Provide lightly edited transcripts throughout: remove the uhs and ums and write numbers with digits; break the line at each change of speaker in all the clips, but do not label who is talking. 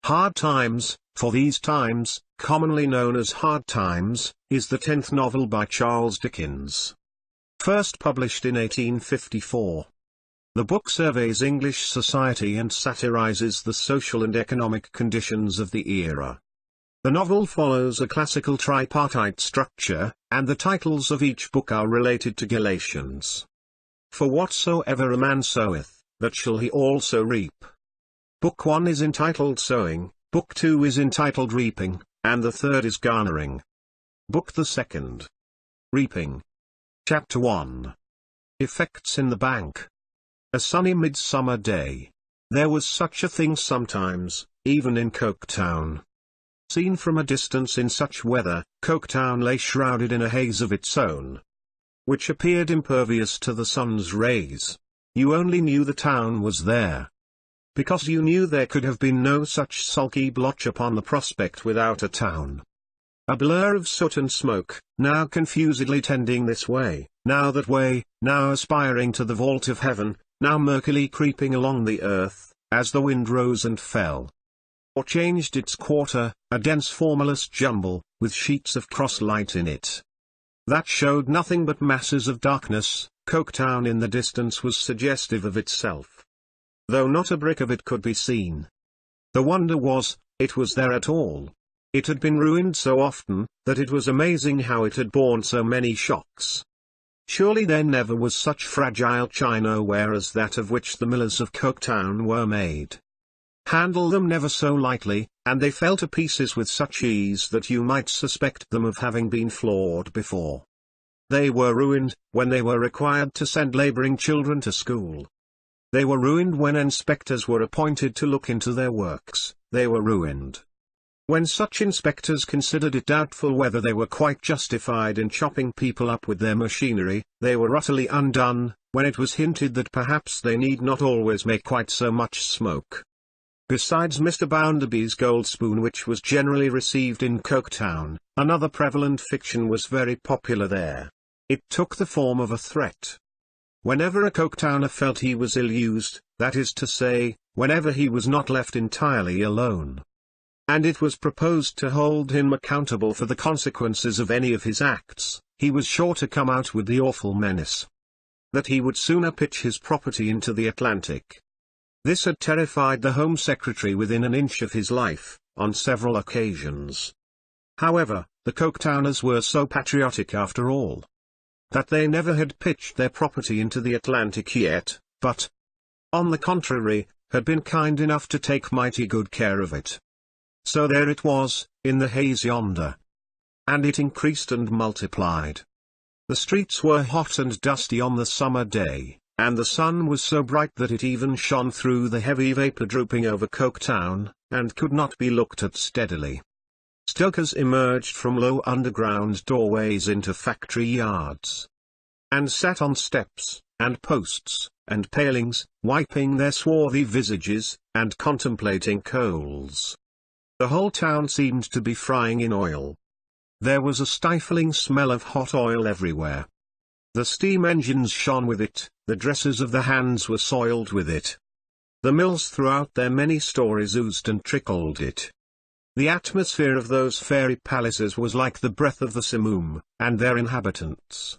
Hard Times, For These Times, commonly known as Hard Times, is the 10th novel by Charles Dickens. First published in 1854. The book surveys English society and satirises the social and economic conditions of the era. The novel follows a classical tripartite structure, and the titles of each book are related to Galatians. For whatsoever a man soweth, that shall he also reap. Book 1 is entitled Sowing, Book 2 is entitled Reaping, and the third is Garnering. Book the second. Reaping. Chapter 1. Effects in the Bank. A sunny midsummer day. There was such a thing sometimes, even in Coketown. Seen from a distance in such weather, Coketown lay shrouded in a haze of its own, which appeared impervious to the sun's rays. You only knew the town was there, because you knew there could have been no such sulky blotch upon the prospect without a town. A blur of soot and smoke, now confusedly tending this way, now that way, now aspiring to the vault of heaven, now murkily creeping along the earth, as the wind rose and fell, or changed its quarter, a dense formless jumble, with sheets of cross light in it, that showed nothing but masses of darkness. Coketown in the distance was suggestive of itself, though not a brick of it could be seen. The wonder was, it was there at all. It had been ruined so often, that it was amazing how it had borne so many shocks. Surely there never was such fragile china ware as that of which the millers of Coketown were made. Handle them never so lightly, and they fell to pieces with such ease that you might suspect them of having been flawed before. They were ruined, when they were required to send labouring children to school. They were ruined when inspectors were appointed to look into their works. They were ruined when such inspectors considered it doubtful whether they were quite justified in chopping people up with their machinery. They were utterly undone, when it was hinted that perhaps they need not always make quite so much smoke. Besides Mr. Bounderby's gold spoon, which was generally received in Coketown, another prevalent fiction was very popular there. It took the form of a threat. Whenever a Coketowner felt he was ill-used, that is to say, whenever he was not left entirely alone, and it was proposed to hold him accountable for the consequences of any of his acts, he was sure to come out with the awful menace that he would sooner pitch his property into the Atlantic. This had terrified the Home Secretary within an inch of his life, on several occasions. However, the Coketowners were so patriotic after all, that they never had pitched their property into the Atlantic yet, but, on the contrary, had been kind enough to take mighty good care of it. So there it was, in the haze yonder. And it increased and multiplied. The streets were hot and dusty on the summer day, and the sun was so bright that it even shone through the heavy vapour drooping over Coketown, and could not be looked at steadily. Stokers emerged from low underground doorways into factory yards, and sat on steps, and posts, and palings, wiping their swarthy visages, and contemplating coals. The whole town seemed to be frying in oil. There was a stifling smell of hot oil everywhere. The steam engines shone with it, the dresses of the hands were soiled with it. The mills throughout their many stories oozed and trickled it. The atmosphere of those fairy palaces was like the breath of the simoom, and their inhabitants,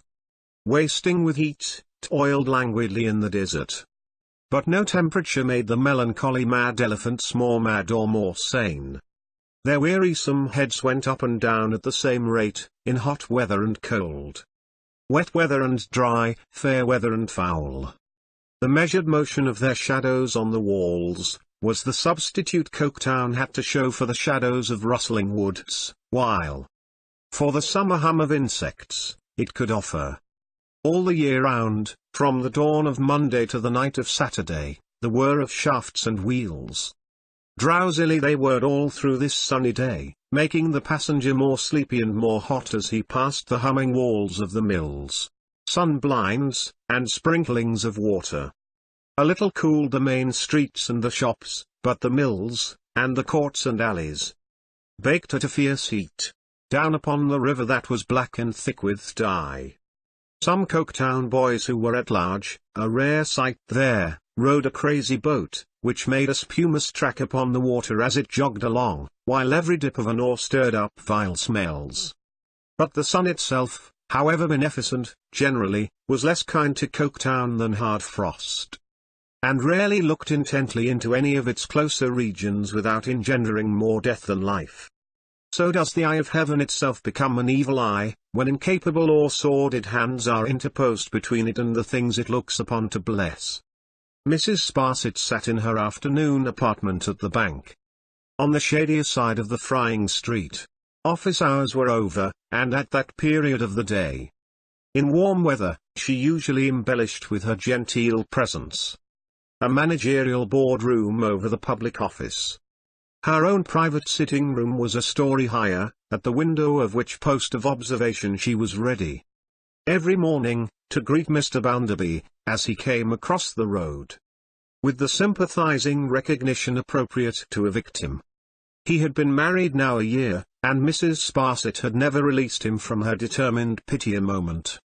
wasting with heat, toiled languidly in the desert. But no temperature made the melancholy mad elephants more mad or more sane. Their wearisome heads went up and down at the same rate, in hot weather and cold, wet weather and dry, fair weather and foul. The measured motion of their shadows on the walls was the substitute Coketown had to show for the shadows of rustling woods, while, for the summer hum of insects, it could offer, all the year round, from the dawn of Monday to the night of Saturday, the whir of shafts and wheels. Drowsily they whirred all through this sunny day, making the passenger more sleepy and more hot as he passed the humming walls of the mills, sun blinds, and sprinklings of water. A little cooled the main streets and the shops, but the mills, and the courts and alleys, baked at a fierce heat, down upon the river that was black and thick with dye. Some Coketown boys who were at large, a rare sight there, rowed a crazy boat, which made a spumous track upon the water as it jogged along, while every dip of an oar stirred up vile smells. But the sun itself, however beneficent, generally, was less kind to Coketown than hard frost, and rarely looked intently into any of its closer regions without engendering more death than life. So does the eye of heaven itself become an evil eye, when incapable or sordid hands are interposed between it and the things it looks upon to bless. Mrs. Sparsit sat in her afternoon apartment at the bank, on the shadier side of the Frying Street. Office hours were over, and at that period of the day, in warm weather, she usually embellished with her genteel presence a managerial boardroom over the public office. Her own private sitting room was a story higher, at the window of which post of observation she was ready every morning to greet Mr. Bounderby, as he came across the road, with the sympathizing recognition appropriate to a victim. He had been married now a year, and Mrs. Sparsit had never released him from her determined pity a moment.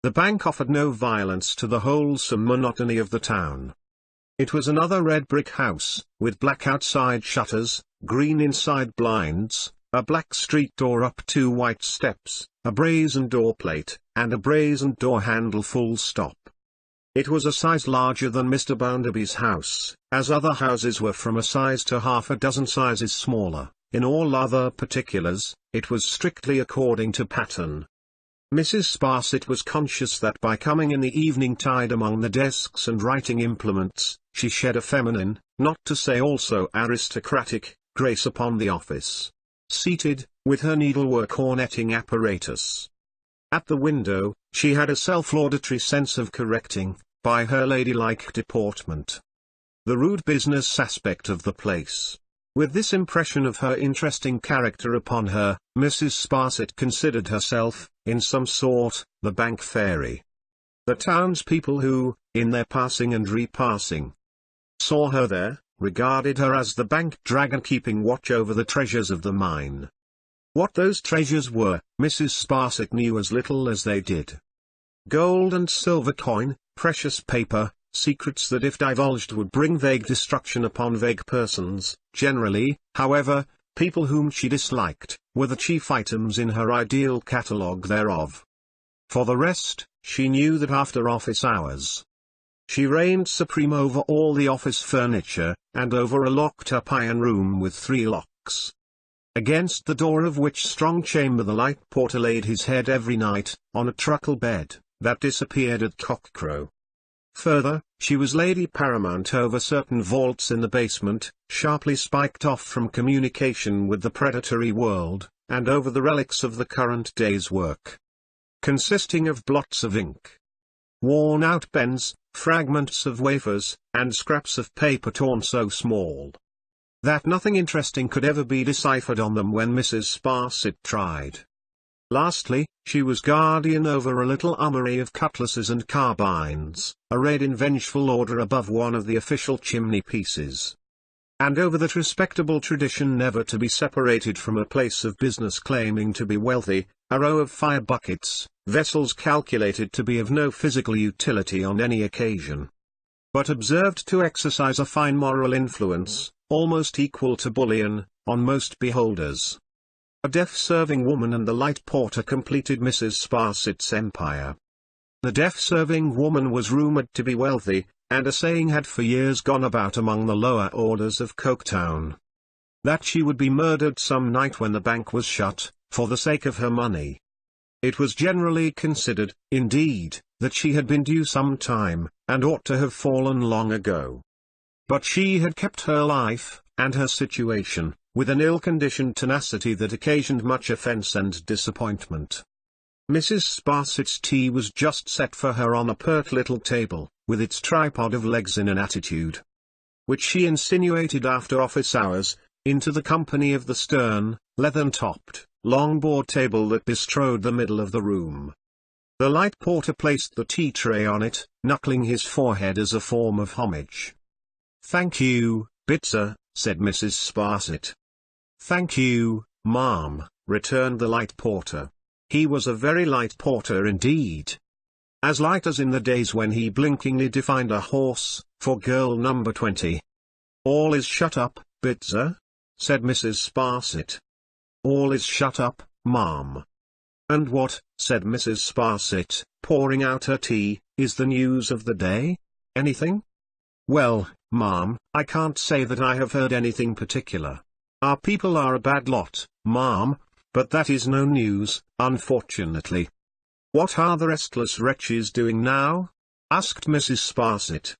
The bank offered no violence to the wholesome monotony of the town. It was another red brick house, with black outside shutters, green inside blinds, a black street door up 2 white steps, a brazen door plate, and a brazen door handle full stop. It was a size larger than Mr. Bounderby's house, as other houses were from a size to half a dozen sizes smaller. In all other particulars, it was strictly according to pattern. Mrs. Sparsit was conscious that by coming in the evening tide among the desks and writing implements, she shed a feminine, not to say also aristocratic, grace upon the office, seated, with her needlework or netting apparatus. At the window, she had a self-laudatory sense of correcting, by her ladylike deportment, the rude business aspect of the place. With this impression of her interesting character upon her, Mrs. Sparsit considered herself, in some sort, the bank fairy. The townspeople who, in their passing and repassing, saw her there, regarded her as the bank dragon keeping watch over the treasures of the mine. What those treasures were, Mrs. Sparsit knew as little as they did. Gold and silver coin, precious paper, secrets that if divulged would bring vague destruction upon vague persons. Generally, however, people whom she disliked, were the chief items in her ideal catalogue thereof. For the rest, she knew that after office hours, she reigned supreme over all the office furniture, and over a locked-up iron room with 3 locks, against the door of which strong chamber the light porter laid his head every night, on a truckle bed, that disappeared at cockcrow. Further, she was lady paramount over certain vaults in the basement, sharply spiked off from communication with the predatory world, and over the relics of the current day's work, consisting of blots of ink, worn-out pens, fragments of wafers, and scraps of paper torn so small that nothing interesting could ever be deciphered on them when Mrs. Sparsit tried. Lastly, she was guardian over a little armory of cutlasses and carbines, arrayed in vengeful order above one of the official chimney-pieces, and over that respectable tradition never to be separated from a place of business claiming to be wealthy, a row of fire-buckets, vessels calculated to be of no physical utility on any occasion, but observed to exercise a fine moral influence, almost equal to bullion, on most beholders. A deaf-serving woman and the light porter completed Mrs. Sparsit's empire. The deaf-serving woman was rumoured to be wealthy, and a saying had for years gone about among the lower orders of Coketown, that she would be murdered some night when the bank was shut, for the sake of her money. It was generally considered, indeed, that she had been due some time, and ought to have fallen long ago. But she had kept her life, and her situation, with an ill-conditioned tenacity that occasioned much offence and disappointment. Mrs. Sparsit's tea was just set for her on a pert little table, with its tripod of legs in an attitude, which she insinuated after office hours, into the company of the stern, leathern-topped, long-board table that bestrode the middle of the room. The light porter placed the tea-tray on it, knuckling his forehead as a form of homage. "Thank you, Bitzer," said Mrs. Sparsit. "Thank you, ma'am," returned the light porter. He was a very light porter indeed. As light as in the days when he blinkingly defined a horse, for girl number 20. All is shut up, Bitzer? Said Mrs. Sparsit. All is shut up, ma'am. And what, said Mrs. Sparsit, pouring out her tea, is the news of the day? Anything? Well, ma'am, I can't say that I have heard anything particular. Our people are a bad lot, ma'am, but that is no news, unfortunately. What are the restless wretches doing now? Asked Mrs. Sparsit.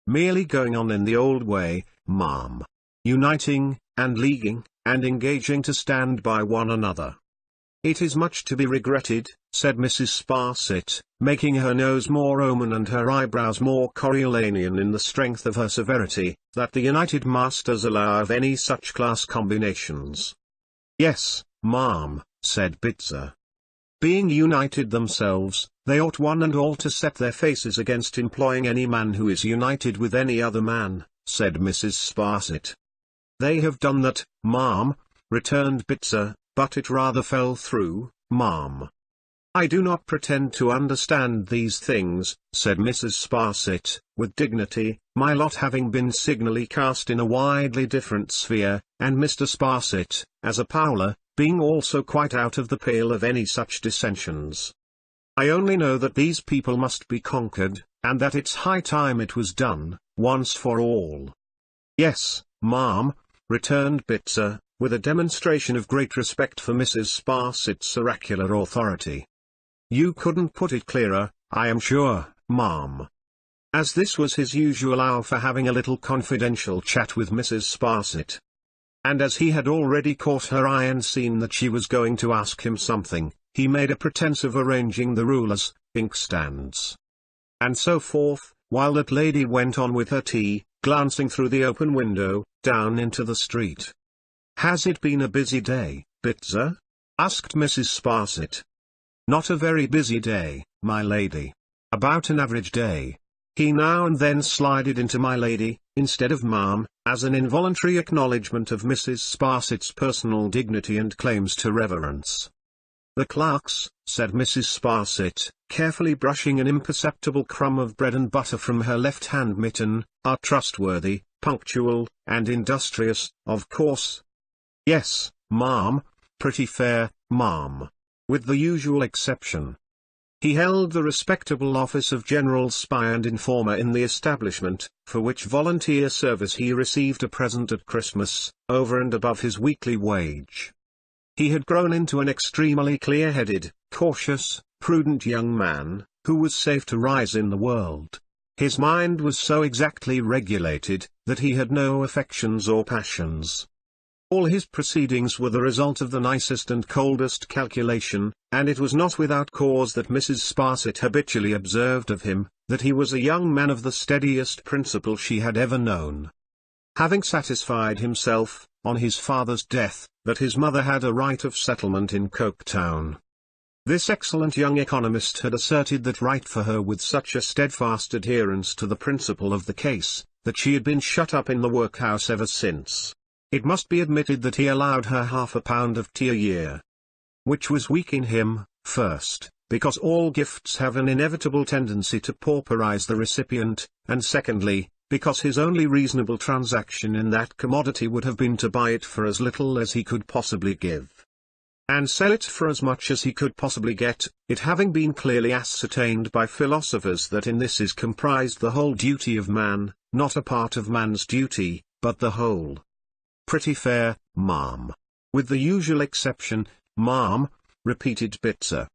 Merely going on in the old way, ma'am. Uniting, and leaguing, and engaging to stand by one another. It is much to be regretted, said Mrs. Sparsit, making her nose more omen and her eyebrows more Coriolannian in the strength of her severity, that the United Masters allow of any such class combinations. Yes, ma'am, said Bitzer. Being united themselves, they ought one and all to set their faces against employing any man who is united with any other man, said Mrs. Sparsit. They have done that, ma'am, returned Bitzer, but it rather fell through, ma'am. I do not pretend to understand these things, said Mrs. Sparsit, with dignity, my lot having been signally cast in a widely different sphere, and Mr. Sparsit, as a Powler, being also quite out of the pale of any such dissensions. I only know that these people must be conquered, and that it's high time it was done, once for all. Yes, ma'am, returned Bitzer, with a demonstration of great respect for Mrs. Sparsit's oracular authority. You couldn't put it clearer, I am sure, ma'am. As this was his usual hour for having a little confidential chat with Mrs. Sparsit. And as he had already caught her eye and seen that she was going to ask him something, he made a pretense of arranging the rulers, inkstands, and so forth, while that lady went on with her tea, glancing through the open window, down into the street. Has it been a busy day, Bitzer? Asked Mrs. Sparsit. Not a very busy day, my lady. About an average day. He now and then slided into my lady, instead of ma'am, as an involuntary acknowledgment of Mrs. Sparsit's personal dignity and claims to reverence. The clerks, said Mrs. Sparsit, carefully brushing an imperceptible crumb of bread and butter from her left-hand mitten, are trustworthy, punctual, and industrious, of course. Yes, ma'am, pretty fair, ma'am. With the usual exception. He held the respectable office of general spy and informer in the establishment, for which volunteer service he received a present at Christmas, over and above his weekly wage. He had grown into an extremely clear-headed, cautious, prudent young man, who was safe to rise in the world. His mind was so exactly regulated, that he had no affections or passions. All his proceedings were the result of the nicest and coldest calculation, and it was not without cause that Mrs. Sparsit habitually observed of him, that he was a young man of the steadiest principle she had ever known. Having satisfied himself, on his father's death, that his mother had a right of settlement in Coketown. This excellent young economist had asserted that right for her with such a steadfast adherence to the principle of the case, that she had been shut up in the workhouse ever since. It must be admitted that he allowed her £0.5 of tea a year. Which was weak in him, first, because all gifts have an inevitable tendency to pauperize the recipient, and secondly, because his only reasonable transaction in that commodity would have been to buy it for as little as he could possibly give, and sell it for as much as he could possibly get, it having been clearly ascertained by philosophers that in this is comprised the whole duty of man, not a part of man's duty, but the whole. Pretty fair, ma'am. With the usual exception, ma'am, repeated Bitzer.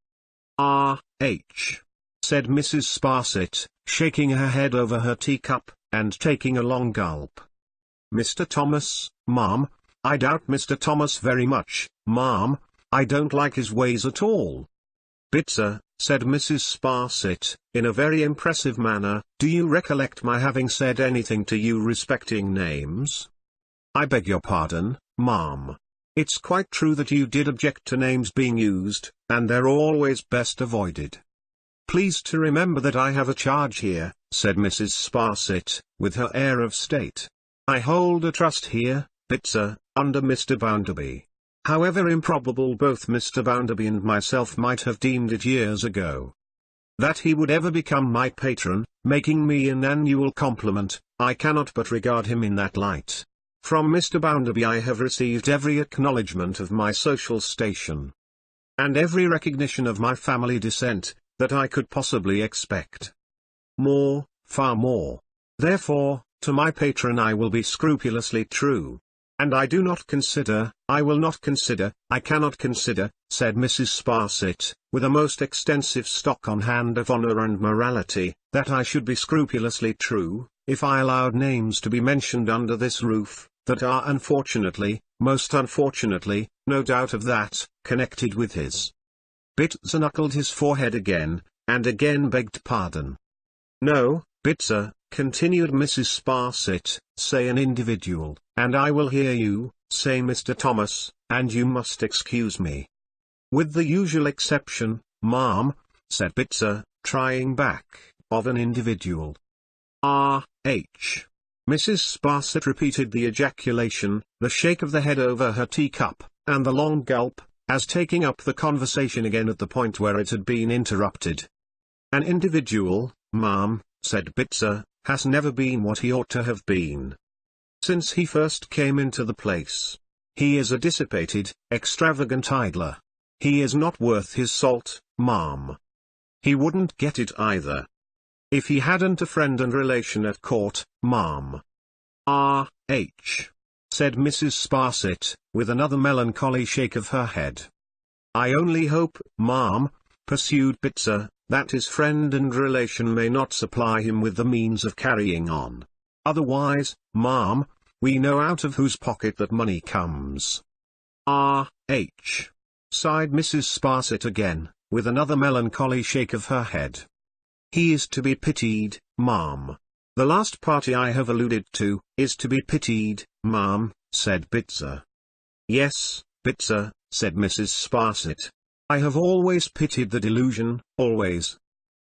R.H., said Mrs. Sparsit, shaking her head over her teacup, and taking a long gulp. Mr. Thomas, ma'am, I doubt Mr. Thomas very much, ma'am, I don't like his ways at all. Bitzer, said Mrs. Sparsit, in a very impressive manner, do you recollect my having said anything to you respecting names? I beg your pardon, ma'am. It's quite true that you did object to names being used, and they're always best avoided. Please to remember that I have a charge here, said Mrs. Sparsit, with her air of state. I hold a trust here, Bitzer, under Mr. Bounderby. However improbable both Mr. Bounderby and myself might have deemed it years ago. That he would ever become my patron, making me an annual compliment, I cannot but regard him in that light. From Mr. Bounderby I have received every acknowledgment of my social station, and every recognition of my family descent, that I could possibly expect. More, far more. Therefore, to my patron I will be scrupulously true. And I do not consider, I will not consider, I cannot consider, said Mrs. Sparsit, with a most extensive stock on hand of honour and morality, that I should be scrupulously true, if I allowed names to be mentioned under this roof, that are unfortunately, most unfortunately, no doubt of that, connected with his. Bitzer knuckled his forehead again, and again begged pardon. No, Bitzer, continued Mrs. Sparsit, say an individual, and I will hear you, say Mr. Thomas, and you must excuse me. With the usual exception, ma'am, said Bitzer, trying back, of an individual. R.H. Mrs. Sparsit repeated the ejaculation, the shake of the head over her teacup, and the long gulp, as taking up the conversation again at the point where it had been interrupted. An individual, ma'am, said Bitzer, has never been what he ought to have been. Since he first came into the place. He is a dissipated, extravagant idler. He is not worth his salt, ma'am. He wouldn't get it either, if he hadn't a friend and relation at court, ma'am. R.H. said Mrs. Sparsit, with another melancholy shake of her head. I only hope, ma'am, pursued Bitzer, that his friend and relation may not supply him with the means of carrying on. Otherwise, ma'am, we know out of whose pocket that money comes. R.H. sighed Mrs. Sparsit again, with another melancholy shake of her head. He is to be pitied, ma'am. The last party I have alluded to, is to be pitied, ma'am, said Bitzer. Yes, Bitzer, said Mrs. Sparsit. I have always pitied the delusion, always.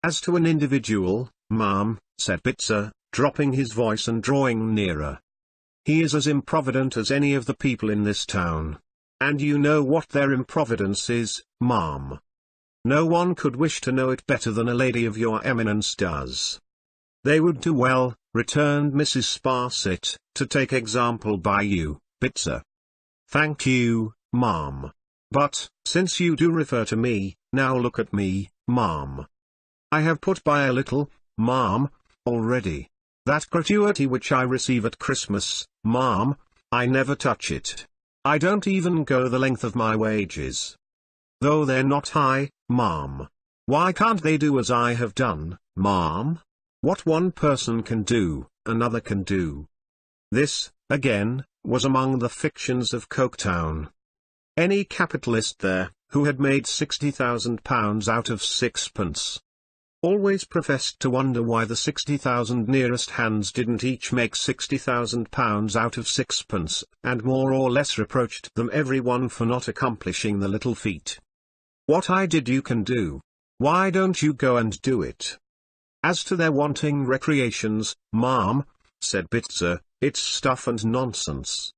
As to an individual, ma'am, said Bitzer, dropping his voice and drawing nearer. He is as improvident as any of the people in this town. And you know what their improvidence is, ma'am. No one could wish to know it better than a lady of your eminence does. They would do well, returned Mrs. Sparsit, to take example by you, Bitzer. Thank you, ma'am. But, since you do refer to me, now look at me, ma'am. I have put by a little, ma'am, already. That gratuity which I receive at Christmas, ma'am, I never touch it. I don't even go the length of my wages. Though they're not high, ma'am. Why can't they do as I have done, ma'am? What one person can do, another can do. This, again, was among the fictions of Coketown. Any capitalist there, who had made £60,000 out of sixpence, always professed to wonder why the 60,000 nearest hands didn't each make £60,000 out of sixpence, and more or less reproached them every one for not accomplishing the little feat. What I did you can do. Why don't you go and do it? As to their wanting recreations, ma'am, said Bitzer, it's stuff and nonsense.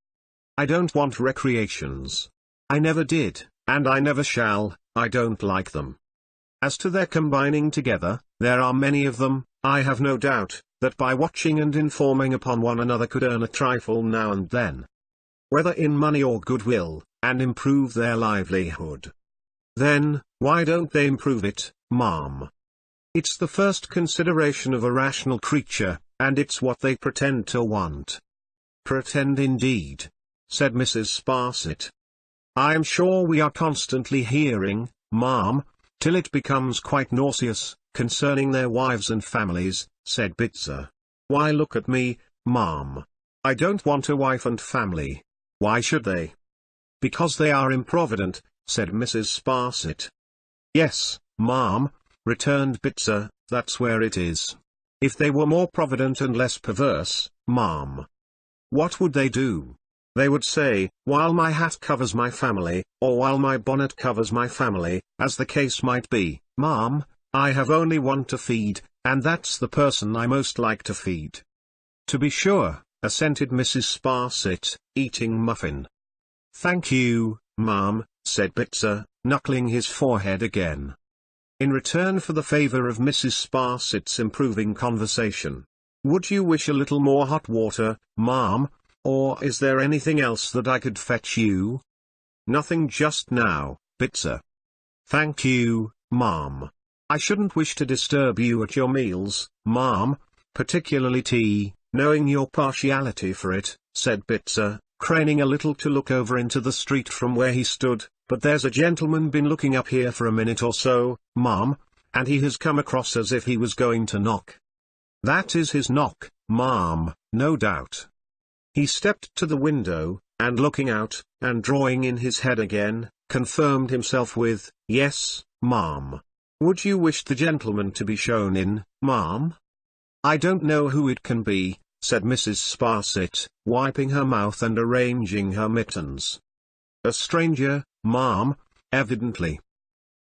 I don't want recreations. I never did, and I never shall, I don't like them. As to their combining together, there are many of them, I have no doubt, that by watching and informing upon one another could earn a trifle now and then, whether in money or goodwill, and improve their livelihood. Then, why don't they improve it, ma'am? It's the first consideration of a rational creature, and it's what they pretend to want. Pretend indeed, said Mrs. Sparsit. I am sure we are constantly hearing, ma'am, till it becomes quite nauseous, concerning their wives and families, said Bitzer. Why look at me, ma'am. I don't want a wife and family. Why should they? Because they are improvident, said Mrs. Sparsit. Yes, ma'am, returned Bitzer, that's where it is. If they were more provident and less perverse, ma'am, what would they do? They would say, while my hat covers my family, or while my bonnet covers my family, as the case might be, ma'am, I have only one to feed, and that's the person I most like to feed. To be sure, assented Mrs. Sparsit, eating muffin. Thank you, ma'am, said Bitzer, knuckling his forehead again. in return for the favor of Mrs. Sparsit's improving conversation. "Would you wish a little more hot water, ma'am, or is there anything else that I could fetch you?" "Nothing just now, Bitzer." "Thank you, ma'am. I shouldn't wish to disturb you at your meals, ma'am, particularly tea, knowing your partiality for it," said Bitzer, craning a little to look over into the street from where he stood. "But there's a gentleman been looking up here for a minute or so, ma'am, and he has come across as if he was going to knock." "That is his knock, ma'am, no doubt." He stepped to the window, and looking out, and drawing in his head again, confirmed himself with, "Yes, ma'am." "Would you wish the gentleman to be shown in, ma'am?" "I don't know who it can be," said Mrs. Sparsit, wiping her mouth and arranging her mittens. "A stranger, ma'am, evidently."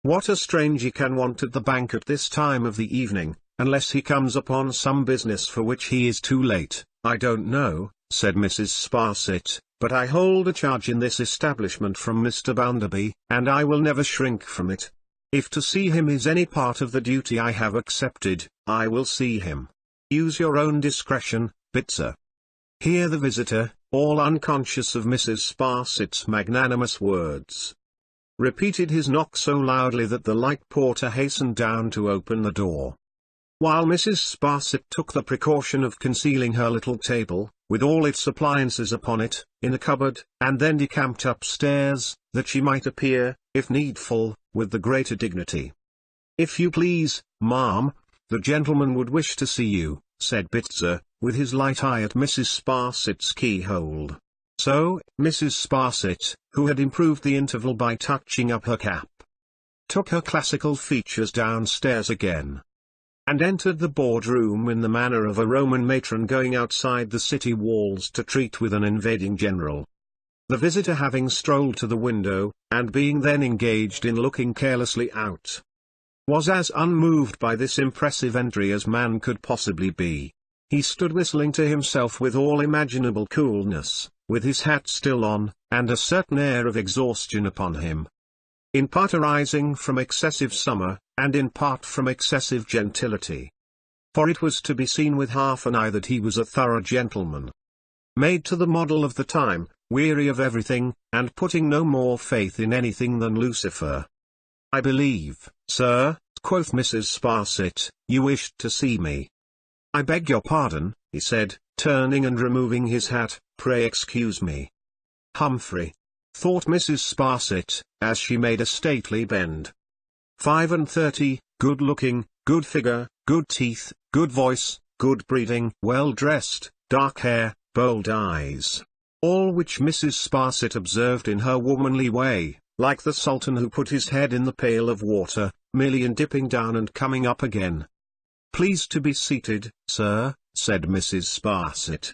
"What a stranger can want at the bank at this time of the evening, unless he comes upon some business for which he is too late, I don't know," said Mrs. Sparsit, "but I hold a charge in this establishment from Mr. Bounderby, and I will never shrink from it. If to see him is any part of the duty I have accepted, I will see him. Use your own discretion, Bitzer." Here the visitor, all unconscious of Mrs. Sparsit's magnanimous words, repeated his knock so loudly that the light porter hastened down to open the door. While Mrs. Sparsit took the precaution of concealing her little table, with all its appliances upon it, in a cupboard, and then decamped upstairs, that she might appear, if needful, with the greater dignity. "If you please, ma'am, the gentleman would wish to see you," said Bitzer, with his light eye at Mrs. Sparsit's keyhole. So, Mrs. Sparsit, who had improved the interval by touching up her cap, took her classical features downstairs again, and entered the boardroom in the manner of a Roman matron going outside the city walls to treat with an invading general. The visitor having strolled to the window, and being then engaged in looking carelessly out, was as unmoved by this impressive entry as man could possibly be. He stood whistling to himself with all imaginable coolness, with his hat still on, and a certain air of exhaustion upon him, in part arising from excessive summer, and in part from excessive gentility. For it was to be seen with half an eye that he was a thorough gentleman, made to the model of the time, weary of everything, and putting no more faith in anything than Lucifer. "I believe, sir," quoth Mrs. Sparsit, "you wished to see me." "I beg your pardon," he said, turning and removing his hat, "pray excuse me." "Humphrey," thought Mrs. Sparsit, as she made a stately bend. 35, good-looking, good figure, good teeth, good voice, good breeding, well-dressed, dark hair, bold eyes. All which Mrs. Sparsit observed in her womanly way, like the sultan who put his head in the pail of water, merely in dipping down and coming up again. "Please to be seated, sir," said Mrs. Sparsit.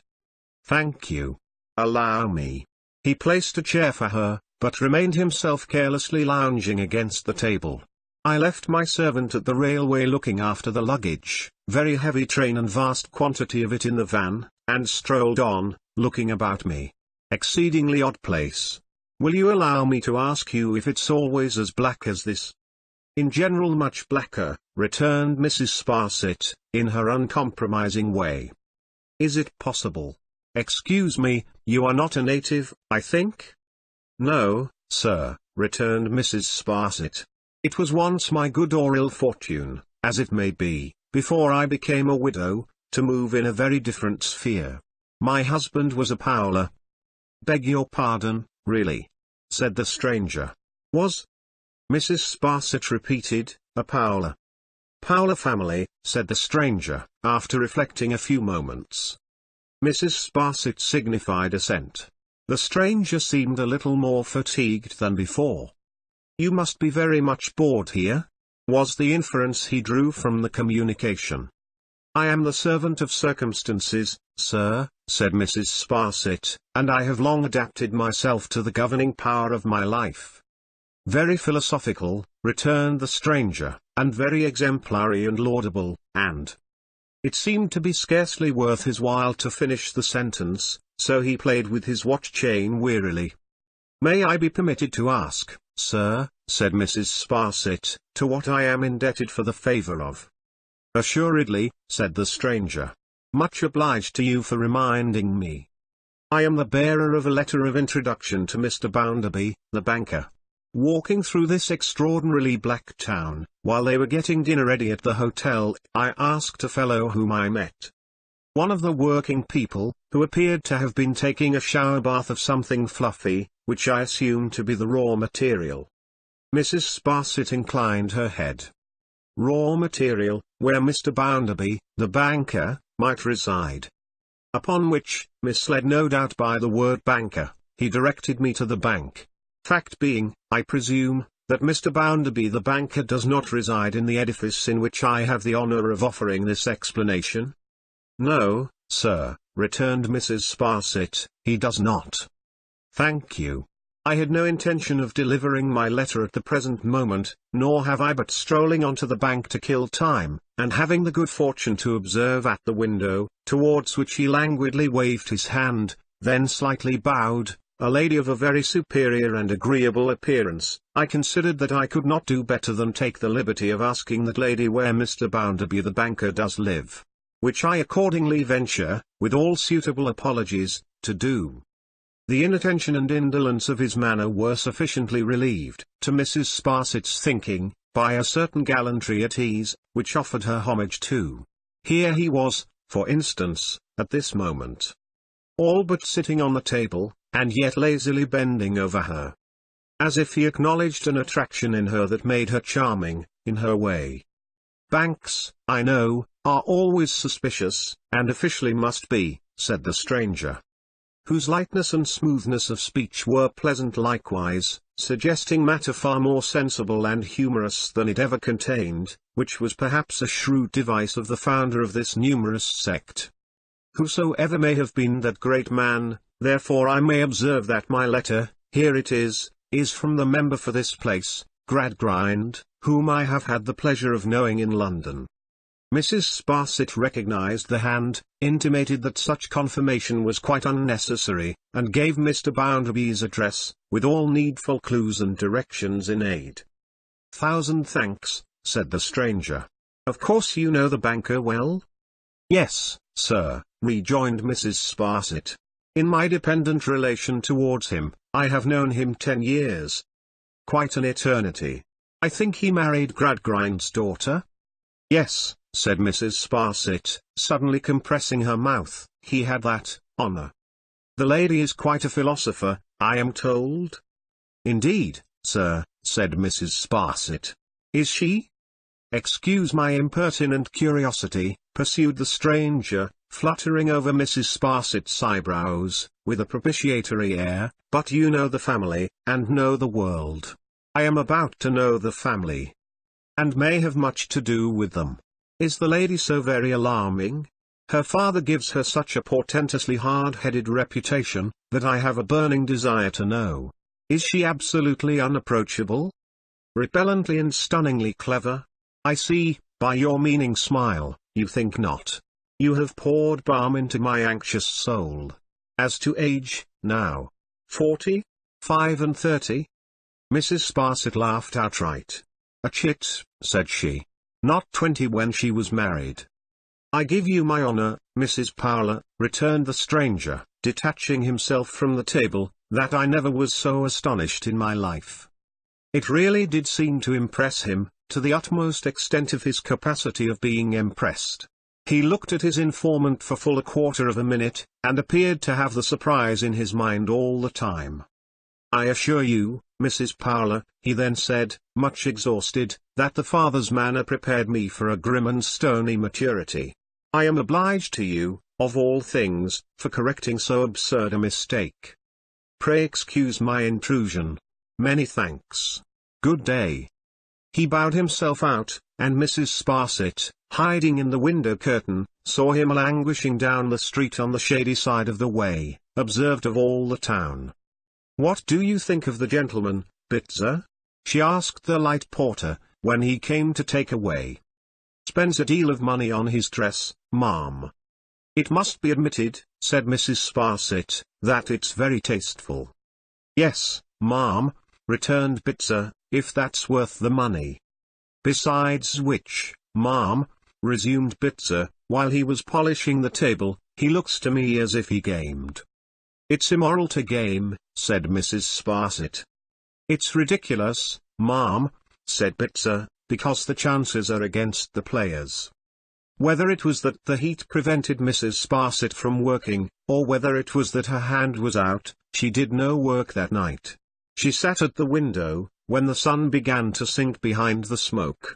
"Thank you. Allow me." He placed a chair for her, but remained himself carelessly lounging against the table. "I left my servant at the railway looking after the luggage, very heavy train and vast quantity of it in the van, and strolled on, looking about me. Exceedingly odd place. Will you allow me to ask you if it's always as black as this?" "In general much blacker," returned Mrs. Sparsit, in her uncompromising way. "Is it possible? Excuse me, you are not a native, I think?" "No, sir," returned Mrs. Sparsit. "It was once my good or ill fortune, as it may be, before I became a widow, to move in a very different sphere. My husband was a Powler." "Beg your pardon, really?" said the stranger. "Was?" Mrs. Sparsit repeated, "a Powler." "Powler family," said the stranger, after reflecting a few moments. Mrs. Sparsit signified assent. The stranger seemed a little more fatigued than before. "You must be very much bored here?" was the inference he drew from the communication. "I am the servant of circumstances, sir," said Mrs. Sparsit, "and I have long adapted myself to the governing power of my life." "Very philosophical," returned the stranger, "and very exemplary and laudable, and—" It seemed to be scarcely worth his while to finish the sentence, so he played with his watch chain wearily. "May I be permitted to ask," sir," said Mrs. Sparsit, "to what I am indebted for the favour of." "Assuredly," said the stranger. "Much obliged to you for reminding me. I am the bearer of a letter of introduction to Mr. Bounderby, the banker." Walking through this extraordinarily black town, while they were getting dinner ready at the hotel, I asked a fellow whom I met, one of the working people, who appeared to have been taking a shower bath of something fluffy, which I assumed to be the raw material. Mrs. Sparsit inclined her head. Raw material, where Mr. Bounderby, the banker, might reside. Upon which, misled no doubt by the word banker, he directed me to the bank. Fact being, I presume, that Mr. Bounderby the banker does not reside in the edifice in which I have the honour of offering this explanation? "No, sir," returned Mrs. Sparsit, "he does not." "Thank you. I had no intention of delivering my letter at the present moment, nor have I but strolling on to the bank to kill time, and having the good fortune to observe at the window, towards which he languidly waved his hand, then slightly bowed, a lady of a very superior and agreeable appearance, I considered that I could not do better than take the liberty of asking that lady where Mr. Bounderby the banker does live. Which I accordingly venture, with all suitable apologies, to do. The inattention and indolence of his manner were sufficiently relieved, to Mrs. Sparsit's thinking, by a certain gallantry at ease, which offered her homage too. Here he was, for instance, at this moment, all but sitting on the table, and yet lazily bending over her, as if he acknowledged an attraction in her that made her charming, in her way. "Banks, I know, are always suspicious, and officially must be," said the stranger, whose lightness and smoothness of speech were pleasant likewise, suggesting matter far more sensible and humorous than it ever contained, which was perhaps a shrewd device of the founder of this numerous sect. Whosoever may have been that great man, therefore I may observe that my letter, here it is from the member for this place, Gradgrind, whom I have had the pleasure of knowing in London. Mrs. Sparsit recognized the hand, intimated that such confirmation was quite unnecessary, and gave Mr. Bounderby's address, with all needful clues and directions in aid. "Thousand thanks," said the stranger. "Of course you know the banker well?" "Yes, sir," rejoined Mrs. Sparsit. "In my dependent relation towards him, I have known him 10 years. Quite an eternity. I think he married Gradgrind's daughter?" "Yes," said Mrs. Sparsit, suddenly compressing her mouth, "he had that honour. The lady is quite a philosopher, I am told." "Indeed, sir," said Mrs. Sparsit. "Is she?" "Excuse my impertinent curiosity," pursued the stranger, fluttering over Mrs. Sparsit's eyebrows, with a propitiatory air, "but you know the family, and know the world. I am about to know the family, and may have much to do with them. Is the lady so very alarming? Her father gives her such a portentously hard-headed reputation, that I have a burning desire to know. Is she absolutely unapproachable? Repellently and stunningly clever? I see, by your meaning smile, you think not. You have poured balm into my anxious soul. As to age, now, 40? 5 and 30? Mrs. Sparsit laughed outright. "A chit," said she. "Not 20 when she was married." "I give you my honour, Mrs. Powler," returned the stranger, detaching himself from the table, "that I never was so astonished in my life." It really did seem to impress him, to the utmost extent of his capacity of being impressed. He looked at his informant for full a quarter of a minute, and appeared to have the surprise in his mind all the time. "I assure you, Mrs. Powler," he then said, much exhausted, "that the father's manner prepared me for a grim and stony maturity. I am obliged to you, of all things, for correcting so absurd a mistake. Pray excuse my intrusion. Many thanks. Good day." He bowed himself out, and Mrs. Sparsit, hiding in the window curtain, saw him languishing down the street on the shady side of the way, observed of all the town. "What do you think of the gentleman, Bitzer?" she asked the light porter, when he came to take away. "Spends a deal of money on his dress, ma'am." "It must be admitted," said Mrs. Sparsit, "that it's very tasteful." "Yes, ma'am, returned Bitzer, if that's worth the money. Besides which, ma'am, resumed Bitzer, while he was polishing the table, he looks to me as if he gamed. It's immoral to game, said Mrs. Sparsit. It's ridiculous, ma'am, said Bitzer, because the chances are against the players. Whether it was that the heat prevented Mrs. Sparsit from working, or whether it was that her hand was out, she did no work that night. She sat at the window, when the sun began to sink behind the smoke.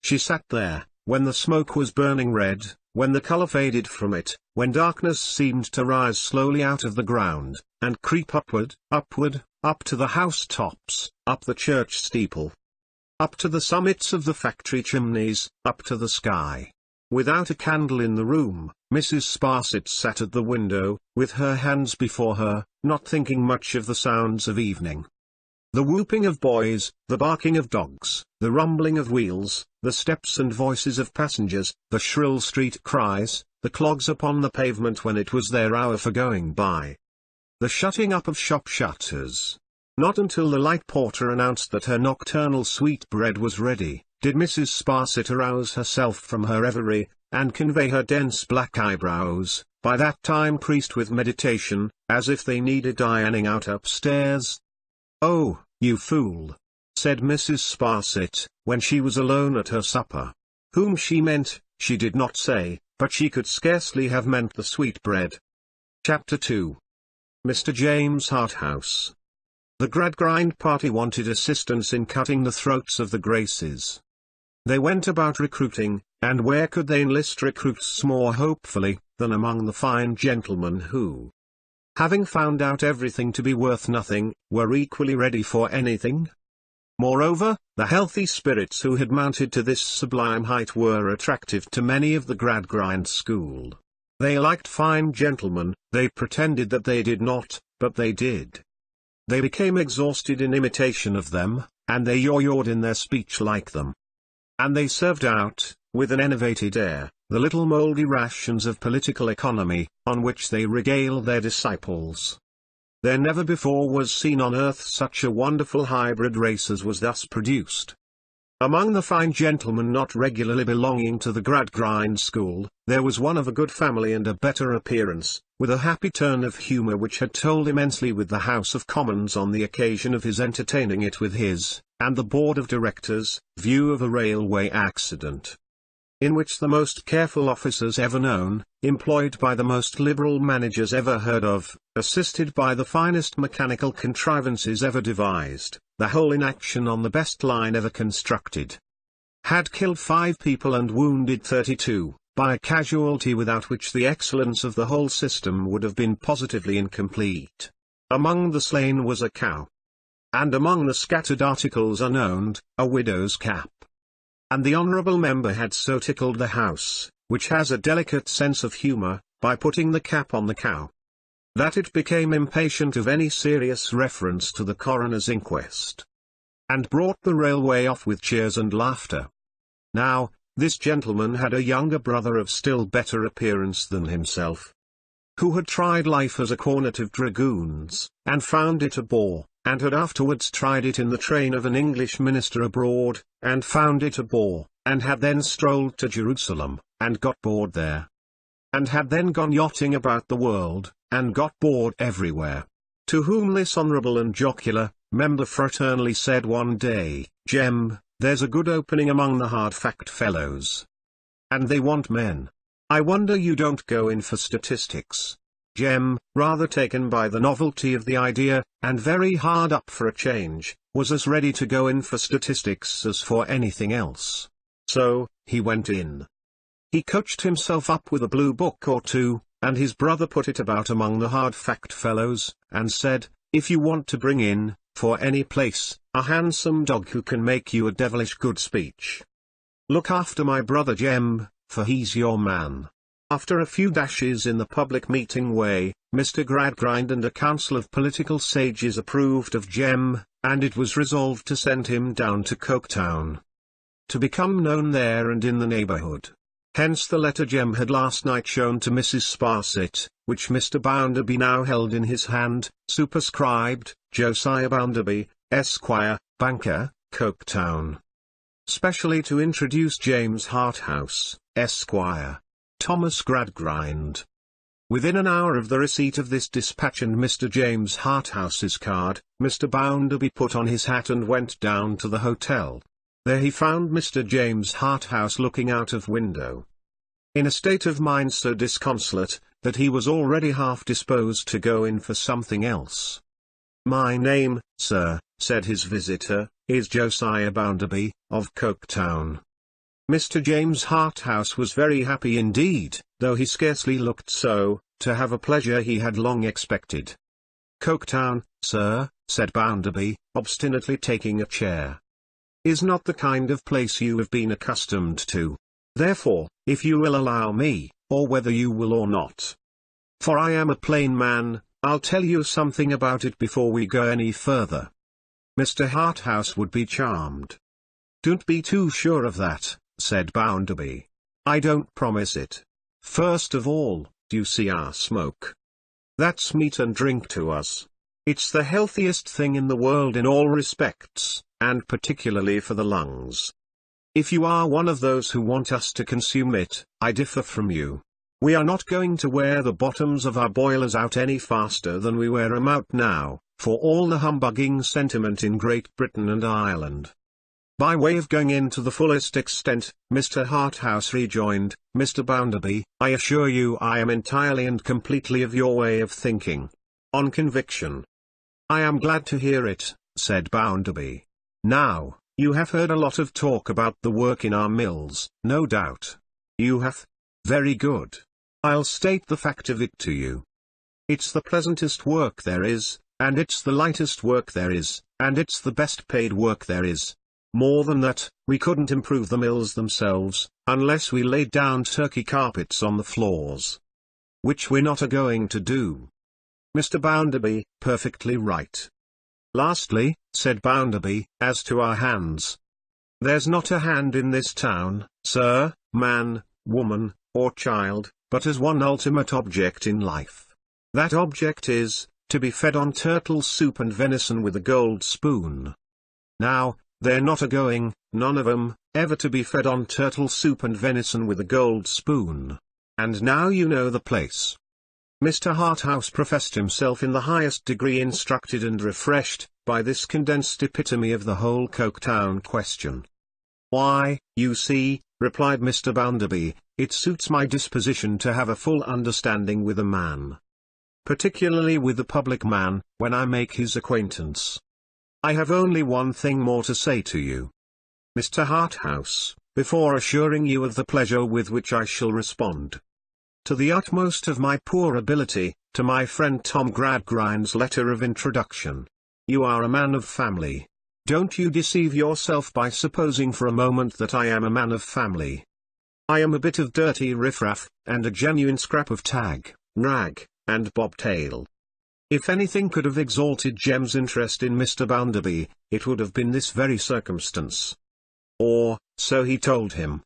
She sat there, when the smoke was burning red, when the color faded from it, when darkness seemed to rise slowly out of the ground, and creep upward, up to the house-tops, up the church steeple, up to the summits of the factory chimneys, up to the sky. Without a candle in the room, Mrs. Sparsit sat at the window, with her hands before her, not thinking much of the sounds of evening. The whooping of boys, the barking of dogs, the rumbling of wheels, the steps and voices of passengers, the shrill street cries, the clogs upon the pavement when it was their hour for going by. The shutting up of shop shutters. Not until the light porter announced that her nocturnal sweetbread was ready, did Mrs. Sparsit arouse herself from her reverie, and convey her dense black eyebrows, by that time creased with meditation, as if they needed ironing out upstairs. "Oh, you fool!" said Mrs. Sparsit, when she was alone at her supper. Whom she meant, she did not say, but she could scarcely have meant the sweetbread. Chapter 2. Mr. James Harthouse. The Gradgrind party wanted assistance in cutting the throats of the Graces. They went about recruiting, and where could they enlist recruits more hopefully, than among the fine gentlemen who, having found out everything to be worth nothing, were equally ready for anything? Moreover, the healthy spirits who had mounted to this sublime height were attractive to many of the Gradgrind school. They liked fine gentlemen, they pretended that they did not, but they did. They became exhausted in imitation of them, and they yo-yoed in their speech like them. And they served out, with an enervated air, the little mouldy rations of political economy, on which they regale their disciples. There never before was seen on earth such a wonderful hybrid race as was thus produced. Among the fine gentlemen not regularly belonging to the Gradgrind school, there was one of a good family and a better appearance, with a happy turn of humour which had told immensely with the House of Commons on the occasion of his entertaining it with his, and the Board of Directors, view of a railway accident, in which the most careful officers ever known, employed by the most liberal managers ever heard of, assisted by the finest mechanical contrivances ever devised, the whole in action on the best line ever constructed, had killed 5 people and wounded 32, by a casualty without which the excellence of the whole system would have been positively incomplete. Among the slain was a cow. And among the scattered articles unowned, a widow's cap. And the honourable member had so tickled the House, which has a delicate sense of humour, by putting the cap on the cow, that it became impatient of any serious reference to the coroner's inquest, and brought the railway off with cheers and laughter. Now, this gentleman had a younger brother of still better appearance than himself, who had tried life as a cornet of dragoons, and found it a bore, and had afterwards tried it in the train of an English minister abroad, and found it a bore, and had then strolled to Jerusalem, and got bored there, and had then gone yachting about the world, and got bored everywhere. To whom this honourable and jocular member fraternally said one day, "Jem, there's a good opening among the hard-fact fellows, and they want men. I wonder you don't go in for statistics." Jem, rather taken by the novelty of the idea, and very hard up for a change, was as ready to go in for statistics as for anything else. So, he went in. He coached himself up with a blue book or two, and his brother put it about among the hard-fact fellows, and said, "If you want to bring in, for any place, a handsome dog who can make you a devilish good speech, look after my brother Jem, for he's your man." After a few dashes in the public meeting way, Mr. Gradgrind and a council of political sages approved of Jem, and it was resolved to send him down to Coketown, to become known there and in the neighbourhood. Hence the letter Jem had last night shown to Mrs. Sparsit, which Mr. Bounderby now held in his hand, superscribed, Josiah Bounderby, Esquire, banker, Coketown. Specially to introduce James Harthouse, Esquire. Thomas Gradgrind. Within an hour of the receipt of this dispatch and Mr. James Harthouse's card, Mr. Bounderby put on his hat and went down to the hotel. There he found Mr. James Harthouse looking out of window, in a state of mind so disconsolate, that he was already half disposed to go in for something else. "My name, sir," said his visitor, "is Josiah Bounderby, of Coketown." Mr. James Harthouse was very happy indeed, though he scarcely looked so, to have a pleasure he had long expected. "Coketown, sir," said Bounderby, obstinately taking a chair, "is not the kind of place you have been accustomed to. Therefore, if you will allow me, or whether you will or not, for I am a plain man, I'll tell you something about it before we go any further." Mr. Harthouse would be charmed. "Don't be too sure of that," said Bounderby. "I don't promise it. First of all, do you see our smoke? That's meat and drink to us. It's the healthiest thing in the world in all respects, and particularly for the lungs. If you are one of those who want us to consume it, I differ from you. We are not going to wear the bottoms of our boilers out any faster than we wear 'em out now, for all the humbugging sentiment in Great Britain and Ireland." By way of going in to the fullest extent, Mr. Harthouse rejoined, "Mr. Bounderby, I assure you I am entirely and completely of your way of thinking. On conviction." "I am glad to hear it," said Bounderby. "Now, you have heard a lot of talk about the work in our mills, no doubt. You have? Very good. I'll state the fact of it to you. It's the pleasantest work there is, and it's the lightest work there is, and it's the best paid work there is. More than that, we couldn't improve the mills themselves, unless we laid down Turkey carpets on the floors. Which we're not a-going to do." Mr. Bounderby, perfectly right. "Lastly," said Bounderby, "as to our hands. There's not a hand in this town, sir, man, woman, or child, but has one ultimate object in life. That object is, to be fed on turtle soup and venison with a gold spoon. Now, they're not a-going, none of 'em, ever to be fed on turtle soup and venison with a gold spoon. And now you know the place." Mr. Harthouse professed himself in the highest degree instructed and refreshed, by this condensed epitome of the whole Coketown question. "Why, you see," replied Mr. Bounderby, "it suits my disposition to have a full understanding with a man. Particularly with the public man, when I make his acquaintance. I have only one thing more to say to you, Mr. Harthouse, before assuring you of the pleasure with which I shall respond, to the utmost of my poor ability, to my friend Tom Gradgrind's letter of introduction. You are a man of family. Don't you deceive yourself by supposing for a moment that I am a man of family. I am a bit of dirty riffraff, and a genuine scrap of tag, rag, and bobtail. If anything could have exalted Jem's interest in Mr. Bounderby, it would have been this very circumstance. Or, so he told him.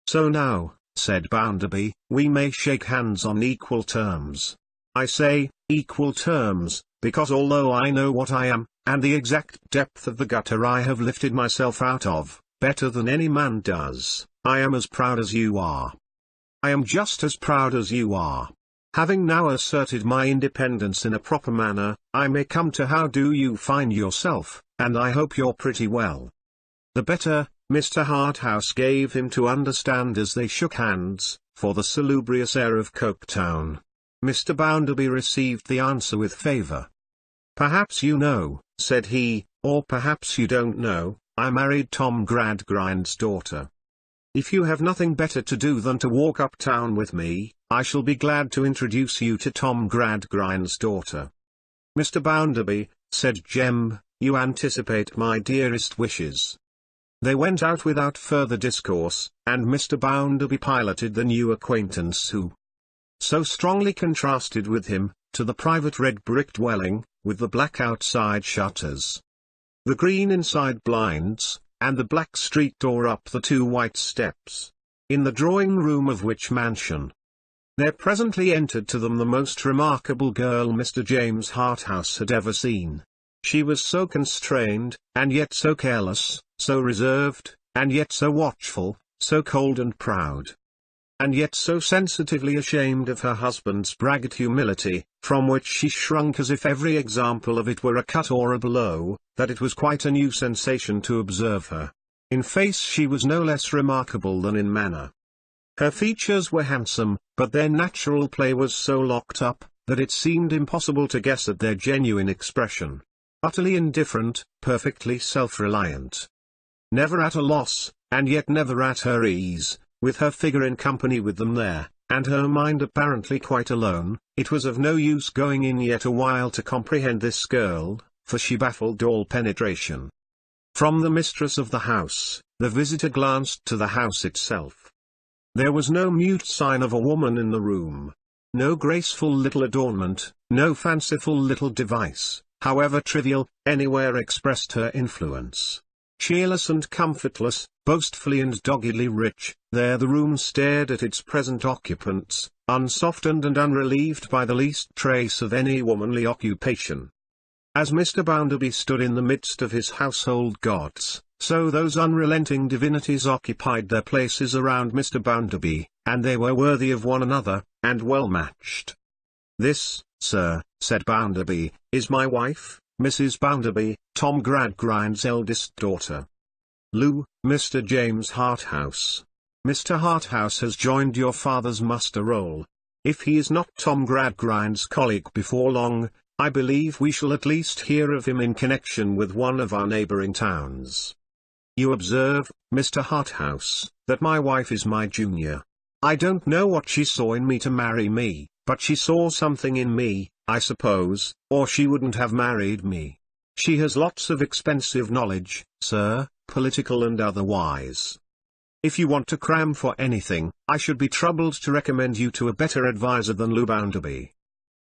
So now, said Bounderby, we may shake hands on equal terms. I say, equal terms, because although I know what I am, and the exact depth of the gutter I have lifted myself out of, better than any man does, I am as proud as you are. I am just as proud as you are. Having now asserted my independence in a proper manner, I may come to how do you find yourself, and I hope you're pretty well. The better, Mr. Harthouse gave him to understand as they shook hands, for the salubrious air of Coketown. Mr. Bounderby received the answer with favour. Perhaps you know, said he, or perhaps you don't know, I married Tom Gradgrind's daughter. If you have nothing better to do than to walk uptown with me, I shall be glad to introduce you to Tom Gradgrind's daughter. Mr. Bounderby, said Jem, you anticipate my dearest wishes. They went out without further discourse, and Mr. Bounderby piloted the new acquaintance who so strongly contrasted with him, to the private red brick dwelling, with the black outside shutters, the green inside blinds, and the black street door up the 2 white steps, in the drawing-room of which mansion there presently entered to them the most remarkable girl Mr. James Harthouse had ever seen. She was so constrained, and yet so careless, so reserved, and yet so watchful, so cold and proud, and yet so sensitively ashamed of her husband's braggart humility, from which she shrunk as if every example of it were a cut or a blow, that it was quite a new sensation to observe her. In face she was no less remarkable than in manner. Her features were handsome, but their natural play was so locked up, that it seemed impossible to guess at their genuine expression. Utterly indifferent, perfectly self-reliant. Never at a loss, and yet never at her ease, with her figure in company with them there, and her mind apparently quite alone, it was of no use going in yet a while to comprehend this girl, for she baffled all penetration. From the mistress of the house, the visitor glanced to the house itself. There was no mute sign of a woman in the room. No graceful little adornment, no fanciful little device, however trivial, anywhere expressed her influence. Cheerless and comfortless, boastfully and doggedly rich, there the room stared at its present occupants, unsoftened and unrelieved by the least trace of any womanly occupation. As Mr. Bounderby stood in the midst of his household gods, so those unrelenting divinities occupied their places around Mr. Bounderby, and they were worthy of one another, and well matched. "This, sir," said Bounderby, "is my wife, Mrs. Bounderby, Tom Gradgrind's eldest daughter. Lou, Mr. James Harthouse. Mr. Harthouse has joined your father's muster roll. If he is not Tom Gradgrind's colleague before long, I believe we shall at least hear of him in connection with one of our neighbouring towns. You observe, Mr. Harthouse, that my wife is my junior. I don't know what she saw in me to marry me, but she saw something in me, I suppose, or she wouldn't have married me. She has lots of expensive knowledge, sir, political and otherwise. If you want to cram for anything, I should be troubled to recommend you to a better adviser than Lou Bounderby.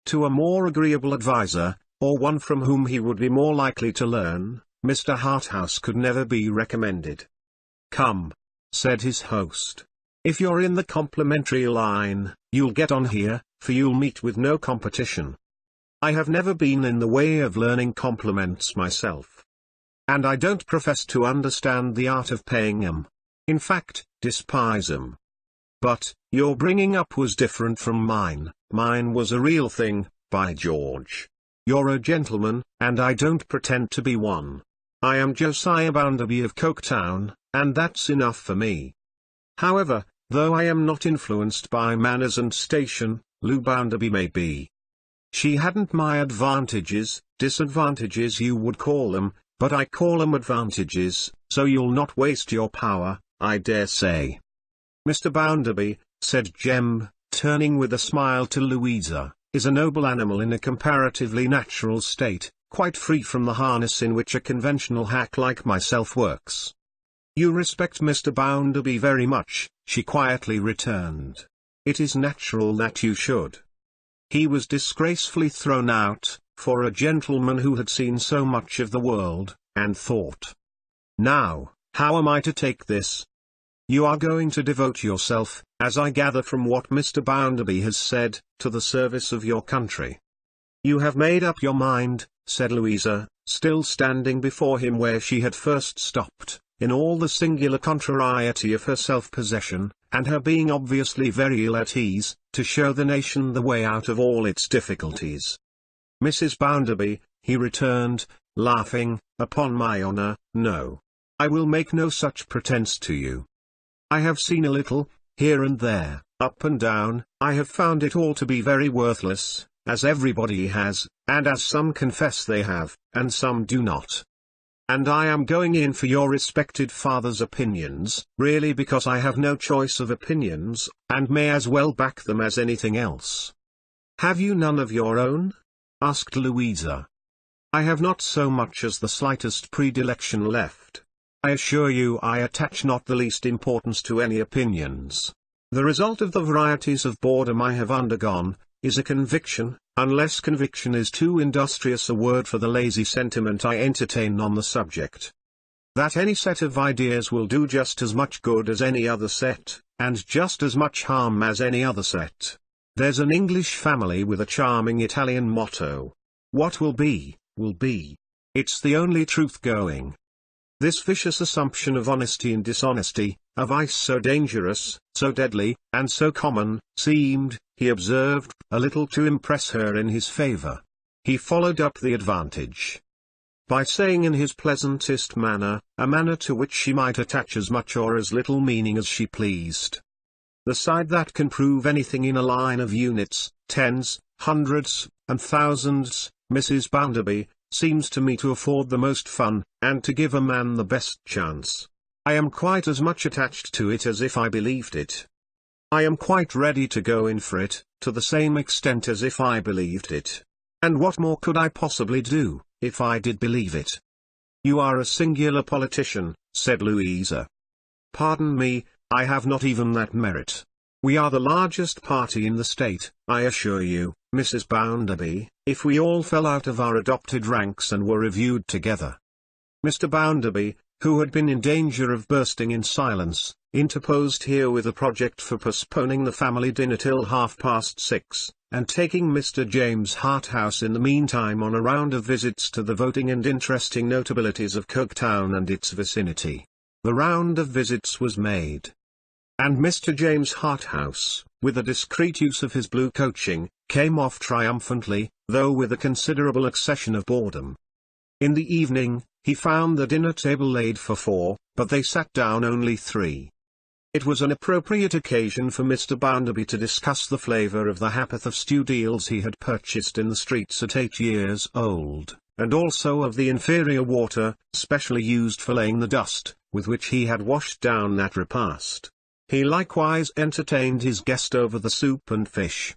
To a more agreeable adviser, or one from whom he would be more likely to learn, Mr. Harthouse could never be recommended." "Come," said his host. "If you're in the complimentary line, you'll get on here, for you'll meet with no competition. I have never been in the way of learning compliments myself. And I don't profess to understand the art of paying 'em. In fact, despise 'em. But, your bringing up was different from mine. Mine was a real thing, by George. You're a gentleman, and I don't pretend to be one. I am Josiah Bounderby of Coketown, and that's enough for me. However, though I am not influenced by manners and station, Lou Bounderby may be. She hadn't my advantages, disadvantages you would call them, but I call 'em advantages, so you'll not waste your power, I dare say." "Mr. Bounderby," said Jem, turning with a smile to Louisa, "is a noble animal in a comparatively natural state, quite free from the harness in which a conventional hack like myself works." "You respect Mr. Bounderby very much," she quietly returned. "It is natural that you should. He was disgracefully thrown out, for a gentleman who had seen so much of the world, and thought. Now, how am I to take this? You are going to devote yourself, as I gather from what Mr. Bounderby has said, to the service of your country." "You have made up your mind," said Louisa, still standing before him where she had first stopped, in all the singular contrariety of her self-possession, and her being obviously very ill at ease, to show the nation the way out of all its difficulties. "Mrs. Bounderby," he returned, laughing, "upon my honour, no. I will make no such pretence to you. I have seen a little, here and there, up and down. I have found it all to be very worthless, as everybody has, and as some confess they have, and some do not. And I am going in for your respected father's opinions, really because I have no choice of opinions, and may as well back them as anything else." "Have you none of your own?" asked Louisa. "I have not so much as the slightest predilection left. I assure you I attach not the least importance to any opinions. The result of the varieties of boredom I have undergone, is a conviction, unless conviction is too industrious a word for the lazy sentiment I entertain on the subject, that any set of ideas will do just as much good as any other set, and just as much harm as any other set. There's an English family with a charming Italian motto: what will be, will be. It's the only truth going. This vicious assumption of honesty and dishonesty, a vice so dangerous, so deadly, and so common, seemed, he observed, a little to impress her in his favor. He followed up the advantage by saying in his pleasantest manner, a manner to which she might attach as much or as little meaning as she pleased: "The side that can prove anything in a line of units, tens, hundreds, and thousands, Mrs. Bounderby, seems to me to afford the most fun, and to give a man the best chance. I am quite as much attached to it as if I believed it. I am quite ready to go in for it, to the same extent as if I believed it. And what more could I possibly do, if I did believe it?" "You are a singular politician," said Louisa. "Pardon me, I have not even that merit. We are the largest party in the state, I assure you, Mrs. Bounderby, if we all fell out of our adopted ranks and were reviewed together." Mr. Bounderby, who had been in danger of bursting in silence, interposed here with a project for postponing the family dinner till 6:30, and taking Mr. James Harthouse in the meantime on a round of visits to the voting and interesting notabilities of Coketown and its vicinity. The round of visits was made, and Mr. James Harthouse, with a discreet use of his blue coaching, came off triumphantly, though with a considerable accession of boredom. In the evening, he found the dinner table laid for 4, but they sat down only 3. It was an appropriate occasion for Mr. Bounderby to discuss the flavour of the ha'porth of stewed eels he had purchased in the streets at 8 years old, and also of the inferior water, specially used for laying the dust, with which he had washed down that repast. He likewise entertained his guest over the soup and fish,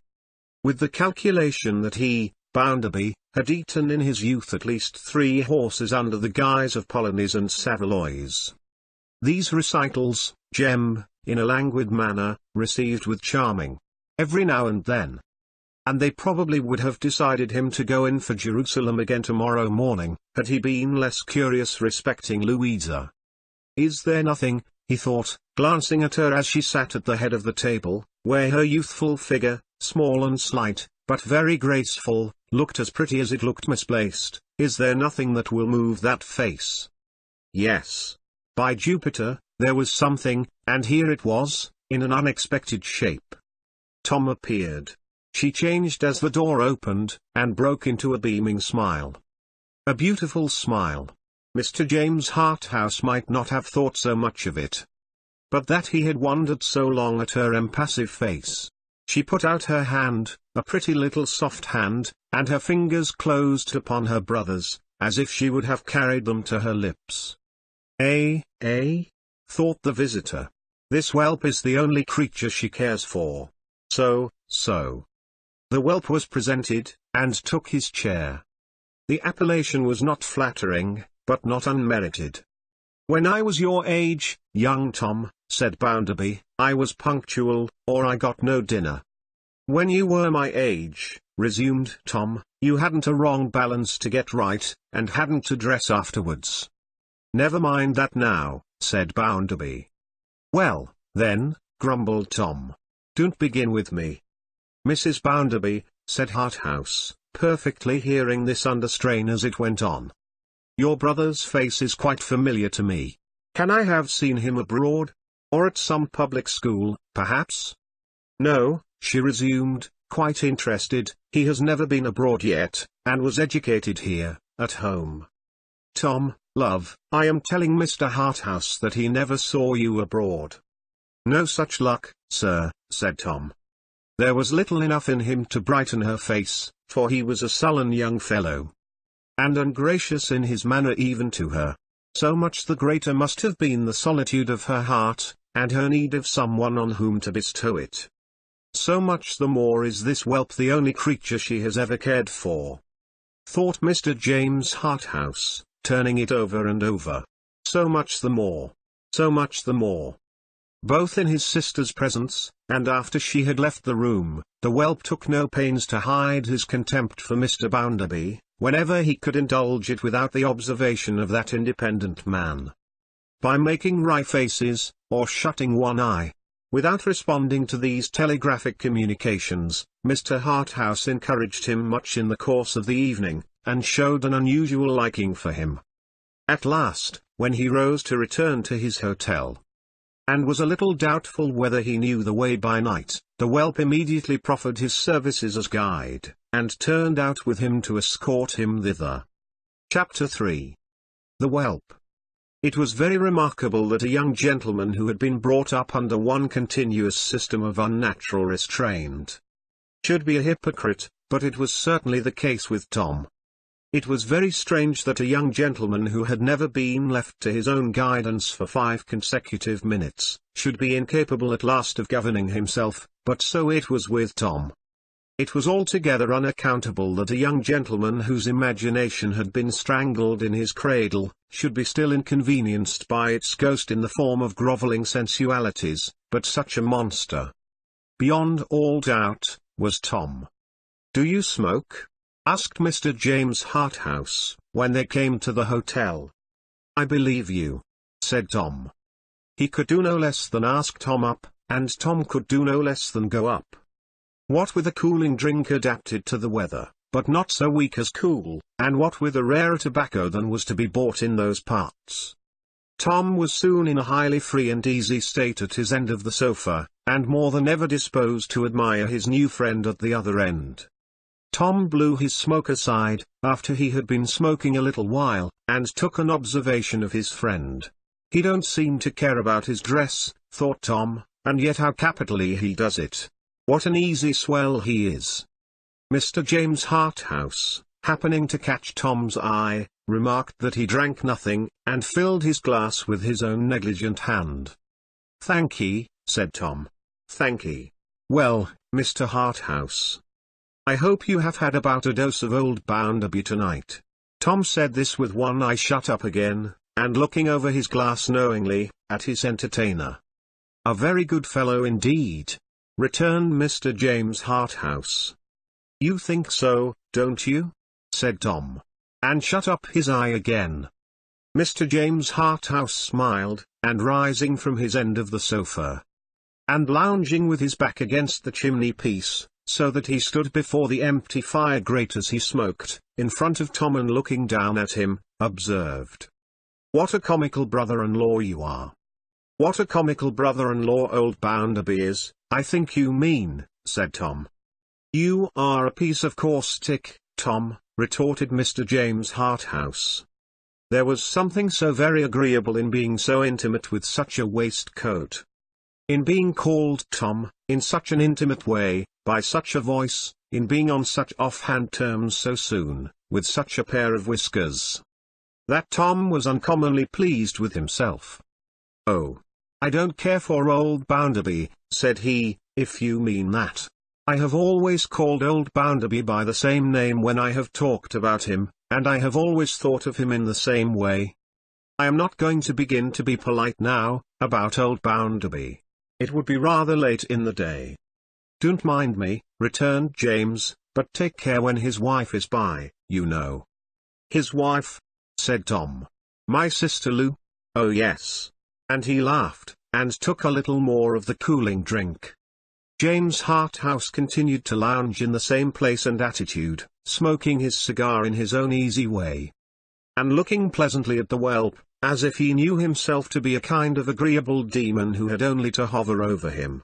with the calculation that he, Bounderby, had eaten in his youth at least 3 horses under the guise of polonies and saveloys. These recitals, Jem, in a languid manner, received with charming every now and then. And they probably would have decided him to go in for Jerusalem again tomorrow morning, had he been less curious respecting Louisa. "Is there nothing," he thought, glancing at her as she sat at the head of the table, where her youthful figure, small and slight, but very graceful, looked as pretty as it looked misplaced, "is there nothing that will move that face?" Yes. By Jupiter, there was something, and here it was, in an unexpected shape. Tom appeared. She changed as the door opened, and broke into a beaming smile. A beautiful smile. Mr. James Harthouse might not have thought so much of it, but that he had wondered so long at her impassive face. She put out her hand, a pretty little soft hand, and her fingers closed upon her brother's, as if she would have carried them to her lips. Eh, thought the visitor. This whelp is the only creature she cares for. So. The whelp was presented, and took his chair. The appellation was not flattering, but not unmerited. "When I was your age, young Tom," said Bounderby, "I was punctual, or I got no dinner." "When you were my age," resumed Tom, "you hadn't a wrong balance to get right, and hadn't to dress afterwards." "Never mind that now," said Bounderby. "Well, then," grumbled Tom, "don't begin with me." "Mrs. Bounderby," said Harthouse, perfectly hearing this under strain as it went on, "your brother's face is quite familiar to me. Can I have seen him abroad? Or at some public school, perhaps?" "No," she resumed, quite interested, "he has never been abroad yet, and was educated here, at home." "Tom, love, I am telling Mr. Harthouse that he never saw you abroad." "No such luck, sir," said Tom. There was little enough in him to brighten her face, for he was a sullen young fellow, and ungracious in his manner even to her. So much the greater must have been the solitude of her heart, and her need of someone on whom to bestow it. So much the more is this whelp the only creature she has ever cared for, thought Mr. James Harthouse, turning it over and over. So much the more. So much the more. Both in his sister's presence, and after she had left the room, the whelp took no pains to hide his contempt for Mr. Bounderby, whenever he could indulge it without the observation of that independent man. By making wry faces, or shutting one eye. Without responding to these telegraphic communications, Mr. Harthouse encouraged him much in the course of the evening, and showed an unusual liking for him. At last, when he rose to return to his hotel, and was a little doubtful whether he knew the way by night, the whelp immediately proffered his services as guide, and turned out with him to escort him thither. Chapter 3. The Whelp. It was very remarkable that a young gentleman who had been brought up under one continuous system of unnatural restraint should be a hypocrite, but it was certainly the case with Tom. It was very strange that a young gentleman who had never been left to his own guidance for 5 consecutive minutes, should be incapable at last of governing himself, but so it was with Tom. It was altogether unaccountable that a young gentleman whose imagination had been strangled in his cradle, should be still inconvenienced by its ghost in the form of grovelling sensualities, but such a monster, beyond all doubt, was Tom. "Do you smoke?" asked Mr. James Harthouse, when they came to the hotel. "I believe you," said Tom. He could do no less than ask Tom up, and Tom could do no less than go up. What with a cooling drink adapted to the weather, but not so weak as cool, and what with a rarer tobacco than was to be bought in those parts, Tom was soon in a highly free and easy state at his end of the sofa, and more than ever disposed to admire his new friend at the other end. Tom blew his smoke aside, after he had been smoking a little while, and took an observation of his friend. "He don't seem to care about his dress," thought Tom, "and yet how capitally he does it. What an easy swell he is." Mr. James Harthouse, happening to catch Tom's eye, remarked that he drank nothing, and filled his glass with his own negligent hand. "Thankee," said Tom. "Thankee. Well, Mr. Harthouse, I hope you have had about a dose of old Bounderby tonight." Tom said this with one eye shut up again, and looking over his glass knowingly, at his entertainer. "A very good fellow indeed," returned Mr. James Harthouse. "You think so, don't you?" said Tom, and shut up his eye again. Mr. James Harthouse smiled, and rising from his end of the sofa, and lounging with his back against the chimney-piece, so that he stood before the empty fire grate as he smoked, in front of Tom and looking down at him, observed, "What a comical brother-in-law you are." "What a comical brother-in-law old Bounderby is, I think you mean," said Tom. "You are a piece of caustic, Tom," retorted Mr. James Harthouse. There was something so very agreeable in being so intimate with such a waistcoat. In being called Tom, in such an intimate way, by such a voice, in being on such off-hand terms so soon, with such a pair of whiskers, that Tom was uncommonly pleased with himself. "Oh, I don't care for old Bounderby," said he, "if you mean that. I have always called old Bounderby by the same name when I have talked about him, and I have always thought of him in the same way. I am not going to begin to be polite now, about old Bounderby. It would be rather late in the day." "Don't mind me," returned James, "but take care when his wife is by, you know." "His wife?" said Tom. "My sister Lou? Oh yes." And he laughed, and took a little more of the cooling drink. James Harthouse continued to lounge in the same place and attitude, smoking his cigar in his own easy way, and looking pleasantly at the whelp, as if he knew himself to be a kind of agreeable demon who had only to hover over him,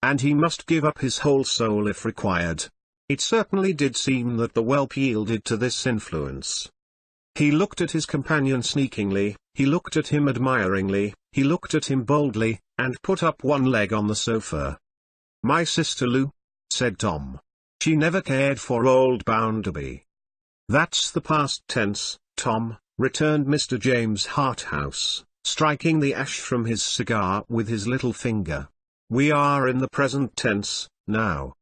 and he must give up his whole soul if required. It certainly did seem that the whelp yielded to this influence. He looked at his companion sneakingly, he looked at him admiringly, he looked at him boldly, and put up one leg on the sofa. "My sister Lou?" said Tom. "She never cared for old Bounderby." "That's the past tense, Tom," returned Mr. James Harthouse, striking the ash from his cigar with his little finger. "We are in the present tense, now.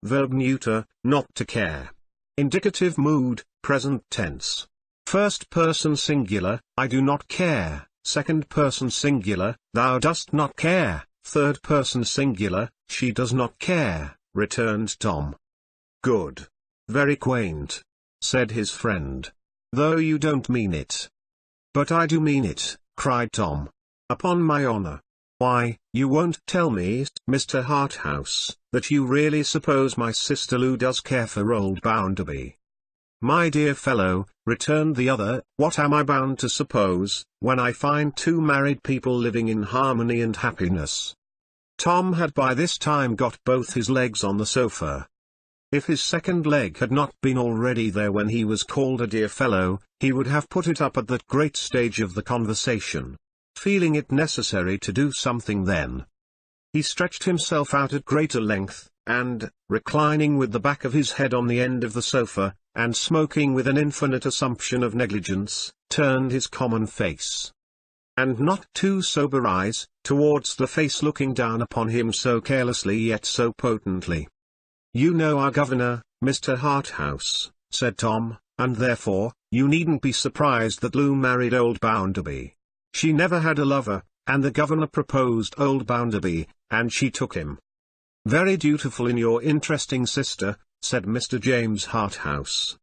Verb neuter, not to care. Indicative mood, present tense. First person singular, I do not care. Second person singular, thou dost not care. Third person singular, she does not care," returned Tom. "Good. Very quaint," said his friend. "Though you don't mean it." "But I do mean it," cried Tom. "Upon my honor. Why, you won't tell me, Mr. Harthouse, that you really suppose my sister Lou does care for old Bounderby?" "My dear fellow," returned the other, "what am I bound to suppose, when I find two married people living in harmony and happiness?" Tom had by this time got both his legs on the sofa. If his second leg had not been already there when he was called a dear fellow, he would have put it up at that great stage of the conversation, feeling it necessary to do something then. He stretched himself out at greater length, and, reclining with the back of his head on the end of the sofa, and smoking with an infinite assumption of negligence, turned his common face, and not too sober eyes, towards the face looking down upon him so carelessly yet so potently. "You know our governor, Mr. Harthouse," said Tom, "and therefore, you needn't be surprised that Lou married old Bounderby. She never had a lover, and the governor proposed old Bounderby, and she took him." "Very dutiful in your interesting sister," said Mr. James Harthouse.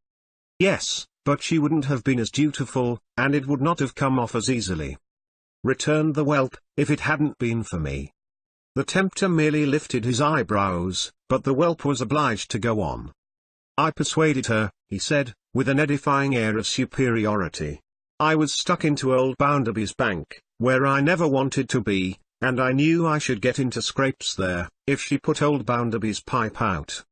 "Yes, but she wouldn't have been as dutiful, and it would not have come off as easily," returned the whelp, "if it hadn't been for me." The tempter merely lifted his eyebrows, but the whelp was obliged to go on. "I persuaded her," he said, with an edifying air of superiority. "I was stuck into old Bounderby's bank, where I never wanted to be, and I knew I should get into scrapes there, if she put old Bounderby's pipe out.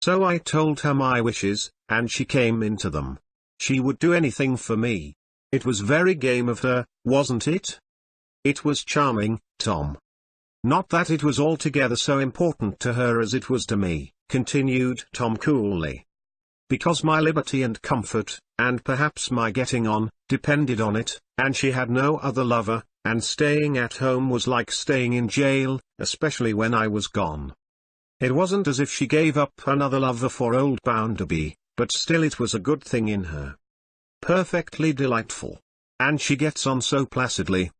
So I told her my wishes, and she came into them. She would do anything for me. It was very game of her, wasn't it?" "It was charming, Tom." "Not that it was altogether so important to her as it was to me," continued Tom coolly. "Because my liberty and comfort, and perhaps my getting on, depended on it, and she had no other lover, and staying at home was like staying in jail, especially when I was gone. It wasn't as if she gave up another lover for old Bounderby, but still it was a good thing in her. Perfectly delightful. And she gets on so placidly."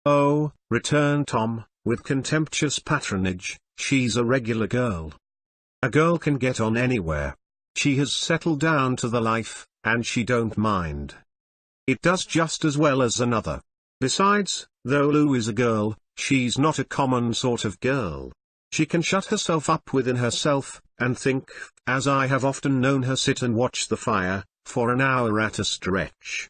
"Oh," returned Tom, with contemptuous patronage, "she's a regular girl. A girl can get on anywhere. She has settled down to the life, and she don't mind. It does just as well as another. Besides, though Lou is a girl, she's not a common sort of girl. She can shut herself up within herself, and think, as I have often known her sit and watch the fire, for an hour at a stretch."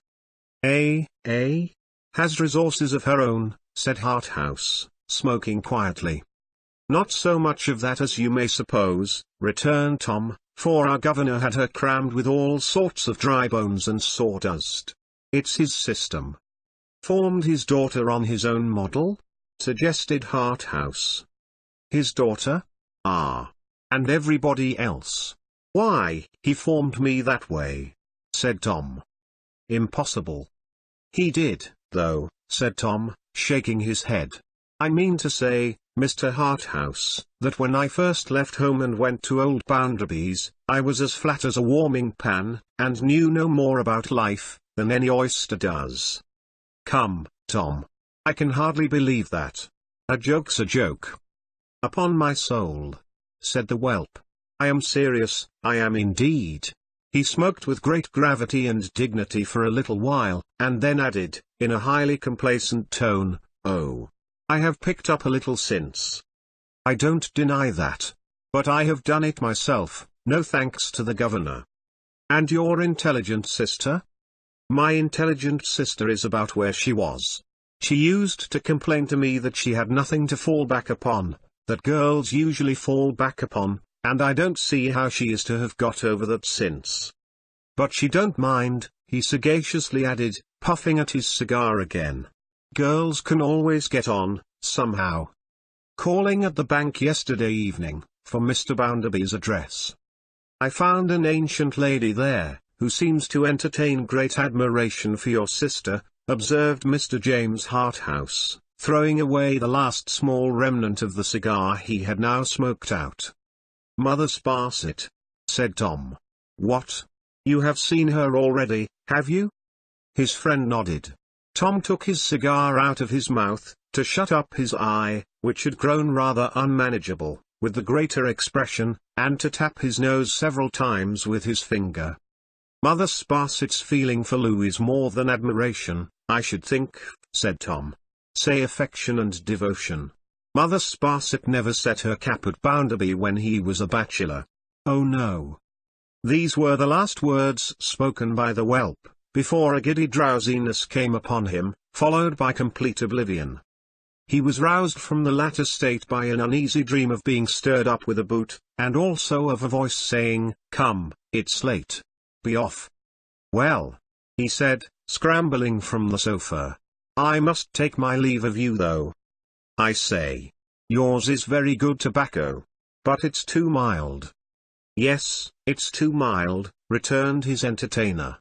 "Has resources of her own," said Harthouse, smoking quietly. "Not so much of that as you may suppose," returned Tom, "for our governor had her crammed with all sorts of dry bones and sawdust. It's his system." "Formed his daughter on his own model?" suggested Harthouse. "His daughter? Ah. And everybody else. Why, he formed me that way," said Tom. "Impossible." "He did, though," said Tom, shaking his head. "I mean to say, Mr. Harthouse, that when I first left home and went to old Bounderby's, I was as flat as a warming pan, and knew no more about life than any oyster does." "Come, Tom. I can hardly believe that. A joke's a joke." "Upon my soul," said the whelp. "I am serious, I am indeed." He smoked with great gravity and dignity for a little while, and then added, in a highly complacent tone, "Oh, I have picked up a little since. I don't deny that. But I have done it myself, no thanks to the governor." "And your intelligent sister?" "My intelligent sister is about where she was. She used to complain to me that she had nothing to fall back upon, that girls usually fall back upon, and I don't see how she is to have got over that since. But she don't mind," he sagaciously added, puffing at his cigar again. "Girls can always get on, somehow. Calling at the bank yesterday evening, for Mr. Bounderby's address. I found an ancient lady there, who seems to entertain great admiration for your sister," observed Mr. James Harthouse, throwing away the last small remnant of the cigar he had now smoked out. "Mother Sparsit," said Tom. "What? You have seen her already, have you?" His friend nodded. Tom took his cigar out of his mouth, to shut up his eye, which had grown rather unmanageable, with the greater expression, and to tap his nose several times with his finger. "Mother Sparsit's feeling for Lou is more than admiration, I should think," said Tom. "Say affection and devotion. Mother Sparsit never set her cap at Bounderby when he was a bachelor. Oh no. These were the last words spoken by the whelp, before a giddy drowsiness came upon him, followed by complete oblivion. He was roused from the latter state by an uneasy dream of being stirred up with a boot, and also of a voice saying, "Come, it's late. Be off." "Well," he said, scrambling from the sofa, "I must take my leave of you though. I say, yours is very good tobacco. But it's too mild." "Yes, it's too mild," returned his entertainer.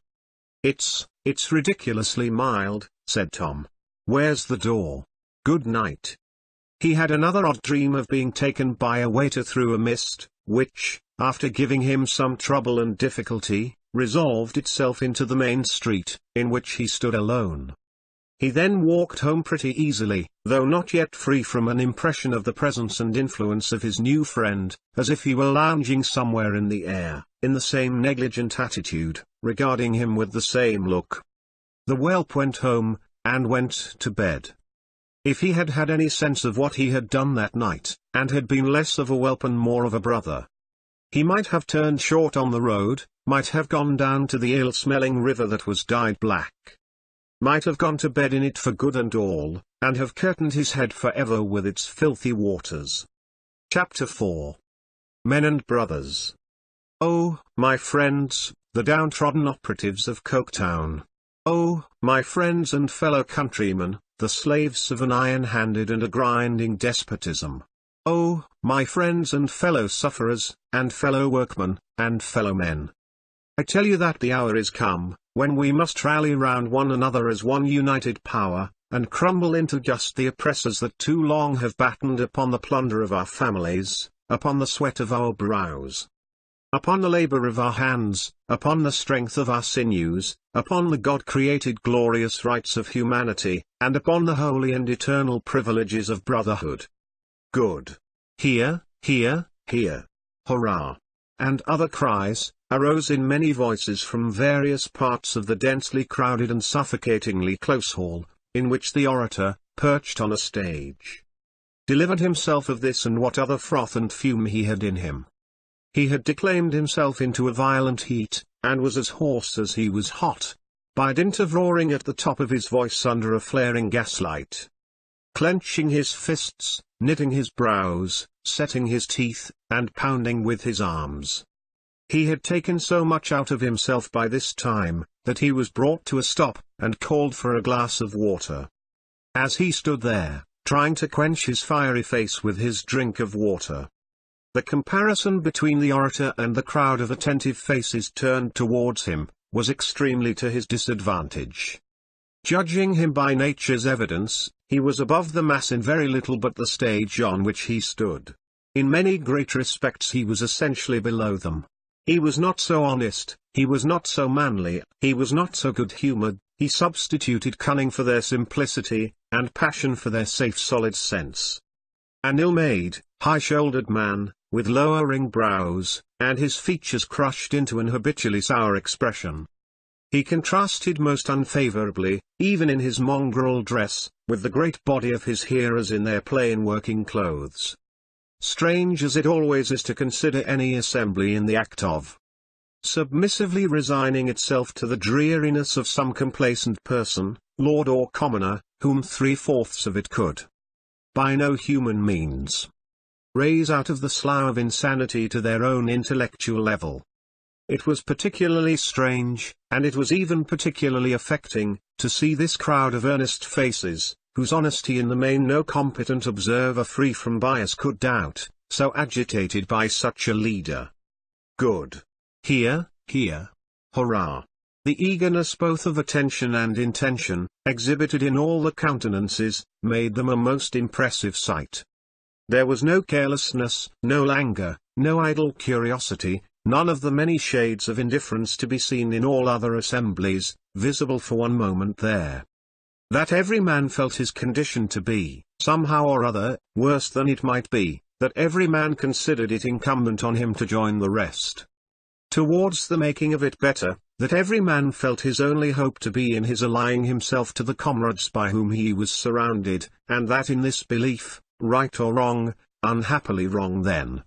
It's ridiculously mild," said Tom. "Where's the door? Good night." He had another odd dream of being taken by a waiter through a mist, which, after giving him some trouble and difficulty, resolved itself into the main street, in which he stood alone. He then walked home pretty easily, though not yet free from an impression of the presence and influence of his new friend, as if he were lounging somewhere in the air, in the same negligent attitude, regarding him with the same look. The whelp went home, and went to bed. If he had had any sense of what he had done that night, and had been less of a whelp and more of a brother, he might have turned short on the road, might have gone down to the ill-smelling river that was dyed black, might have gone to bed in it for good and all, and have curtained his head forever with its filthy waters. Chapter 4. Men and Brothers. Oh, my friends, the downtrodden operatives of Coketown. Oh, my friends and fellow countrymen, the slaves of an iron-handed and a grinding despotism. Oh, my friends and fellow sufferers, and fellow workmen, and fellow men. I tell you that the hour is come, when we must rally round one another as one united power, and crumble into just the oppressors that too long have battened upon the plunder of our families, upon the sweat of our brows, upon the labor of our hands, upon the strength of our sinews, upon the God-created glorious rights of humanity, and upon the holy and eternal privileges of brotherhood. Good. Hear, hear, hear. Hurrah! And other cries arose in many voices from various parts of the densely crowded and suffocatingly close hall, in which the orator, perched on a stage, delivered himself of this and what other froth and fume he had in him. He had declaimed himself into a violent heat, and was as hoarse as he was hot, by dint of roaring at the top of his voice under a flaring gaslight, clenching his fists, knitting his brows, setting his teeth, and pounding with his arms. He had taken so much out of himself by this time, that he was brought to a stop, and called for a glass of water. As he stood there, trying to quench his fiery face with his drink of water, the comparison between the orator and the crowd of attentive faces turned towards him, was extremely to his disadvantage. Judging him by nature's evidence, he was above the mass in very little but the stage on which he stood. In many great respects he was essentially below them. He was not so honest, he was not so manly, he was not so good-humoured, he substituted cunning for their simplicity, and passion for their safe solid sense. An ill-made, high-shouldered man, with lowering brows, and his features crushed into an habitually sour expression. He contrasted most unfavourably, even in his mongrel dress, with the great body of his hearers in their plain working clothes. Strange as it always is to consider any assembly in the act of submissively resigning itself to the dreariness of some complacent person, lord or commoner, whom 3/4 of it could, by no human means, raise out of the slough of insanity to their own intellectual level. It was particularly strange, and it was even particularly affecting, to see this crowd of earnest faces, whose honesty in the main no competent observer free from bias could doubt, so agitated by such a leader. Good. Hear, hear. Hurrah! The eagerness both of attention and intention, exhibited in all the countenances, made them a most impressive sight. There was no carelessness, no languor, no idle curiosity, none of the many shades of indifference to be seen in all other assemblies, visible for one moment there. That every man felt his condition to be, somehow or other, worse than it might be, that every man considered it incumbent on him to join the rest towards the making of it better, that every man felt his only hope to be in his allying himself to the comrades by whom he was surrounded, and that in this belief, right or wrong, unhappily wrong then,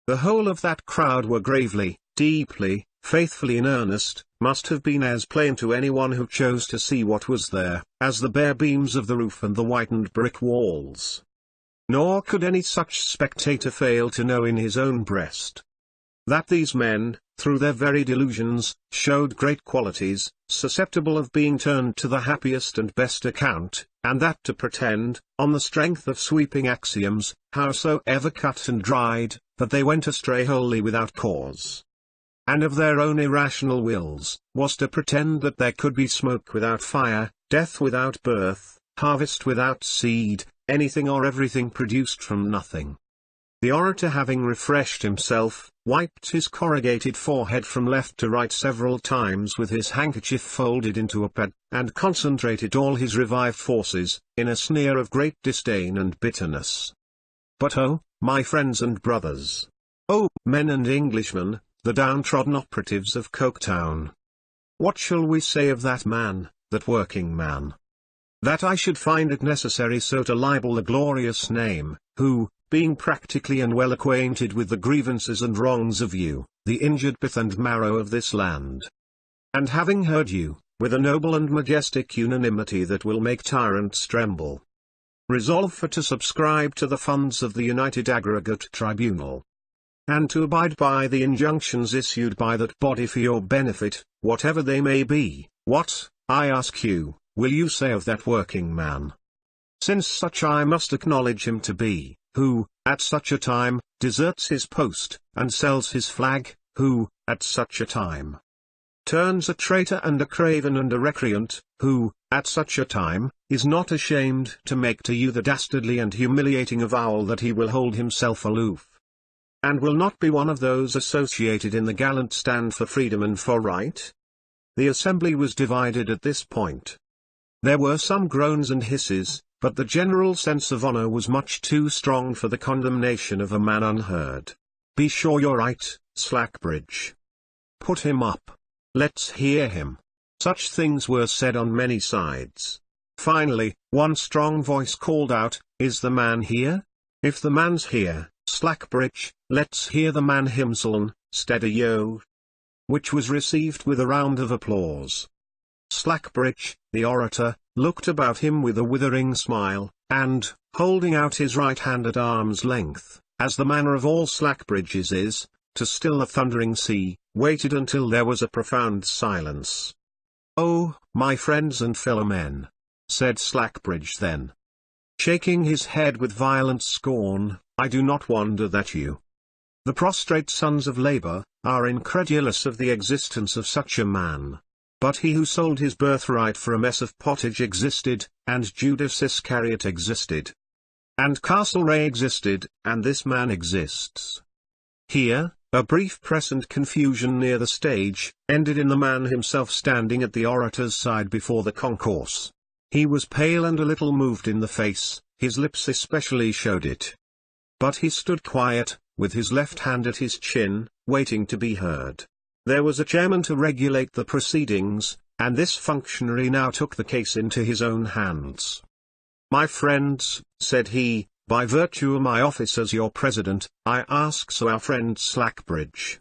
the whole of that crowd were gravely, deeply, faithfully in earnest, must have been as plain to anyone who chose to see what was there, as the bare beams of the roof and the whitened brick walls. Nor could any such spectator fail to know in his own breast that these men, through their very delusions, showed great qualities, susceptible of being turned to the happiest and best account, and that to pretend, on the strength of sweeping axioms, howsoever cut and dried, that they went astray wholly without cause, and of their own irrational wills, was to pretend that there could be smoke without fire, death without birth, harvest without seed, anything or everything produced from nothing. The orator, having refreshed himself, wiped his corrugated forehead from left to right several times with his handkerchief folded into a pad, and concentrated all his revived forces, in a sneer of great disdain and bitterness. But oh, my friends and brothers! Oh, men and Englishmen, the downtrodden operatives of Coketown! What shall we say of that man, that working man? That I should find it necessary so to libel the glorious name, who, being practically and well acquainted with the grievances and wrongs of you, the injured pith and marrow of this land, and having heard you, with a noble and majestic unanimity that will make tyrants tremble, resolve for to subscribe to the funds of the United Aggregate Tribunal, and to abide by the injunctions issued by that body for your benefit, whatever they may be, what, I ask you, will you say of that working man? Since such I must acknowledge him to be, who, at such a time, deserts his post, and sells his flag, who, at such a time, turns a traitor and a craven and a recreant, who, at such a time, is not ashamed to make to you the dastardly and humiliating avowal that he will hold himself aloof, and will not be one of those associated in the gallant stand for freedom and for right? The assembly was divided at this point. There were some groans and hisses, but the general sense of honor was much too strong for the condemnation of a man unheard. Be sure you're right, Slackbridge. Put him up. Let's hear him. Such things were said on many sides. Finally, one strong voice called out, "Is the man here? If the man's here, Slackbridge, let's hear the man himself, steady yo!" Which was received with a round of applause. Slackbridge, the orator, looked about him with a withering smile, and, holding out his right hand at arm's length, as the manner of all Slackbridges is, to still the thundering sea, waited until there was a profound silence. "Oh, my friends and fellow men," said Slackbridge then, shaking his head with violent scorn, "I do not wonder that you, the prostrate sons of Labour, are incredulous of the existence of such a man. But he who sold his birthright for a mess of pottage existed, and Judas Iscariot existed, and Castlereagh existed, and this man exists." Here, a brief press and confusion near the stage, ended in the man himself standing at the orator's side before the concourse. He was pale and a little moved in the face, his lips especially showed it. But he stood quiet, with his left hand at his chin, waiting to be heard. There was a chairman to regulate the proceedings, and this functionary now took the case into his own hands. "My friends," said he, "by virtue of my office as your president, I ask so our friend Slackbridge,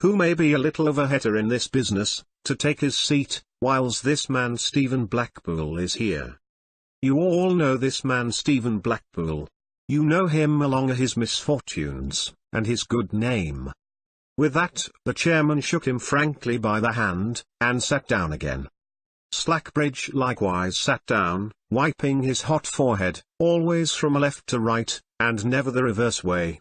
who may be a little of a hetter in this business, to take his seat, whilst this man Stephen Blackpool is here. You all know this man Stephen Blackpool. You know him along of his misfortunes, and his good name." With that, the chairman shook him frankly by the hand, and sat down again. Slackbridge likewise sat down, wiping his hot forehead, always from left to right, and never the reverse way.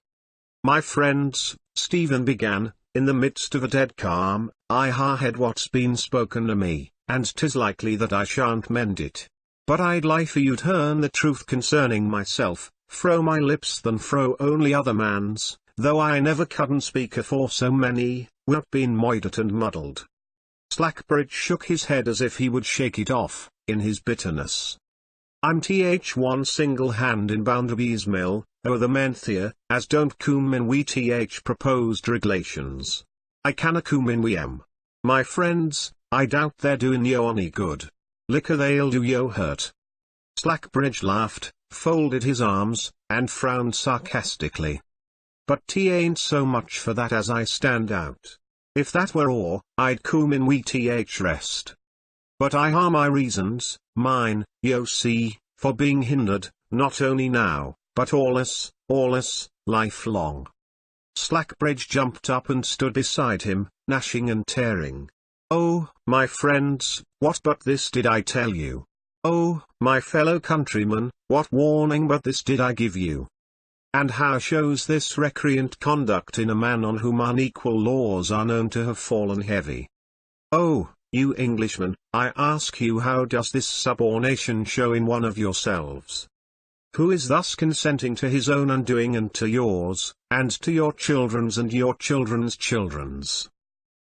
"My friends," Stephen began, in the midst of a dead calm, "I ha' heard what's been spoken o' me, and 'tis likely that I shan't mend it. But I'd liefer you'd hearn the truth concerning myself, fro my lips than fro only other man's, though I never couldn't speak afore so many, who've been moidered and muddled." Slackbridge shook his head as if he would shake it off, in his bitterness. "I'm one single hand in Bounderby's mill, o' the Menthia, as don't coom in we proposed regulations. I canna coom in we 'em. My friends, I doubt they're doin' yo any good. Liquor they'll do yo hurt." Slackbridge laughed, folded his arms, and frowned sarcastically. "But 'tain't so much for that as I stand out. If that were all, I'd come in we rest. But I ha my reasons, mine, yo see, for being hindered, not only now, but allus, lifelong. Slackbridge jumped up and stood beside him, gnashing and tearing. Oh, my friends, what but this did I tell you? Oh, my fellow countrymen, what warning but this did I give you? And how shows this recreant conduct in a man on whom unequal laws are known to have fallen heavy? Oh, you Englishmen, I ask you, how does this subornation show in one of yourselves? Who is thus consenting to his own undoing and to yours, and to your children's and your children's children's?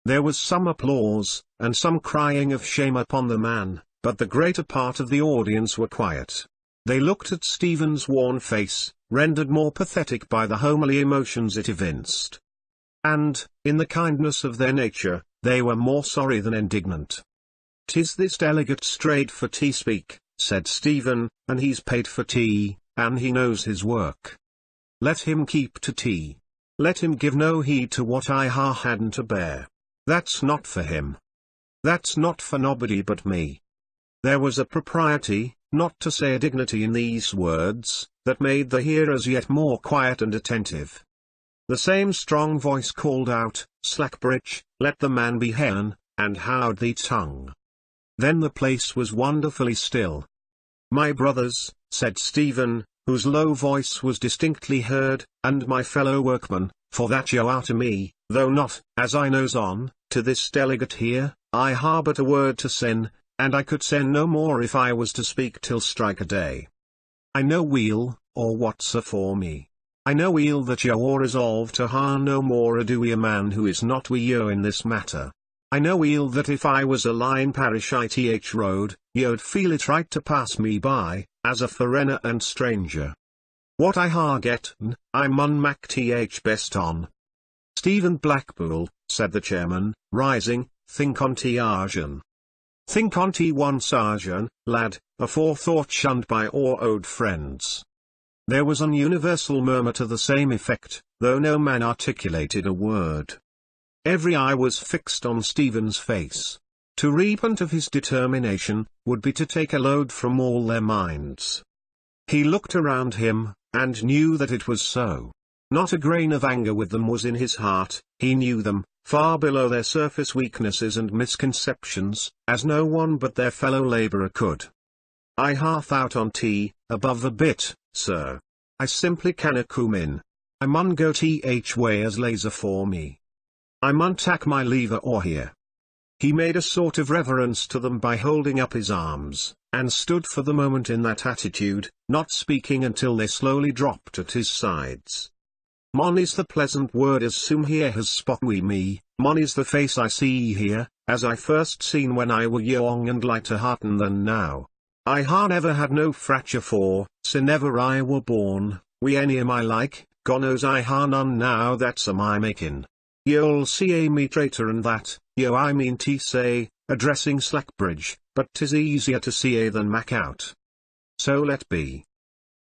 There was some applause, and some crying of shame upon the man, but the greater part of the audience were quiet. They looked at Stephen's worn face, rendered more pathetic by the homely emotions it evinced. And, in the kindness of their nature, they were more sorry than indignant. "'Tis this delegate strayed for tea speak," said Stephen, "and he's paid for tea, and he knows his work. Let him keep to tea. Let him give no heed to what I hadn't to bear. That's not for him. That's not for nobody but me." There was a propriety, not to say a dignity in these words, that made the hearers yet more quiet and attentive. The same strong voice called out, "Slackbridge, let the man be hearn, and houd thee tongue." Then the place was wonderfully still. "My brothers," said Stephen, whose low voice was distinctly heard, "and my fellow workmen, for that yo are to me, though not, as I knows on, to this delegate here, I ha but a word to sen, and I could sen no more if I was to speak till strike a day. I know weel, or what's afore me. I know weel that yo are resolved to ha no more ado wi a man who is not wi yo in this matter. I know weel that if I was a line parish ith road, yo'd feel it right to pass me by, as a foreigner and stranger. What I ha getten, I mun mak th best on." "Stephen Blackpool," said the chairman, rising, "think on t arjan. Think on t once arjan, lad, a forethought shunned by all old friends." There was an universal murmur to the same effect, though no man articulated a word. Every eye was fixed on Stephen's face. To repent of his determination, would be to take a load from all their minds. He looked around him, and knew that it was so. Not a grain of anger with them was in his heart. He knew them, far below their surface weaknesses and misconceptions, as no one but their fellow labourer could. "I half out on tea, above a bit, sir. I simply canna come in. I mun go th way as lays afore me. I mun tak my lever or here." He made a sort of reverence to them by holding up his arms, and stood for the moment in that attitude, not speaking until they slowly dropped at his sides. "Mon is the pleasant word as soon here has spot wi me, mon is the face I see here, as I first seen when I were young and lighter hearten than now. I ha never had no fracture for, sin ever I were born, wi any o' my like, God knows I ha none now that's o' my making. You'll see me traitor and that, yo I mean to say, addressing Slackbridge, but 'tis easier to see than mak out. So let be."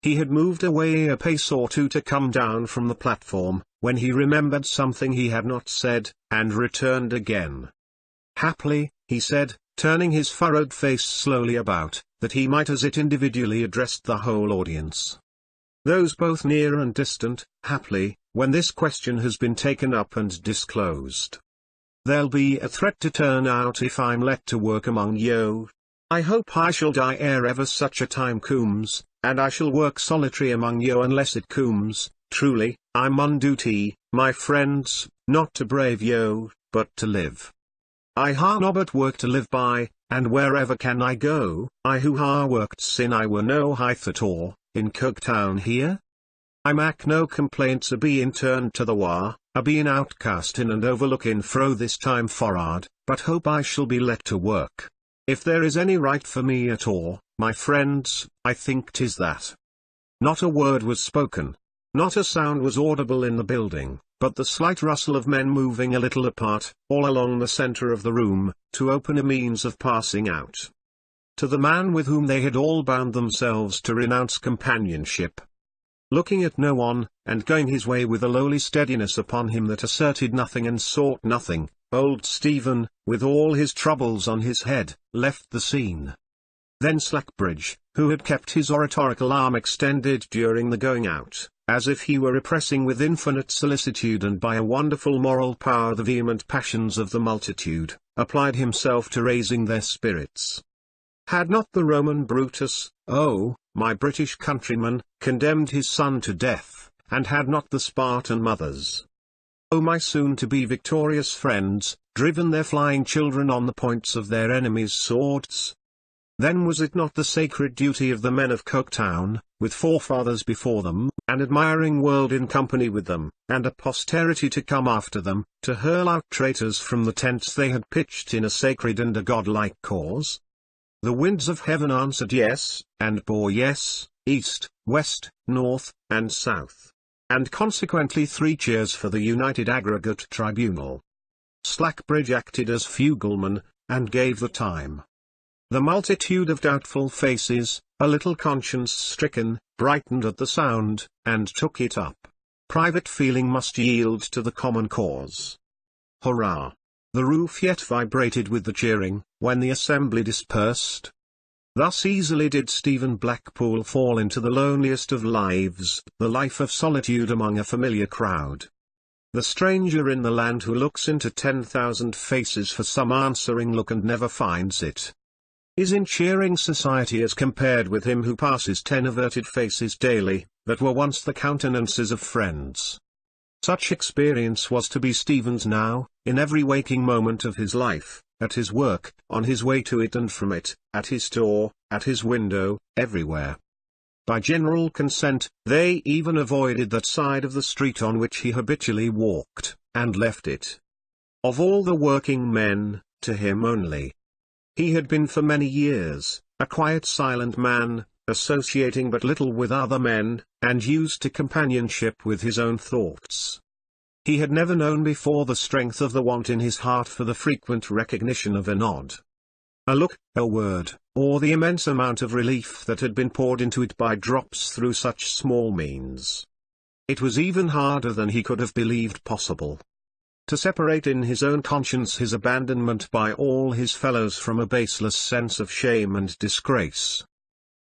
He had moved away a pace or two to come down from the platform, when he remembered something he had not said, and returned again. "Haply," he said, turning his furrowed face slowly about, that he might as it individually addressed the whole audience. "Those both near and distant, haply, when this question has been taken up and disclosed. There'll be a threat to turn out if I'm let to work among yo. I hope I shall die ere ever such a time cooms, and I shall work solitary among yo unless it cooms. Truly, I mun do tea, my friends, not to brave yo, but to live. I ha nobbut work to live by, and wherever can I go, I who ha worked sin I were no hithe at all, in Cogtown here? I mak no complaints a being turned to the war, a being outcastin and overlooking fro this time forrard, but hope I shall be let to work. If there is any right for me at all, my friends, I think 'tis that." Not a word was spoken. Not a sound was audible in the building, but the slight rustle of men moving a little apart, all along the centre of the room, to open a means of passing out. To the man with whom they had all bound themselves to renounce companionship. Looking at no one, and going his way with a lowly steadiness upon him that asserted nothing and sought nothing, old Stephen, with all his troubles on his head, left the scene. Then Slackbridge, who had kept his oratorical arm extended during the going out, as if he were repressing with infinite solicitude and by a wonderful moral power the vehement passions of the multitude, applied himself to raising their spirits. Had not the Roman Brutus, oh, my British countrymen, condemned his son to death, and had not the Spartan mothers, oh my soon-to-be victorious friends, driven their flying children on the points of their enemies' swords? Then was it not the sacred duty of the men of Coketown, with forefathers before them, an admiring world in company with them, and a posterity to come after them, to hurl out traitors from the tents they had pitched in a sacred and a godlike cause? The winds of heaven answered yes, and bore yes, east, west, north, and south. And consequently 3 cheers for the United Aggregate Tribunal. Slackbridge acted as fugleman, and gave the time. The multitude of doubtful faces, a little conscience-stricken, brightened at the sound, and took it up. Private feeling must yield to the common cause. Hurrah! The roof yet vibrated with the cheering, when the assembly dispersed. Thus easily did Stephen Blackpool fall into the loneliest of lives, the life of solitude among a familiar crowd. The stranger in the land who looks into 10,000 faces for some answering look and never finds it, is in cheering society as compared with him who passes 10 averted faces daily, that were once the countenances of friends. Such experience was to be Stephen's now, in every waking moment of his life, at his work, on his way to it and from it, at his door, at his window, everywhere. By general consent, they even avoided that side of the street on which he habitually walked, and left it. Of all the working men, to him only. He had been for many years, a quiet silent man, associating but little with other men, and used to companionship with his own thoughts. He had never known before the strength of the want in his heart for the frequent recognition of a nod, a look, a word, or the immense amount of relief that had been poured into it by drops through such small means. It was even harder than he could have believed possible to separate in his own conscience his abandonment by all his fellows from a baseless sense of shame and disgrace.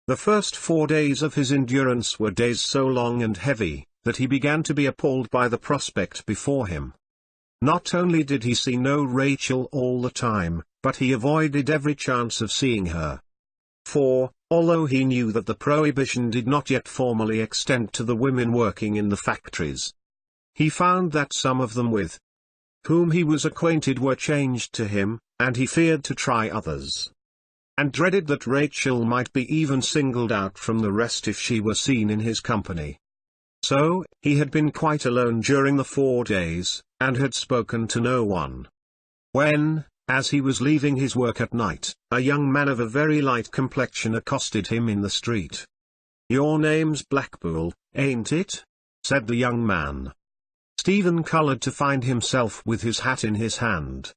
The first 4 days of his endurance were days so long and heavy, that he began to be appalled by the prospect before him. Not only did he see no Rachel all the time, but he avoided every chance of seeing her. For, although he knew that the prohibition did not yet formally extend to the women working in the factories, he found that some of them with whom he was acquainted were changed to him, and he feared to try others, and dreaded that Rachel might be even singled out from the rest if she were seen in his company. So, he had been quite alone during the 4 days, and had spoken to no one. When, as he was leaving his work at night, a young man of a very light complexion accosted him in the street. "Your name's Blackpool, ain't it?" said the young man. Stephen coloured to find himself with his hat in his hand.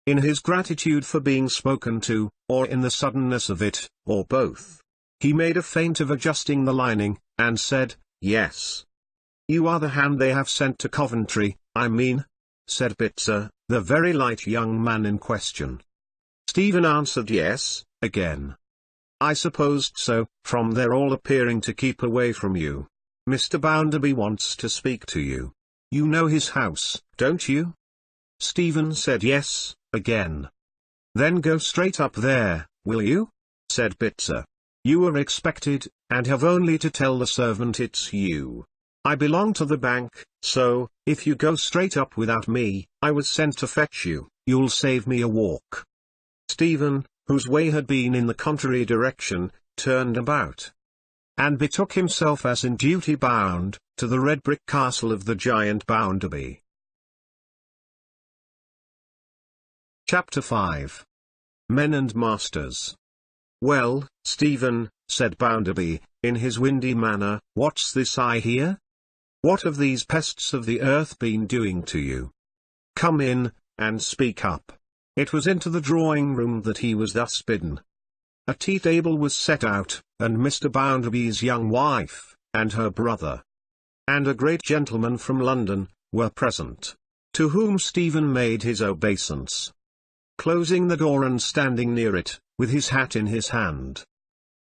In his gratitude for being spoken to, or in the suddenness of it, or both, he made a feint of adjusting the lining, and said, "Yes." "You are the hand they have sent to Coventry, I mean?" said Bitzer, the very light young man in question. Stephen answered yes, again. "I supposed so, from their all appearing to keep away from you. Mr. Bounderby wants to speak to you. You know his house, don't you?" Stephen said yes, again. "Then go straight up there, will you?" said Bitzer. "You are expected, and have only to tell the servant it's you. I belong to the bank, so, if you go straight up without me, I was sent to fetch you, you'll save me a walk." Stephen, whose way had been in the contrary direction, turned about, and betook himself as in duty bound, to the red brick castle of the giant Bounderby. Chapter 5. Men and Masters. "Well, Stephen," said Bounderby, in his windy manner, "what's this I hear? What have these pests of the earth been doing to you? Come in, and speak up." It was into the drawing-room that he was thus bidden. A tea-table was set out, and Mr. Bounderby's young wife, and her brother, and a great gentleman from London, were present. to whom Stephen made his obeisance, closing the door and standing near it, with his hat in his hand.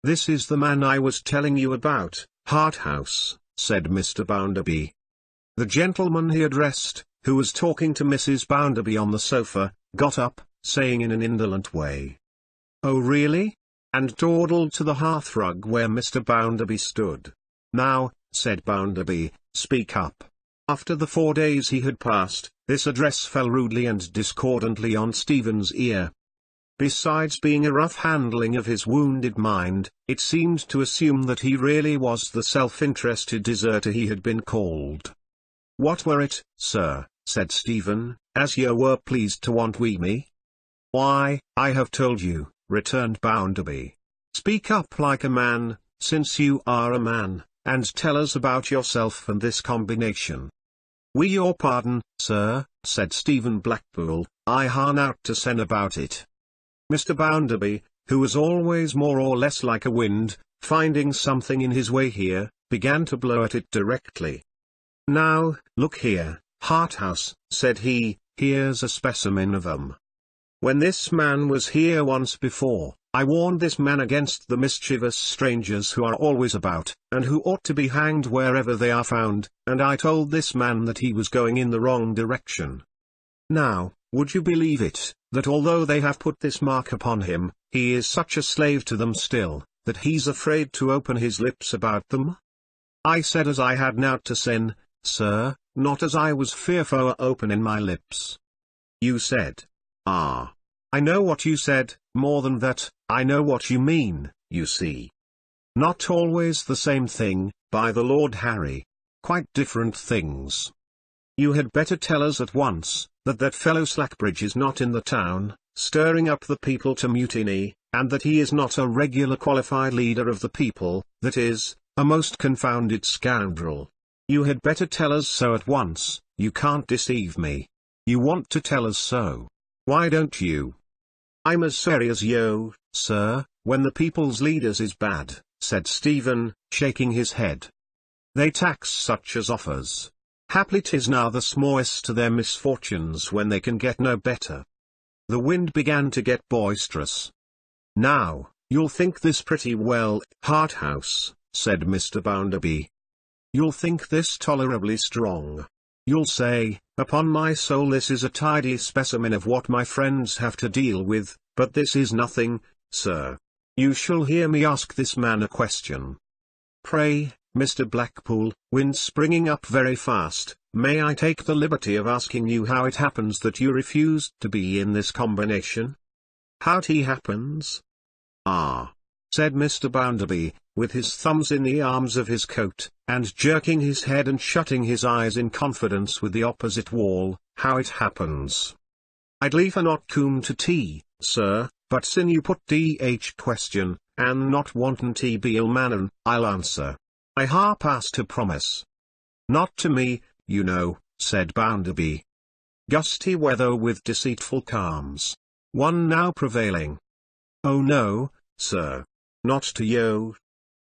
"This is the man I was telling you about, Harthouse," said Mr. Bounderby. The gentleman he addressed, who was talking to Mrs. Bounderby on the sofa, got up, saying in an indolent way, "Oh really?" and dawdled to the hearthrug where Mr. Bounderby stood. "Now," said Bounderby, "speak up." After the 4 days he had passed, this address fell rudely and discordantly on Stephen's ear. Besides being a rough handling of his wounded mind, it seemed to assume that he really was the self-interested deserter he had been called. "What were it, sir," said Stephen, "as ye were pleased to want wi' me?" "Why, I have told you," returned Bounderby. "Speak up like a man, since you are a man, and tell us about yourself and this combination." "Wi' your pardon, sir," said Stephen Blackpool, "I ha' nowt to sen about it." Mr. Bounderby, who was always more or less like a wind, finding something in his way here, began to blow at it directly. "Now, look here, Harthouse," said he, "here's a specimen of 'em. When this man was here once before, I warned this man against the mischievous strangers who are always about, and who ought to be hanged wherever they are found, and I told this man that he was going in the wrong direction. Now, would you believe it, that although they have put this mark upon him, he is such a slave to them still, that he's afraid to open his lips about them? I said as I had nowt to sen, sir, not as I was fearful o' opening my lips. You said, ah, I know what you said, more than that, I know what you mean, you see. Not always the same thing, by the Lord Harry. Quite different things. You had better tell us at once, that fellow Slackbridge is not in the town, stirring up the people to mutiny, and that he is not a regular qualified leader of the people, that is, a most confounded scoundrel. You had better tell us so at once, you can't deceive me. You want to tell us so. Why don't you? I'm as sorry as you, sir, when the people's leaders is bad, said Stephen, shaking his head. They tax such as offers. Haply 'tis now the smallest to their misfortunes when they can get no better. The wind began to get boisterous. Now, you'll think this pretty well, Harthouse, said Mr. Bounderby. You'll think this tolerably strong. You'll say, upon my soul this is a tidy specimen of what my friends have to deal with, but this is nothing, sir. You shall hear me ask this man a question. Pray, Mr. Blackpool, wind springing up very fast, may I take the liberty of asking you how it happens that you refused to be in this combination? How't he happens? Ah, said Mr. Bounderby, with his thumbs in the arms of his coat, and jerking his head and shutting his eyes in confidence with the opposite wall, how it happens. I'd liefer not come to tea, sir, but sin you put dh question, and not wanton tea be ill manner, I'll answer. I ha passed a promise. Not to me, you know, said Bounderby. Gusty weather with deceitful calms. One now prevailing. Oh no, sir. Not to you.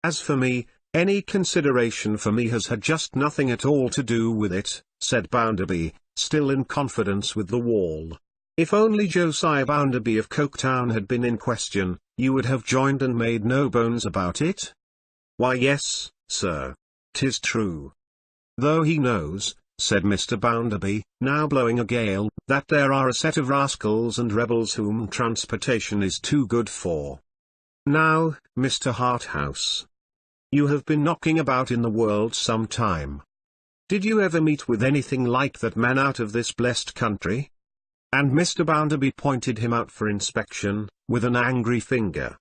As for me, any consideration for me has had just nothing at all to do with it, said Bounderby, still in confidence with the wall. If only Josiah Bounderby of Coketown had been in question, you would have joined and made no bones about it? Why yes, sir. 'Tis true. Though he knows, said Mr. Bounderby, now blowing a gale, that there are a set of rascals and rebels whom transportation is too good for. Now, Mr. Harthouse, you have been knocking about in the world some time. Did you ever meet with anything like that man out of this blessed country? And Mr. Bounderby pointed him out for inspection, with an angry finger.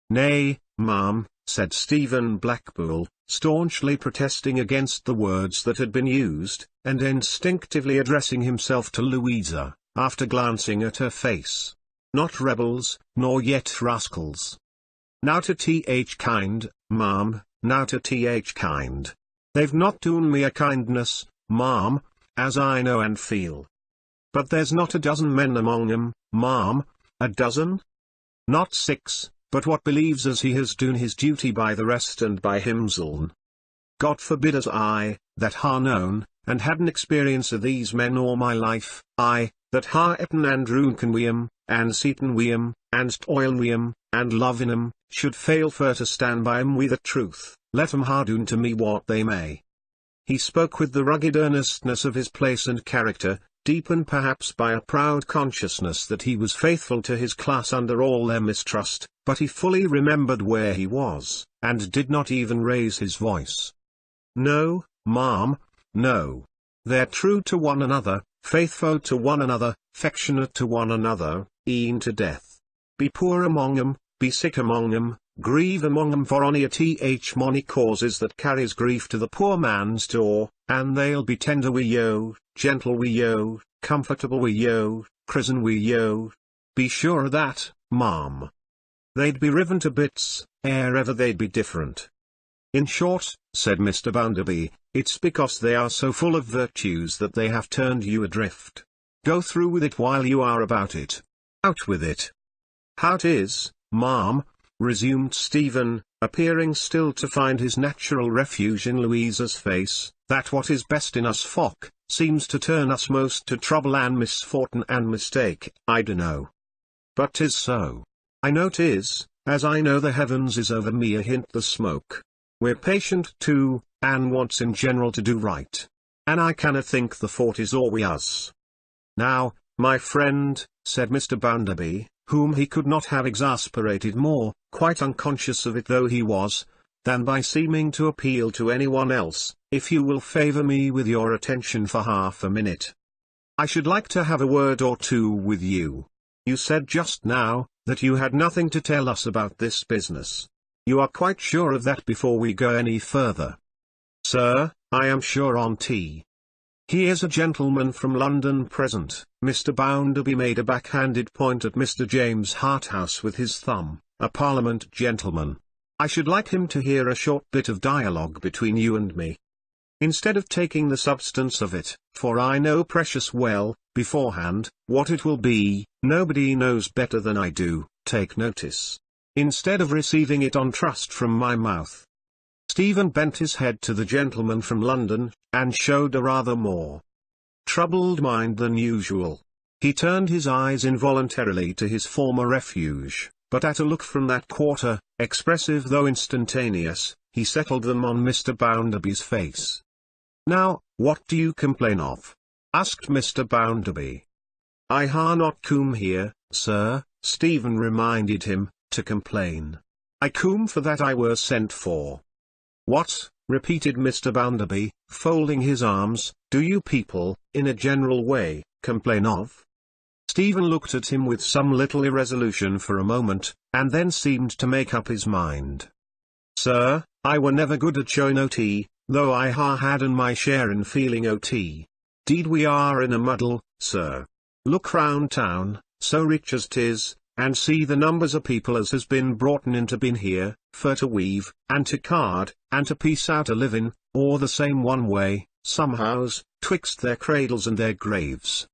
Nay, ma'am, said Stephen Blackpool, staunchly protesting against the words that had been used, and instinctively addressing himself to Louisa, after glancing at her face. Not rebels, nor yet rascals. Now to th kind, ma'am, now to th kind. They've not done me a kindness, ma'am, as I know and feel. But there's not a dozen men among 'em, ma'am, a dozen? Not 6, but what believes as he has done his duty by the rest and by himseln. God forbid as I, that ha known, and had an experience of these men all my life, that ha etten and roonken we 'em, and seaten we 'em, and toil we 'em, and love in 'em, should fail for to stand by 'em with the truth, let 'em ha doon to me what they may. He spoke with the rugged earnestness of his place and character, deepened perhaps by a proud consciousness that he was faithful to his class under all their mistrust, but he fully remembered where he was, and did not even raise his voice. No, ma'am, no. They're true to one another, faithful to one another, affectionate to one another, e'en to death. Be poor among 'em, be sick among 'em, grieve among 'em, for ony a th mony causes that carries grief to the poor man's door, and they'll be tender wi' yo, gentle wi' yo, comfortable wi' yo, christen wi' yo. Be sure o' that, ma'am. They'd be riven to bits, ere ever they'd be different. In short, said Mr. Bounderby, it's because they are so full of virtues that they have turned you adrift. Go through with it while you are about it. Out with it. How 'tis, ma'am, resumed Stephen, appearing still to find his natural refuge in Louisa's face, that what is best in us folk, seems to turn us most to trouble and misfortune and mistake. I dunno. But 'tis so. I know 'tis, as I know the heavens is over me a hint the smoke. We're patient too, and wants in general to do right. And I canna think the fault is all wi' us. Now, my friend, said Mr. Bounderby, whom he could not have exasperated more, quite unconscious of it though he was, than by seeming to appeal to anyone else, if you will favour me with your attention for half a minute. I should like to have a word or two with you. You said just now, that you had nothing to tell us about this business. You are quite sure of that before we go any further? Sir, I am sure on't. He is a gentleman from London present. Mr. Bounderby made a backhanded point at Mr. James Harthouse with his thumb, a Parliament gentleman. I should like him to hear a short bit of dialogue between you and me. Instead of taking the substance of it, for I know precious well, beforehand, what it will be, nobody knows better than I do, take notice. Instead of receiving it on trust from my mouth. Stephen bent his head to the gentleman from London, and showed a rather more troubled mind than usual. He turned his eyes involuntarily to his former refuge, but at a look from that quarter, expressive though instantaneous, he settled them on Mr. Bounderby's face. Now, what do you complain of? Asked Mr. Bounderby. I ha not come here, sir, Stephen reminded him, to complain. I come for that I were sent for. What, repeated Mr. Bounderby, folding his arms, do you people, in a general way, complain of? Stephen looked at him with some little irresolution for a moment, and then seemed to make up his mind. Sir, I were never good at showing ot, though I ha hadden my share in feeling ot. Deed we are in a muddle, sir. Look round town, so rich as 'tis, and see the numbers of people as has been broughten into bin here, for to weave, and to card, and to piece out a living, or the same one way, somehows, twixt their cradles and their graves.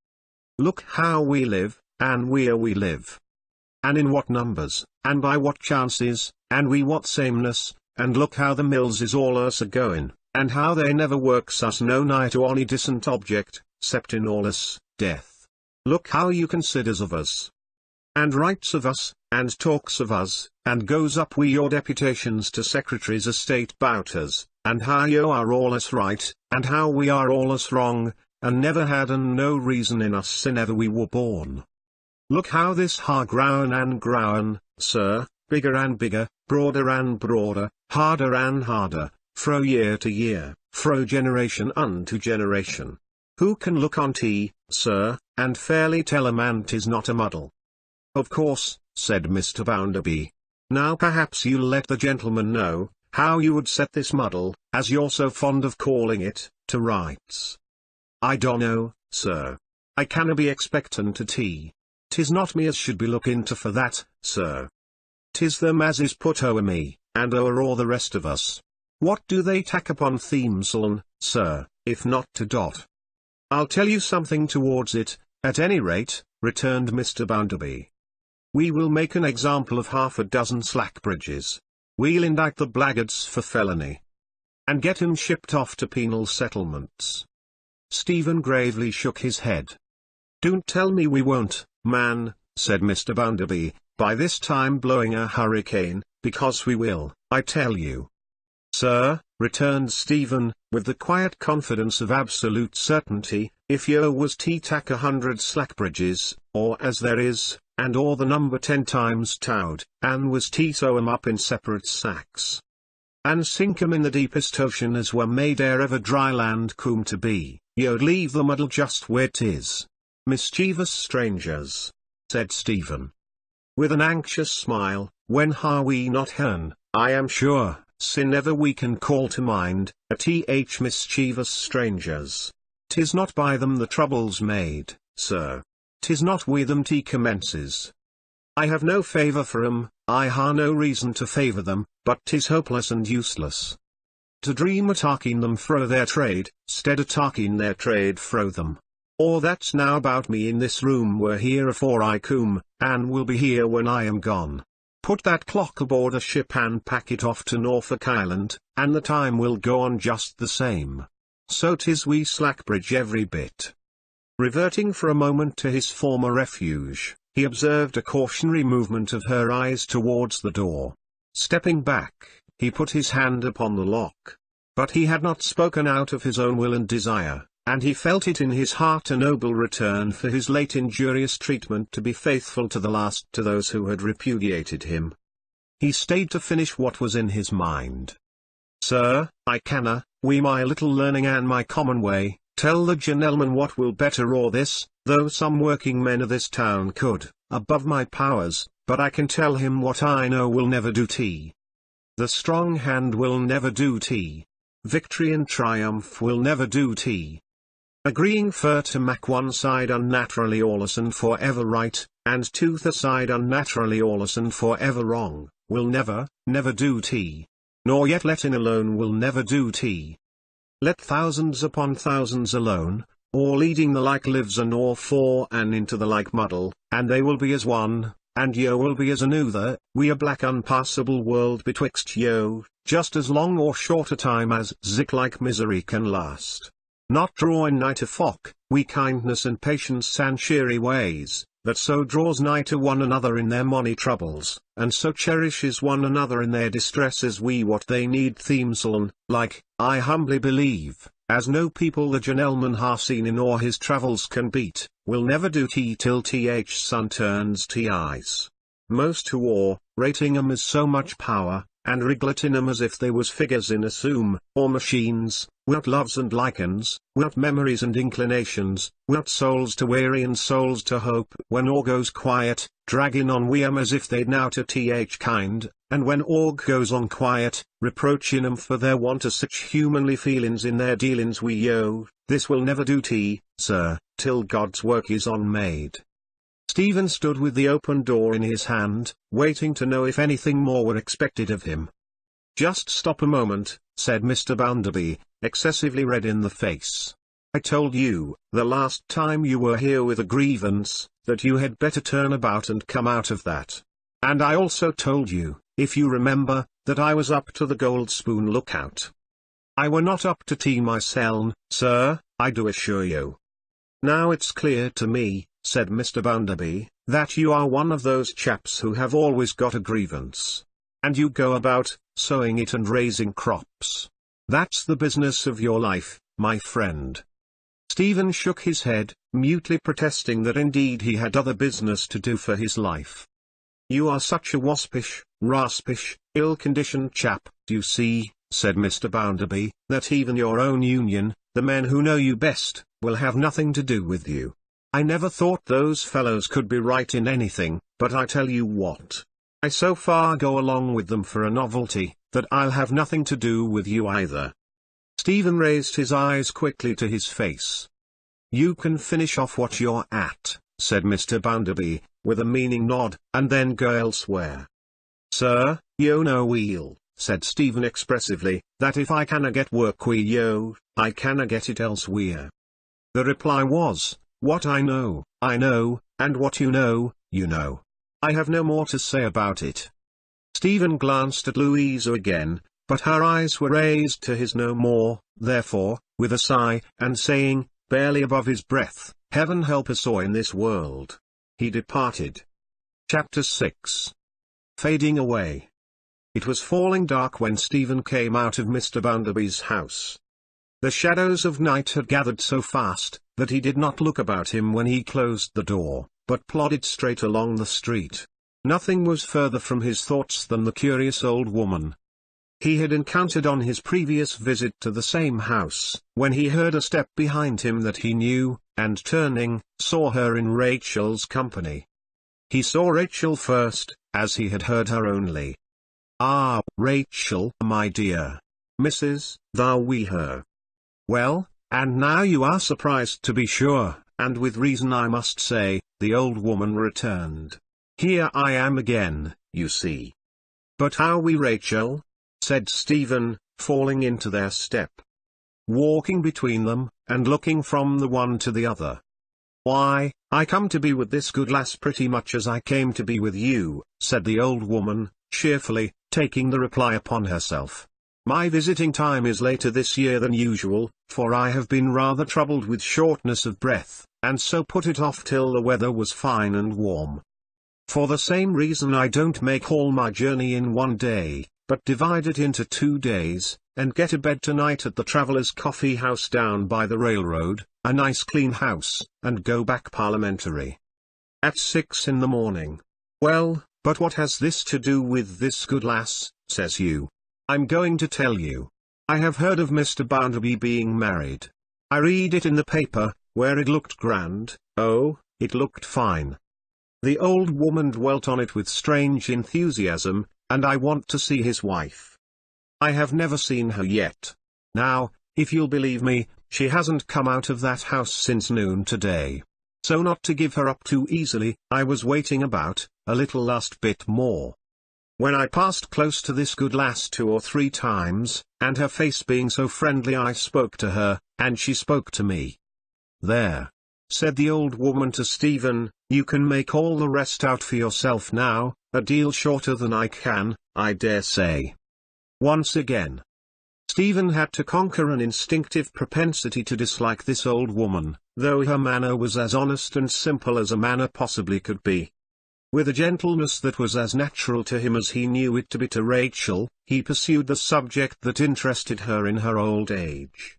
Look how we live, and where we live. And in what numbers, and by what chances, and we what sameness, and look how the mills is all us a-going, and how they never works us no nigh to ony decent object, cept in all us, death. Look how you considers of us, and writes of us, and talks of us, and goes up wi' your deputations to secretaries of state bout us, and how you are all us right, and how we are all us wrong, and never hadden no reason in us sin ever we were born. Look how this ha grown, sir, bigger and bigger, broader and broader, harder and harder, fro year to year, fro generation unto generation. Who can look on t, sir, and fairly tell a man 'tis not a muddle? Of course, said Mr. Bounderby. Now perhaps you'll let the gentleman know, how you would set this muddle, as you're so fond of calling it, to rights. I dunno, sir. I canna be expectant to tea. 'Tis not me as should be look into for that, sir. 'Tis them as is put o'er me, and o'er all the rest of us. What do they tack upon themseln, sir, if not to dot? I'll tell you something towards it, at any rate, returned Mr. Bounderby. We will make an example of half a dozen Slackbridges. We'll indict the blackguards for felony, and get 'em shipped off to penal settlements. Stephen gravely shook his head. "Don't tell me we won't, man," said Mr. Bounderby, by this time blowing a hurricane, "because we will, I tell you." "Sir," returned Stephen, with the quiet confidence of absolute certainty, "if yo was to tack 100 slackbridges, or as there is, and or the number 10 times towed, and was to sew 'em up in separate sacks, and sink 'em in the deepest ocean as were made ere ever dry land coom to be, yo'd leave the muddle just where 'tis." "Mischievous strangers," said Stephen, with an anxious smile, "when ha' we not hearn, I am sure, sin ever we can call to mind, mischievous strangers. 'Tis not by them the trouble's made, sir. 'Tis not wi' them commences. I have no favour for 'em, I ha' no reason to favour them, but 'tis hopeless and useless to dream o' talking them fro their trade, 'stead o' talking their trade fro them. All that's now about me in this room were here afore I coom, and will be here when I am gone. Put that clock aboard a ship and pack it off to Norfolk Island, and the time will go on just the same. So 'tis we Slackbridge every bit." Reverting for a moment to his former refuge, he observed a cautionary movement of her eyes towards the door. Stepping back, he put his hand upon the lock. But he had not spoken out of his own will and desire, and he felt it in his heart a noble return for his late injurious treatment to be faithful to the last to those who had repudiated him. He stayed to finish what was in his mind. "Sir, I canna, wi' my little learning and my common way, tell the gentleman what will better or this, though some working men of this town could, above my powers, but I can tell him what I know will never do tea. The strong hand will never do tea. Victory and triumph will never do tea. Agreeing for to mak one side unnaturally awless and for ever right, and to the side unnaturally awless and for ever wrong, will never, never do tea. Nor yet letting alone will never do tea. Let thousands upon thousands alone, or leading the like lives and or for and into the like muddle, and they will be as one, and yo will be as another, we a black unpassable world betwixt yo, just as long or short a time as zik like misery can last. Not drawing nigh to folk, we kindness and patience and cheery ways, that so draws nigh to one another in their money troubles, and so cherishes one another in their distresses we what they need themesalon, like, I humbly believe, as no people the gentleman ha seen in or his travels can beat, will never do tea till sun turns eyes. Most who or, rating 'em as so much power, and regulating 'em as if they was figures in a zoom, or machines, without loves and likens, without memories and inclinations, without souls to weary and souls to hope. When all goes quiet, dragging on we 'em as if they'd now to kind, and when all goes on quiet, reproaching 'em for their want of such humanly feelings in their dealings we yo, this will never do tea, sir, till God's work is on made. Stephen stood with the open door in his hand, waiting to know if anything more were expected of him. "Just stop a moment," said Mr. Bounderby, excessively red in the face. "I told you, the last time you were here with a grievance, that you had better turn about and come out of that. And I also told you, if you remember, that I was up to the Gold Spoon lookout. I were not up to tea myseln, sir, I do assure you. Now it's clear to me," said Mr. Bounderby, "that you are one of those chaps who have always got a grievance. And you go about, sowing it and raising crops. That's the business of your life, my friend." Stephen shook his head, mutely protesting that indeed he had other business to do for his life. "You are such a waspish, raspish, ill-conditioned chap, you see," said Mr. Bounderby, "that even your own union, the men who know you best, will have nothing to do with you. I never thought those fellows could be right in anything, but I tell you what. I so far go along with them for a novelty, that I'll have nothing to do with you either." Stephen raised his eyes quickly to his face. "You can finish off what you're at," said Mr. Bounderby, with a meaning nod, "and then go elsewhere." "Sir, yo know weel," said Stephen expressively, "that if I canna get work wi' yo, I canna get it elsewhere." The reply was, "What I know, and what you know, you know. I have no more to say about it." Stephen glanced at Louisa again, but her eyes were raised to his no more, therefore, with a sigh, and saying, barely above his breath, "Heaven help us all in this world." He departed. Chapter 6. Fading away. It was falling dark when Stephen came out of Mr. Bounderby's house. The shadows of night had gathered so fast, that he did not look about him when he closed the door, but plodded straight along the street. Nothing was further from his thoughts than the curious old woman he had encountered on his previous visit to the same house, when he heard a step behind him that he knew, and turning, saw her in Rachel's company. He saw Rachel first, as he had heard her only. "Ah, Rachel, my dear. Mrs. Thou we her. Well, and now you are surprised to be sure, and with reason I must say," the old woman returned. "Here I am again, you see." "But how we Rachel?" said Stephen, falling into their step. Walking between them, and looking from the one to the other. "Why, I come to be with this good lass pretty much as I came to be with you," said the old woman, cheerfully, taking the reply upon herself. "My visiting time is later this year than usual, for I have been rather troubled with shortness of breath, and so put it off till the weather was fine and warm. For the same reason I don't make all my journey in one day, but divide it into 2 days, and get a bed tonight at the Travellers' Coffee House down by the railroad, a nice clean house, and go back Parliamentary at 6 in the morning. Well, but what has this to do with this good lass, says you? I'm going to tell you. I have heard of Mr. Bounderby being married. I read it in the paper, where it looked grand, oh, it looked fine. The old woman dwelt on it with strange enthusiasm, and I want to see his wife. I have never seen her yet. Now, if you'll believe me, she hasn't come out of that house since noon today. So not to give her up too easily, I was waiting about, a little last bit more. When I passed close to this good lass 2 or 3 times, and her face being so friendly I spoke to her, and she spoke to me. There," said the old woman to Stephen, "you can make all the rest out for yourself now, a deal shorter than I can, I dare say." Once again, Stephen had to conquer an instinctive propensity to dislike this old woman, though her manner was as honest and simple as a manner possibly could be. With a gentleness that was as natural to him as he knew it to be to Rachel, he pursued the subject that interested her in her old age.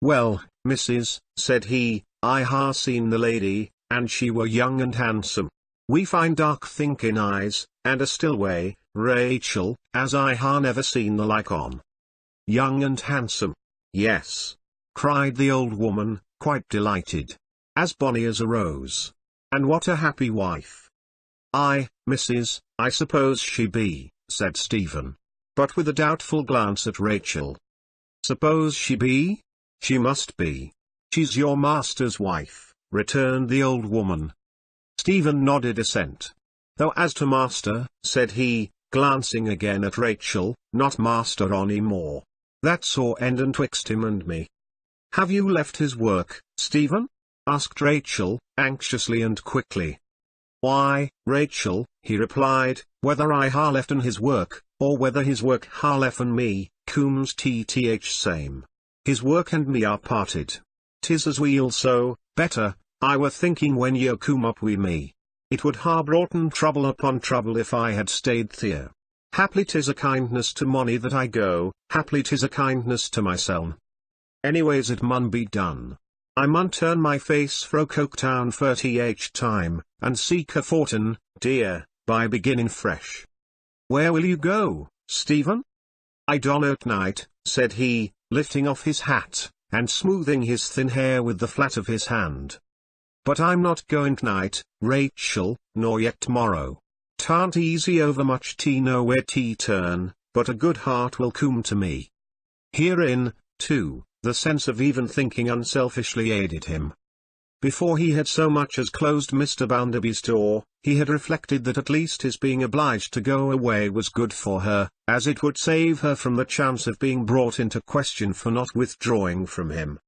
"Well, missus," said he, "I ha' seen the lady, and she were young and handsome. We find dark thinking eyes, and a still way, Rachel, as I ha' never seen the like on." "Young and handsome? Yes," cried the old woman, quite delighted. "As bonny as a rose. And what a happy wife." "Aye, missus, I suppose she be," said Stephen, but with a doubtful glance at Rachel. "Suppose she be? She must be. She's your master's wife," returned the old woman. Stephen nodded assent. "Though as to master," said he, glancing again at Rachel, "not master ony more. That's all enden twixt him and me." "Have you left his work, Stephen?" asked Rachel, anxiously and quickly. "Why, Rachel," he replied, "whether I ha' left'n his work, or whether his work ha' left'n me, cooms tth same. His work and me are parted. 'Tis as we'll so, better. I were thinking when ye coom up wi' me, it would ha' broughten trouble upon trouble if I had stayed there. Haply 'tis a kindness to money that I go, haply 'tis a kindness to myseln. Anyways it mun be done. I mun turn my face fro Coketown 30 time, and seek a fortin, dear, by beginning fresh." "Where will you go, Stephen?" "I dunno tonight," said he, lifting off his hat, and smoothing his thin hair with the flat of his hand. "But I'm not going tonight, Rachel, nor yet tomorrow. Tan't easy over much tea know where tea turn, but a good heart will come to me." Herein, too, the sense of even thinking unselfishly aided him. Before he had so much as closed Mr. Bounderby's door, he had reflected that at least his being obliged to go away was good for her, as it would save her from the chance of being brought into question for not withdrawing from him.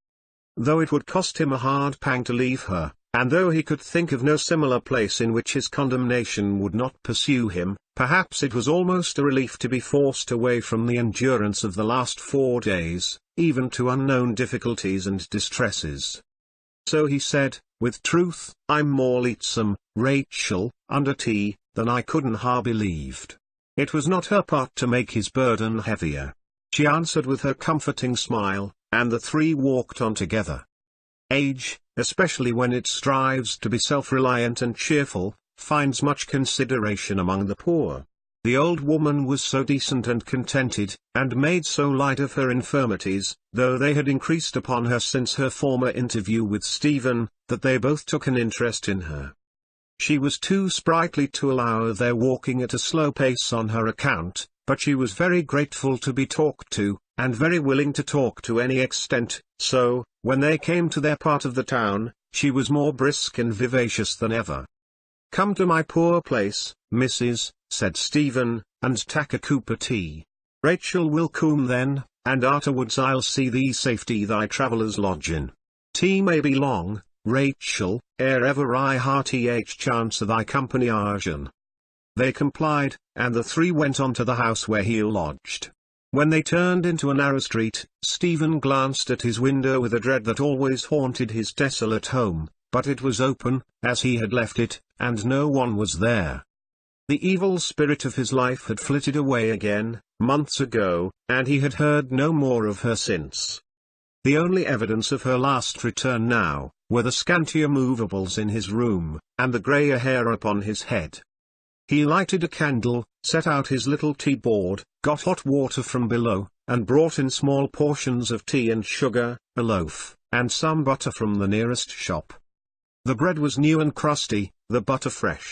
Though it would cost him a hard pang to leave her, and though he could think of no similar place in which his condemnation would not pursue him, perhaps it was almost a relief to be forced away from the endurance of the last 4 days, even to unknown difficulties and distresses. So he said, with truth, I'm more leetsome, Rachel, under tea, than I couldn't ha believed. It was not her part to make his burden heavier. She answered with her comforting smile, and the three walked on together. Age, especially when it strives to be self-reliant and cheerful, finds much consideration among the poor. The old woman was so decent and contented, and made so light of her infirmities, though they had increased upon her since her former interview with Stephen, that they both took an interest in her. She was too sprightly to allow their walking at a slow pace on her account, but she was very grateful to be talked to, and very willing to talk to any extent, so, when they came to their part of the town, she was more brisk and vivacious than ever. "Come to my poor place, Mrs., said Stephen, and tak a cup o' tea. Rachel will come then, and afterwards I'll see thee safety thy traveller's lodging. Tea may be long, Rachel, ere ever I hearty chance of thy company argent." They complied, and the three went on to the house where he lodged. When they turned into a narrow street, Stephen glanced at his window with a dread that always haunted his desolate home, but it was open, as he had left it, and no one was there. The evil spirit of his life had flitted away again, months ago, and he had heard no more of her since. The only evidence of her last return now, were the scantier movables in his room, and the greyer hair upon his head. He lighted a candle, set out his little tea-board, got hot water from below, and brought in small portions of tea and sugar, a loaf, and some butter from the nearest shop. The bread was new and crusty, the butter fresh.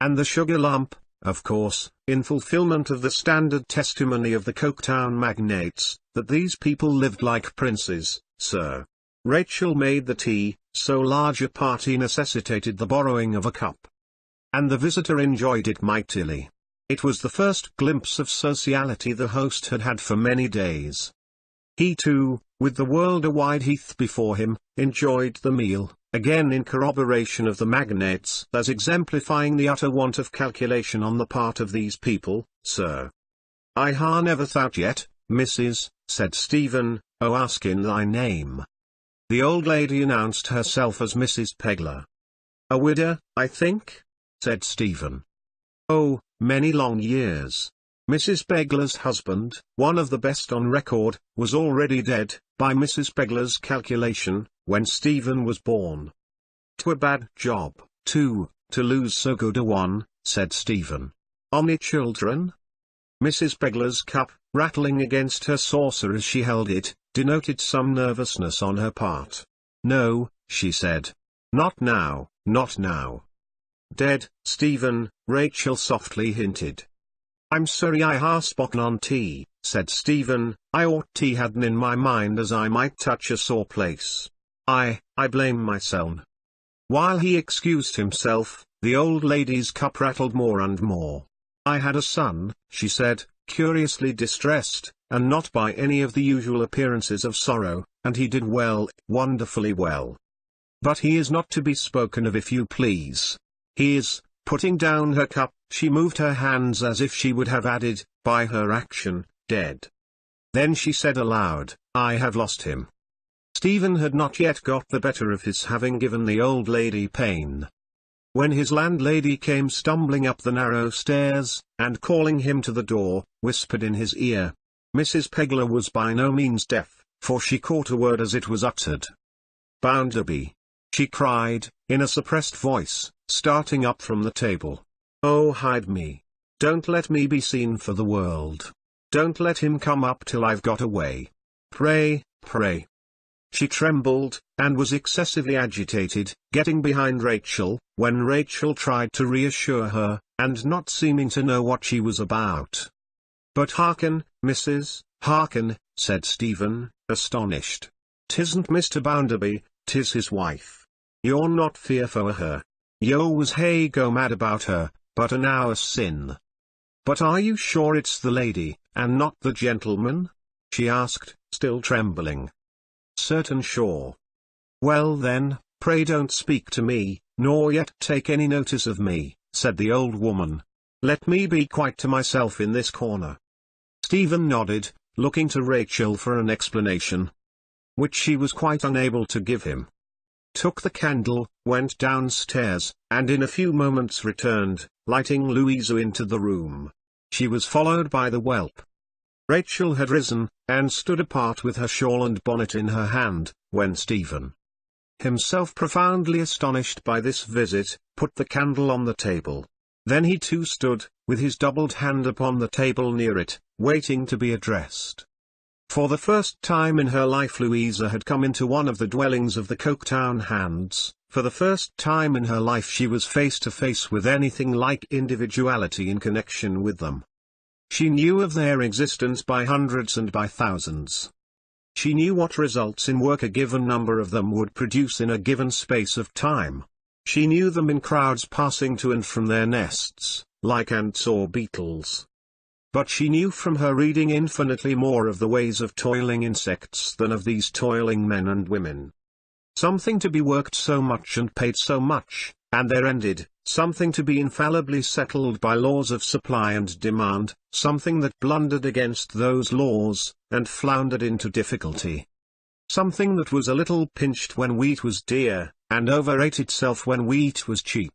And the sugar lump, of course, in fulfillment of the standard testimony of the Coketown magnates, that these people lived like princes, sir. Rachel made the tea, so large a party necessitated the borrowing of a cup. And the visitor enjoyed it mightily. It was the first glimpse of sociality the host had had for many days. He too, with the world-a-wide heath before him, enjoyed the meal, again in corroboration of the magnates as exemplifying the utter want of calculation on the part of these people, sir. "I ha never thought yet, Mrs., said Stephen, o' asking thy name." The old lady announced herself as Mrs. Pegler. "A widow, I think?" said Stephen. "Oh, many long years. Mrs. Pegler's husband, one of the best on record, was already dead, by Mrs. Pegler's calculation, when Stephen was born. 'Twere bad job, too, to lose so good a one," said Stephen. "Ony children?" Mrs. Pegler's cup, rattling against her saucer as she held it, denoted some nervousness on her part. "No," she said. "Not now, not now." "Dead, Stephen," Rachel softly hinted. "I'm sorry I ha spoken on tea," said Stephen. "I ought tea hadn't in my mind as I might touch a sore place. I blame myself." While he excused himself, the old lady's cup rattled more and more. "I had a son," she said, curiously distressed, and not by any of the usual appearances of sorrow, "and he did well, wonderfully well. But he is not to be spoken of, if you please. He is," putting down her cup, she moved her hands as if she would have added, by her action, "dead." Then she said aloud, "I have lost him." Stephen had not yet got the better of his having given the old lady pain. When his landlady came stumbling up the narrow stairs, and calling him to the door, whispered in his ear. Mrs. Pegler was by no means deaf, for she caught a word as it was uttered. "Bounderby!" she cried, in a suppressed voice, starting up from the table. "Oh, hide me. Don't let me be seen for the world. Don't let him come up till I've got away. Pray, pray." She trembled, and was excessively agitated, getting behind Rachel, when Rachel tried to reassure her, and not seeming to know what she was about. "But hearken, Mrs., hearken," said Stephen, astonished. "'Tisn't Mr. Bounderby, 'tis his wife. You're not fearful of her. Yo was hey go mad about her, but an hour's sin." "But are you sure it's the lady, and not the gentleman?" she asked, still trembling. "Certain sure." "Well then, pray don't speak to me, nor yet take any notice of me," said the old woman. "Let me be quite to myself in this corner." Stephen nodded, looking to Rachel for an explanation, which she was quite unable to give him. took the candle, went downstairs, and in a few moments returned, lighting Louisa into the room. She was followed by the whelp. Rachel had risen, and stood apart with her shawl and bonnet in her hand, when Stephen, himself profoundly astonished by this visit, put the candle on the table. Then he too stood, with his doubled hand upon the table near it, waiting to be addressed. For the first time in her life Louisa had come into one of the dwellings of the Coketown Hands. For the first time in her life she was face to face with anything like individuality in connection with them. She knew of their existence by hundreds and by thousands. She knew what results in work a given number of them would produce in a given space of time. She knew them in crowds passing to and from their nests, like ants or beetles. But she knew from her reading infinitely more of the ways of toiling insects than of these toiling men and women. Something to be worked so much and paid so much, and there ended, something to be infallibly settled by laws of supply and demand, something that blundered against those laws, and floundered into difficulty. Something that was a little pinched when wheat was dear, and overate itself when wheat was cheap.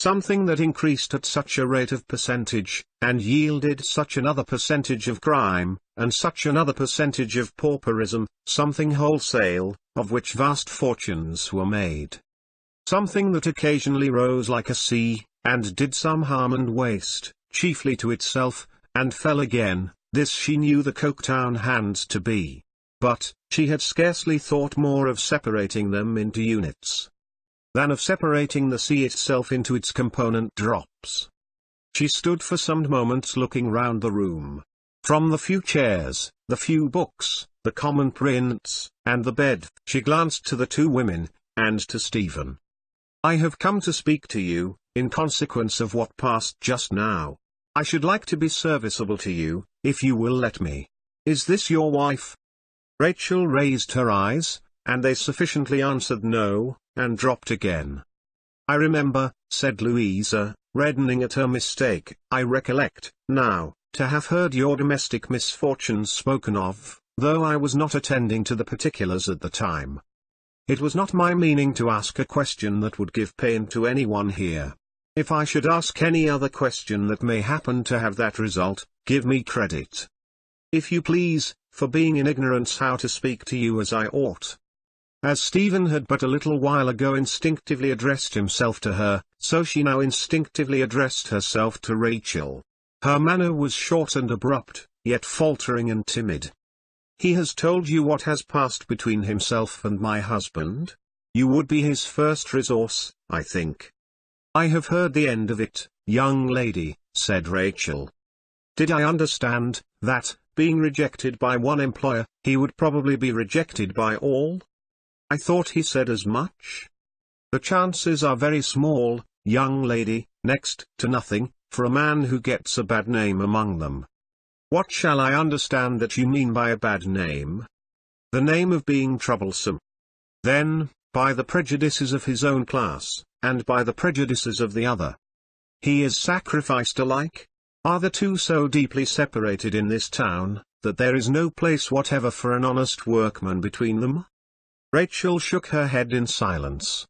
Something that increased at such a rate of percentage, and yielded such another percentage of crime, and such another percentage of pauperism, something wholesale, of which vast fortunes were made. Something that occasionally rose like a sea, and did some harm and waste, chiefly to itself, and fell again. This she knew the Coketown Hands to be. But, she had scarcely thought more of separating them into units, than of separating the sea itself into its component drops. She stood for some moments looking round the room. From the few chairs, the few books, the common prints, and the bed, she glanced to the two women, and to Stephen. "I have come to speak to you, in consequence of what passed just now. I should like to be serviceable to you, if you will let me. Is this your wife?" Rachel raised her eyes, and they sufficiently answered no, and dropped again. "I remember," said Louisa, reddening at her mistake, "I recollect, now, to have heard your domestic misfortunes spoken of, though I was not attending to the particulars at the time. It was not my meaning to ask a question that would give pain to anyone here. If I should ask any other question that may happen to have that result, give me credit, if you please, for being in ignorance how to speak to you as I ought." As Stephen had but a little while ago instinctively addressed himself to her, so she now instinctively addressed herself to Rachel. Her manner was short and abrupt, yet faltering and timid. "He has told you what has passed between himself and my husband? You would be his first resource, I think." "I have heard the end of it, young lady," said Rachel. "Did I understand, that, being rejected by one employer, he would probably be rejected by all? I thought he said as much. The chances are very small, young lady, next to nothing, for a man who gets a bad name among them." "What shall I understand that you mean by a bad name?" "The name of being troublesome." "Then, by the prejudices of his own class, and by the prejudices of the other. He is sacrificed alike? Are the two so deeply separated in this town, that there is no place whatever for an honest workman between them?" Rachel shook her head in silence.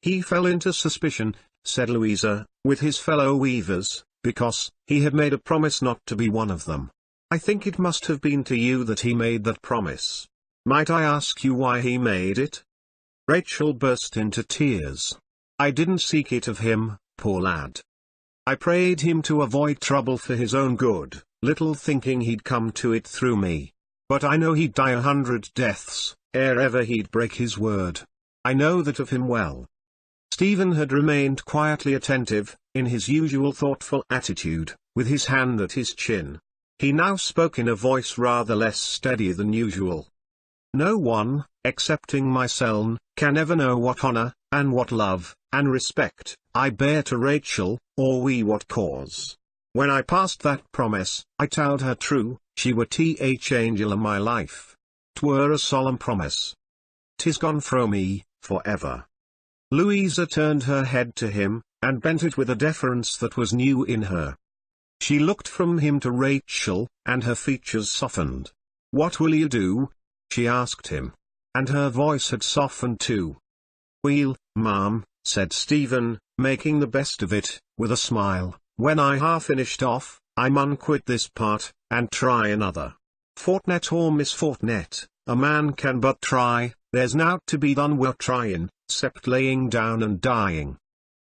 "He fell into suspicion," said Louisa, "with his fellow weavers, because he had made a promise not to be one of them. I think it must have been to you that he made that promise. Might I ask you why he made it?" Rachel burst into tears. "I didn't seek it of him, poor lad. I prayed him to avoid trouble for his own good, little thinking he'd come to it through me. But I know he'd die 100 deaths, ere ever he'd break his word. I know that of him well." Stephen had remained quietly attentive, in his usual thoughtful attitude, with his hand at his chin. He now spoke in a voice rather less steady than usual. "No one, excepting myself, can ever know what honor, and what love, and respect, I bear to Rachel, or we what cause. When I passed that promise, I told her true, she were angel of my life. 'Twere a solemn promise. 'Tis gone fro me, for ever." Louisa turned her head to him, and bent it with a deference that was new in her. She looked from him to Rachel, and her features softened. "What will you do?" she asked him. And her voice had softened too. "Well, ma'am," said Stephen, making the best of it, with a smile, "when I ha' finished off, I mun quit this part, and try another. Fortnet or misfortnet, a man can but try, there's nowt to be done wi' tryin', 'cept laying down and dying."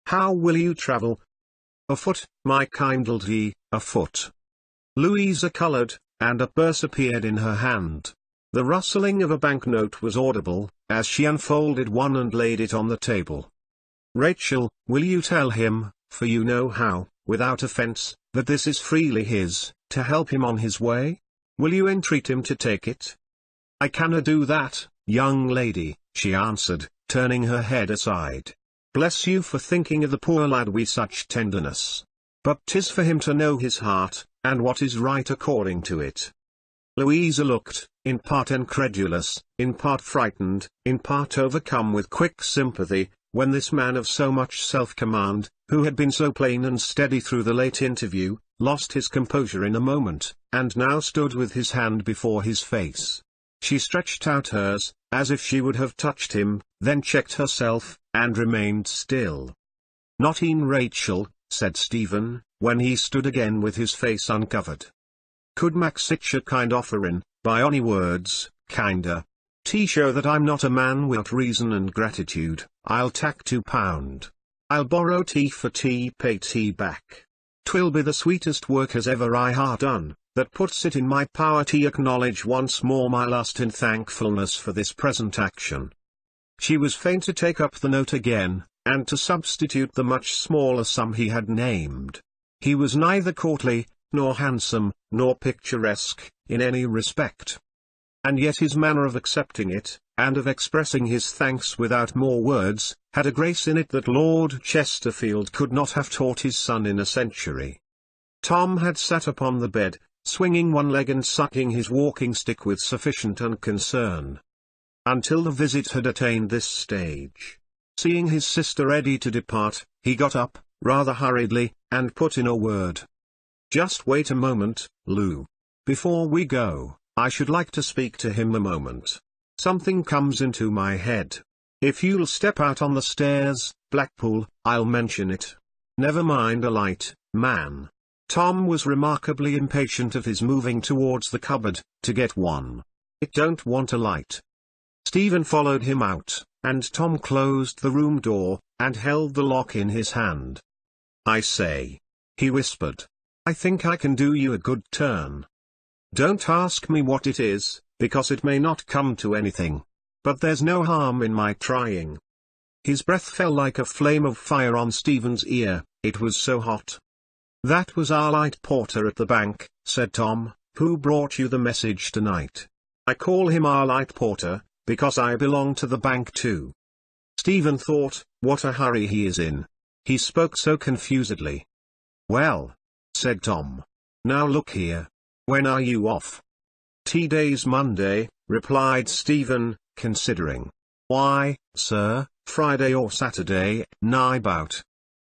"How will you travel?" "Afoot, my kind lady, afoot." Louisa coloured, and a purse appeared in her hand. The rustling of a banknote was audible, as she unfolded one and laid it on the table. "Rachel, will you tell him, for you know how, without offence, that this is freely his, to help him on his way? Will you entreat him to take it?" "I canna do that, young lady," she answered, turning her head aside. "Bless you for thinking of the poor lad wi' such tenderness. But 'tis for him to know his heart, and what is right according to it." Louisa looked, in part incredulous, in part frightened, in part overcome with quick sympathy, when this man of so much self-command, who had been so plain and steady through the late interview, lost his composure in a moment, and now stood with his hand before his face. She stretched out hers, as if she would have touched him, then checked herself, and remained still. "Not een Rachel," said Stephen, when he stood again with his face uncovered. "Could mak sich a kind offerin', by ony words, kinder. T show that I'm not a man wi'out reason and gratitude, I'll tak £2. I'll borrow tea for tea, pay tea back. 'Twill be the sweetest work as ever I ha' done, that puts it in my power to acknowledge once more my lust and thankfulness for this present action." She was fain to take up the note again, and to substitute the much smaller sum he had named. He was neither courtly, nor handsome, nor picturesque, in any respect. And yet his manner of accepting it, and of expressing his thanks without more words, had a grace in it that Lord Chesterfield could not have taught his son in a century. Tom had sat upon the bed, swinging one leg and sucking his walking-stick with sufficient unconcern. Until the visit had attained this stage. Seeing his sister ready to depart, he got up, rather hurriedly, and put in a word. "Just wait a moment, Lou. Before we go, I should like to speak to him a moment. Something comes into my head. If you'll step out on the stairs, Blackpool, I'll mention it. Never mind a light, man." Tom was remarkably impatient of his moving towards the cupboard, to get one. "It don't want a light." Stephen followed him out, and Tom closed the room door, and held the lock in his hand. "I say," he whispered, "I think I can do you a good turn. Don't ask me what it is, because it may not come to anything. But there's no harm in my trying." His breath fell like a flame of fire on Stephen's ear, it was so hot. "That was our light porter at the bank," said Tom, "who brought you the message tonight. I call him our light porter, because I belong to the bank too." Stephen thought, what a hurry he is in. He spoke so confusedly. "Well," said Tom. "Now look here. When are you off?" "T-day's Monday," replied Stephen, considering. "Why, sir, Friday or Saturday, nigh bout."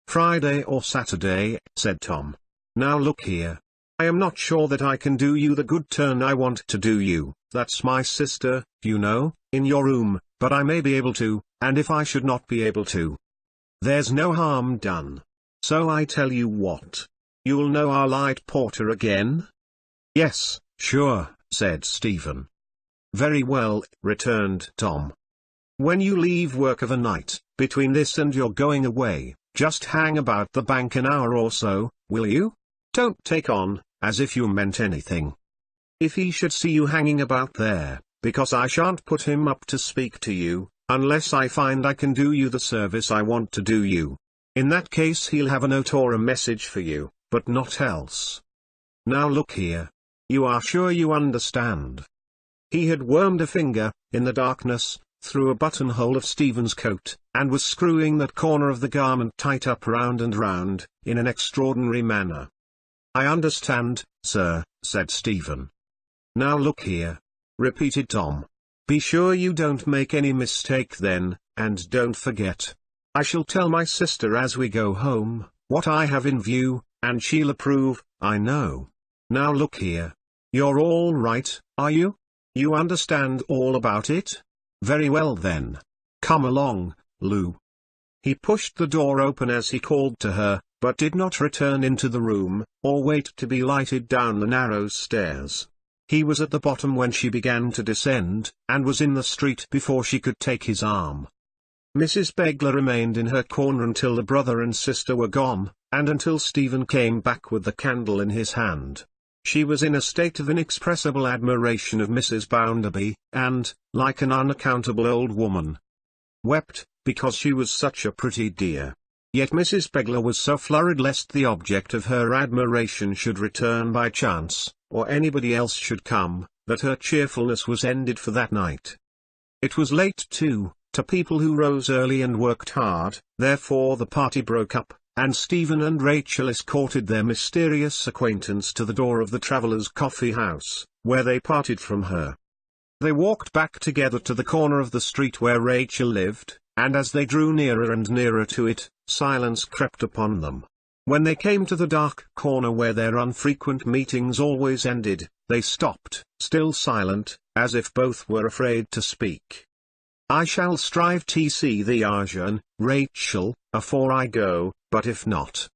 "Friday or Saturday," said Tom. "Now look here. I am not sure that I can do you the good turn I want to do you. That's my sister, you know, in your room, but I may be able to, and if I should not be able to, there's no harm done. So I tell you what. You'll know our light porter again?" "Yes, sure," said Stephen. "Very well," returned Tom. "When you leave work of a night, between this and your going away, just hang about the bank an hour or so, will you? Don't take on, as if you meant anything. If he should see you hanging about there, because I shan't put him up to speak to you, unless I find I can do you the service I want to do you. In that case he'll have a note or a message for you, but not else. Now look here. You are sure you understand?" He had wormed a finger, in the darkness, through a buttonhole of Stephen's coat, and was screwing that corner of the garment tight up round and round, in an extraordinary manner. "I understand, sir," said Stephen. "Now look here," repeated Tom. "Be sure you don't make any mistake then, and don't forget. I shall tell my sister as we go home, what I have in view, and she'll approve, I know. Now look here. You're all right, are you? You understand all about it? Very well then. Come along, Lou. He pushed the door open as he called to her, but did not return into the room, or wait to be lighted down the narrow stairs. He was at the bottom when she began to descend, and was in the street before she could take his arm. Mrs. Begler remained in her corner until the brother and sister were gone, and until Stephen came back with the candle in his hand. She was in a state of inexpressible admiration of Mrs. Bounderby, and, like an unaccountable old woman, wept, because she was such a pretty dear. Yet Mrs. Begler was so flurried lest the object of her admiration should return by chance, or anybody else should come, that her cheerfulness was ended for that night. It was late too, to people who rose early and worked hard, therefore the party broke up, and Stephen and Rachel escorted their mysterious acquaintance to the door of the Travellers' Coffee House, where they parted from her. They walked back together to the corner of the street where Rachel lived, and as they drew nearer and nearer to it, silence crept upon them. When they came to the dark corner where their unfrequent meetings always ended, they stopped, still silent, as if both were afraid to speak. "I shall strive to see thee again, Rachel, afore I go, but if not."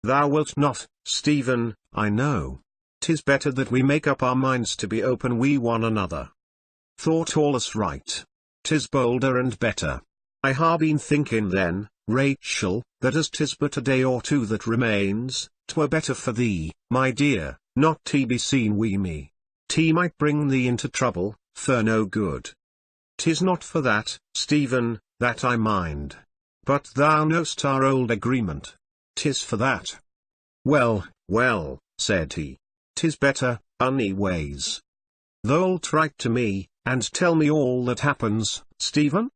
"Thou wilt not, Stephen, I know. 'Tis better that we make up our minds to be open wi' one another. Thought allus right. 'Tis bolder and better. I ha' been thinking then, Rachel, that as 'tis but a day or two that remains, 'twere better for thee, my dear, not to be seen wi' me. 'T might bring thee into trouble, for no good. 'Tis not for that, Stephen, that I mind. But thou know'st our old agreement. 'Tis for that." "Well, well," said he. "'Tis better, anyways. Thou'lt write to me, and tell me all that happens, Stephen?"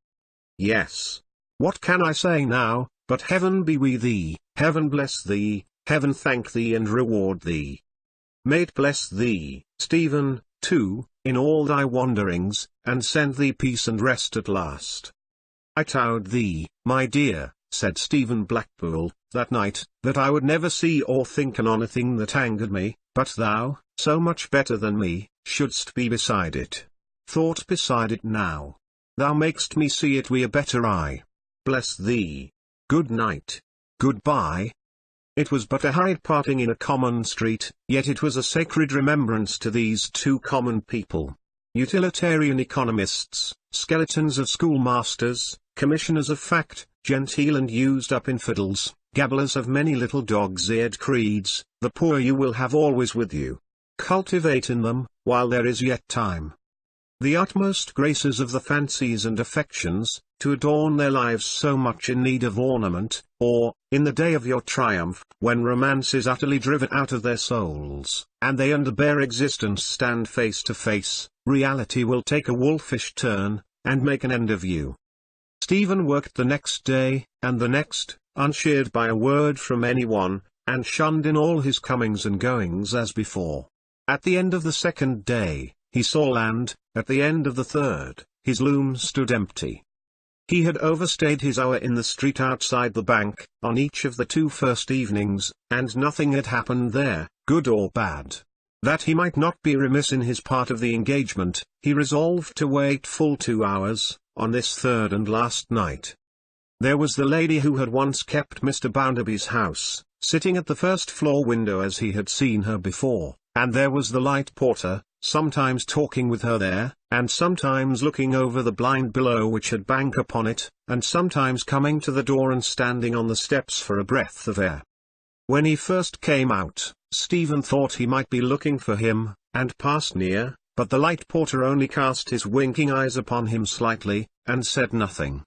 "Yes. What can I say now, but heaven be with thee, heaven bless thee, heaven thank thee and reward thee. May it bless thee, Stephen, too, in all thy wanderings, and send thee peace and rest at last." "I towed thee, my dear," said Stephen Blackpool, that night, "that I would never see or think on anything that angered me, but thou, so much better than me, shouldst be beside it. Thought beside it now. Thou makest me see it wi' a better eye. Bless thee. Good night. Goodbye." It was but a hurried parting in a common street, yet it was a sacred remembrance to these two common people. Utilitarian economists, skeletons of schoolmasters, commissioners of fact, genteel and used-up infidels, gabblers of many little dog's-eared creeds, the poor you will have always with you. Cultivate in them, while there is yet time, the utmost graces of the fancies and affections, to adorn their lives so much in need of ornament, or, in the day of your triumph, when romance is utterly driven out of their souls, and they and the bare existence stand face to face, reality will take a wolfish turn, and make an end of you. Stephen worked the next day, and the next, uncheered by a word from anyone, and shunned in all his comings and goings as before. At the end of the second day, he saw land. At the end of the third, his loom stood empty. He had overstayed his hour in the street outside the bank, on each of the 2 first evenings, and nothing had happened there, good or bad. That he might not be remiss in his part of the engagement, he resolved to wait full 2 hours, on this third and last night. There was the lady who had once kept Mr. Bounderby's house, sitting at the first-floor window as he had seen her before, and there was the light porter, sometimes talking with her there, and sometimes looking over the blind below which had bank upon it, and sometimes coming to the door and standing on the steps for a breath of air. When he first came out, Stephen thought he might be looking for him, and passed near, but the light porter only cast his winking eyes upon him slightly, and said nothing.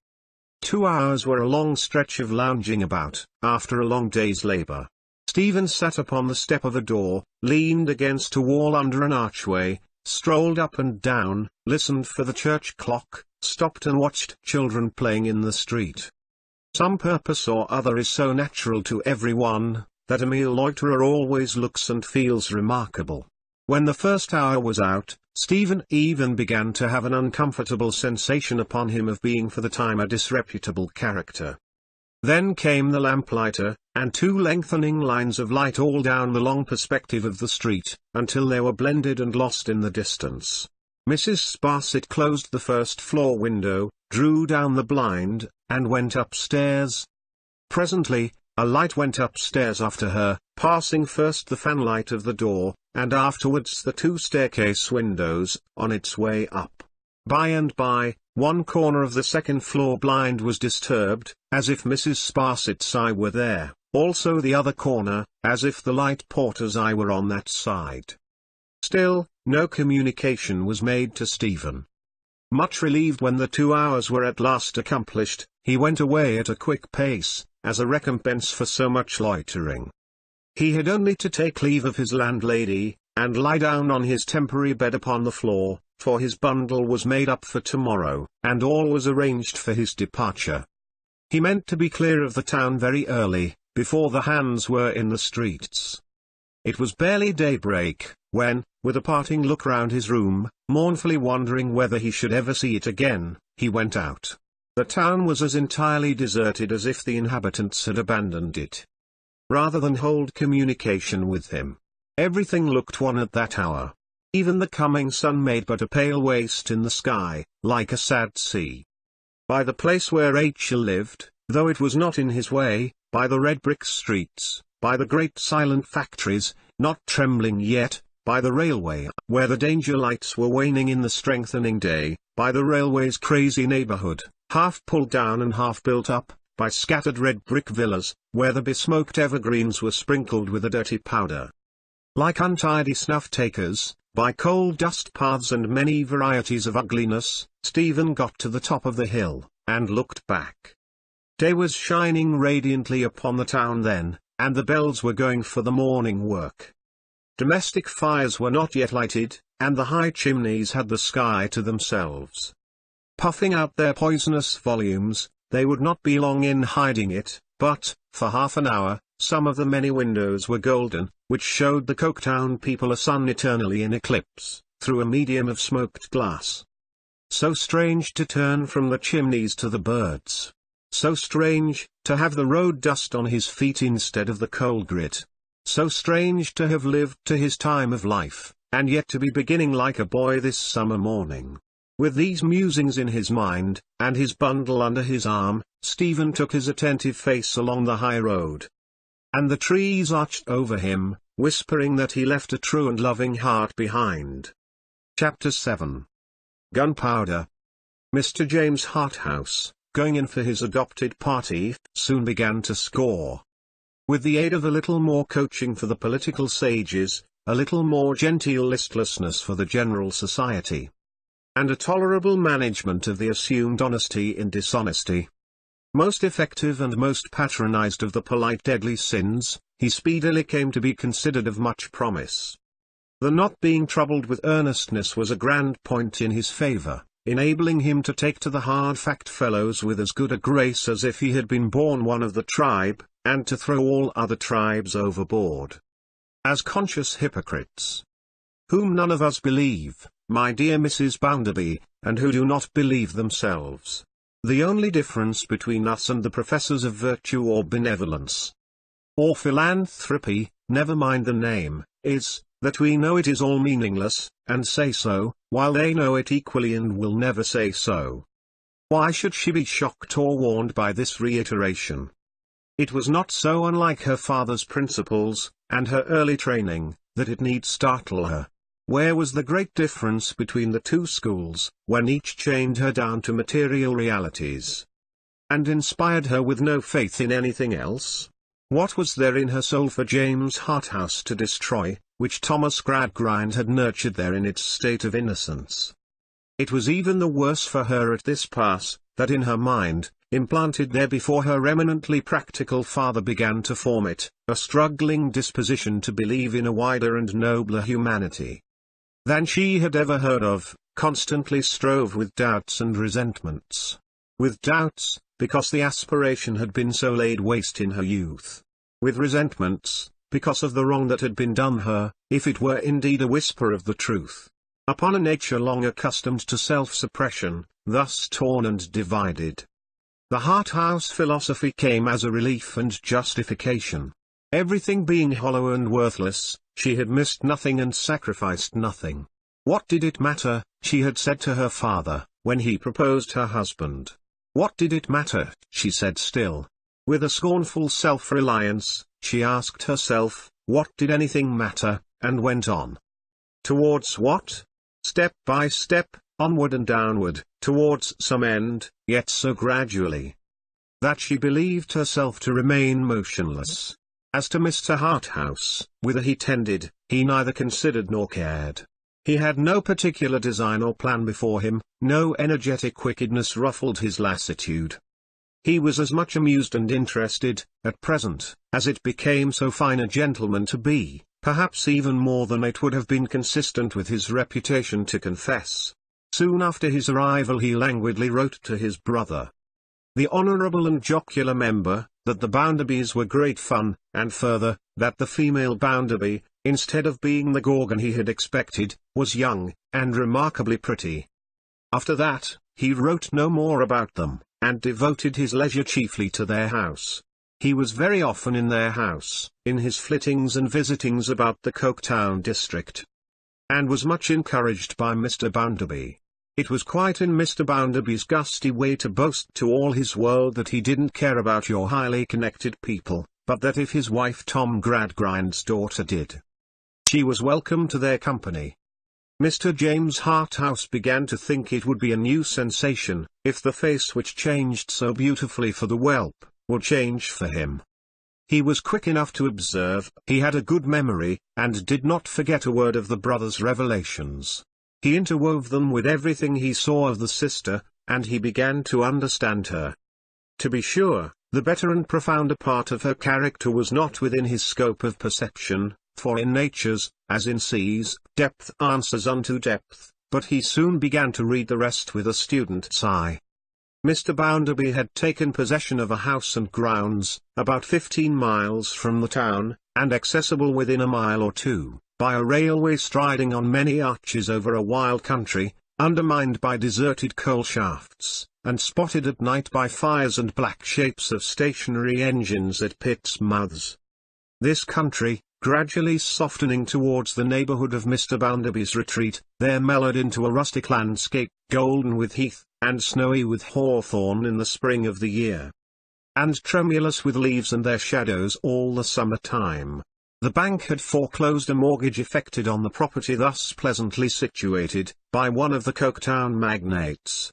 2 hours were a long stretch of lounging about, after a long day's labour. Stephen sat upon the step of a door, leaned against a wall under an archway, strolled up and down, listened for the church clock, stopped and watched children playing in the street. Some purpose or other is so natural to every one, that a mere loiterer always looks and feels remarkable. When the first hour was out, Stephen even began to have an uncomfortable sensation upon him of being for the time a disreputable character. Then came the lamplighter, and 2 lengthening lines of light all down the long perspective of the street, until they were blended and lost in the distance. Mrs. Sparsit closed the first-floor window, drew down the blind, and went upstairs. Presently, a light went upstairs after her, passing first the fanlight of the door, and afterwards the two staircase windows, on its way up. By and by, one corner of the second-floor blind was disturbed, as if Mrs. Sparsit's eye were there, also the other corner, as if the light porter's eye were on that side. Still, no communication was made to Stephen. Much relieved when the 2 hours were at last accomplished, he went away at a quick pace, as a recompense for so much loitering. He had only to take leave of his landlady, and lie down on his temporary bed upon the floor, for his bundle was made up for tomorrow, and all was arranged for his departure. He meant to be clear of the town very early, before the hands were in the streets. It was barely daybreak, when, with a parting look round his room, mournfully wondering whether he should ever see it again, he went out. The town was as entirely deserted as if the inhabitants had abandoned it. Rather than hold communication with him, everything looked wan at that hour. Even the coming sun made but a pale waste in the sky, like a sad sea. By the place where Rachel lived, though it was not in his way, by the red brick streets, by the great silent factories, not trembling yet, by the railway, where the danger lights were waning in the strengthening day, by the railway's crazy neighborhood, half pulled down and half built up, by scattered red brick villas, where the besmoked evergreens were sprinkled with a dirty powder. Like untidy snuff-takers, by coal dust paths and many varieties of ugliness, Stephen got to the top of the hill, and looked back. Day was shining radiantly upon the town then, and the bells were going for the morning work. Domestic fires were not yet lighted, and the high chimneys had the sky to themselves. Puffing out their poisonous volumes, they would not be long in hiding it, but, for half an hour, some of the many windows were golden, which showed the Coketown people a sun eternally in eclipse, through a medium of smoked glass. So strange to turn from the chimneys to the birds. So strange, to have the road dust on his feet instead of the coal grit. So strange to have lived to his time of life, and yet to be beginning like a boy this summer morning. With these musings in his mind, and his bundle under his arm, Stephen took his attentive face along the high road. And the trees arched over him, whispering that he left a true and loving heart behind. Chapter 7. Gunpowder. Mr. James Harthouse, going in for his adopted party, soon began to score. With the aid of a little more coaching for the political sages, a little more genteel listlessness for the general society, and a tolerable management of the assumed honesty in dishonesty, most effective and most patronized of the polite deadly sins, he speedily came to be considered of much promise. The not being troubled with earnestness was a grand point in his favor, enabling him to take to the hard fact fellows with as good a grace as if he had been born one of the tribe, and to throw all other tribes overboard, as conscious hypocrites, whom none of us believe, my dear Mrs. Bounderby, and who do not believe themselves. The only difference between us and the professors of virtue or benevolence, or philanthropy, never mind the name, is, that we know it is all meaningless, and say so, while they know it equally and will never say so. Why should she be shocked or warned by this reiteration? It was not so unlike her father's principles, and her early training, that it need startle her. Where was the great difference between the two schools, when each chained her down to material realities, and inspired her with no faith in anything else? What was there in her soul for James Harthouse to destroy, which Thomas Gradgrind had nurtured there in its state of innocence? It was even the worse for her at this pass, that in her mind, implanted there before her eminently practical father began to form it, a struggling disposition to believe in a wider and nobler humanity than she had ever heard of, constantly strove with doubts and resentments. With doubts, because the aspiration had been so laid waste in her youth. With resentments, because of the wrong that had been done her, if it were indeed a whisper of the truth, upon a nature long accustomed to self-suppression, thus torn and divided. The Harthouse philosophy came as a relief and justification. Everything being hollow and worthless, she had missed nothing and sacrificed nothing. What did it matter, she had said to her father, when he proposed her husband? What did it matter, she said still. With a scornful self-reliance, she asked herself, what did anything matter, and went on. Towards what? Step by step, onward and downward, towards some end, yet so gradually that she believed herself to remain motionless. As to Mr. Harthouse, whither he tended, he neither considered nor cared. He had no particular design or plan before him, no energetic wickedness ruffled his lassitude. He was as much amused and interested, at present, as it became so fine a gentleman to be, perhaps even more than it would have been consistent with his reputation to confess. Soon after his arrival he languidly wrote to his brother, the honourable and jocular member, that the Boundarbys were great fun, and further, that the female Bounderby, instead of being the Gorgon he had expected, was young, and remarkably pretty. After that, he wrote no more about them, and devoted his leisure chiefly to their house. He was very often in their house, in his flittings and visitings about the Coketown district, and was much encouraged by Mr. Bounderby. It was quite in Mr. Bounderby's gusty way to boast to all his world that he didn't care about your highly connected people, but that if his wife Tom Gradgrind's daughter did, she was welcome to their company. Mr. James Harthouse began to think it would be a new sensation, if the face which changed so beautifully for the whelp, would change for him. He was quick enough to observe, he had a good memory, and did not forget a word of the brother's revelations. He interwove them with everything he saw of the sister, and he began to understand her. To be sure, the better and profounder part of her character was not within his scope of perception, for in natures, as in seas, depth answers unto depth, but he soon began to read the rest with a student's eye. Mr. Bounderby had taken possession of a house and grounds, about 15 miles from the town, and accessible within a mile or two, by a railway striding on many arches over a wild country, undermined by deserted coal shafts, and spotted at night by fires and black shapes of stationary engines at pits' mouths. This country, gradually softening towards the neighbourhood of Mr. Bounderby's retreat, there mellowed into a rustic landscape, golden with heath, and snowy with hawthorn in the spring of the year, and tremulous with leaves and their shadows all the summer time. The bank had foreclosed a mortgage effected on the property thus pleasantly situated, by one of the Coketown magnates,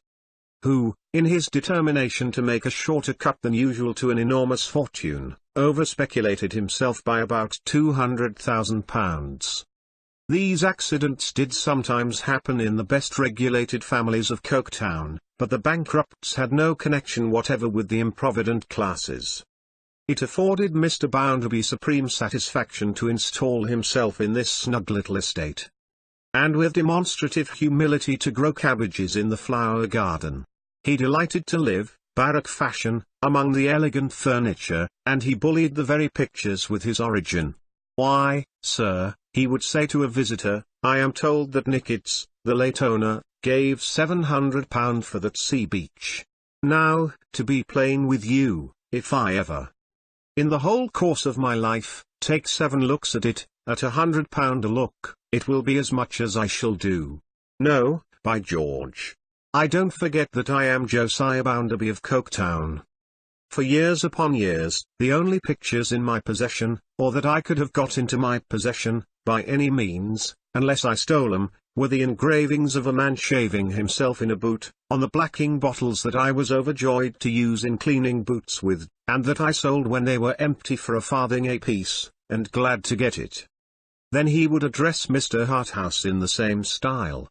who, in his determination to make a shorter cut than usual to an enormous fortune, over-speculated himself by about £200,000. These accidents did sometimes happen in the best regulated families of Coketown, but the bankrupts had no connection whatever with the improvident classes. It afforded Mr. Bounderby supreme satisfaction to install himself in this snug little estate, and with demonstrative humility to grow cabbages in the flower garden. He delighted to live, barrack fashion, among the elegant furniture, and he bullied the very pictures with his origin. "Why, sir," he would say to a visitor, "I am told that Nickits, the late owner, gave £700 for that sea beach. Now, to be plain with you, if I ever, in the whole course of my life, take 7 looks at it, at £100 a look, it will be as much as I shall do. No, by George, I don't forget that I am Josiah Bounderby of Coketown. For years upon years, the only pictures in my possession, or that I could have got into my possession, by any means, unless I stole 'em, were the engravings of a man shaving himself in a boot, on the blacking bottles that I was overjoyed to use in cleaning boots with, and that I sold when they were empty for a farthing apiece, and glad to get it." Then he would address Mr. Harthouse in the same style.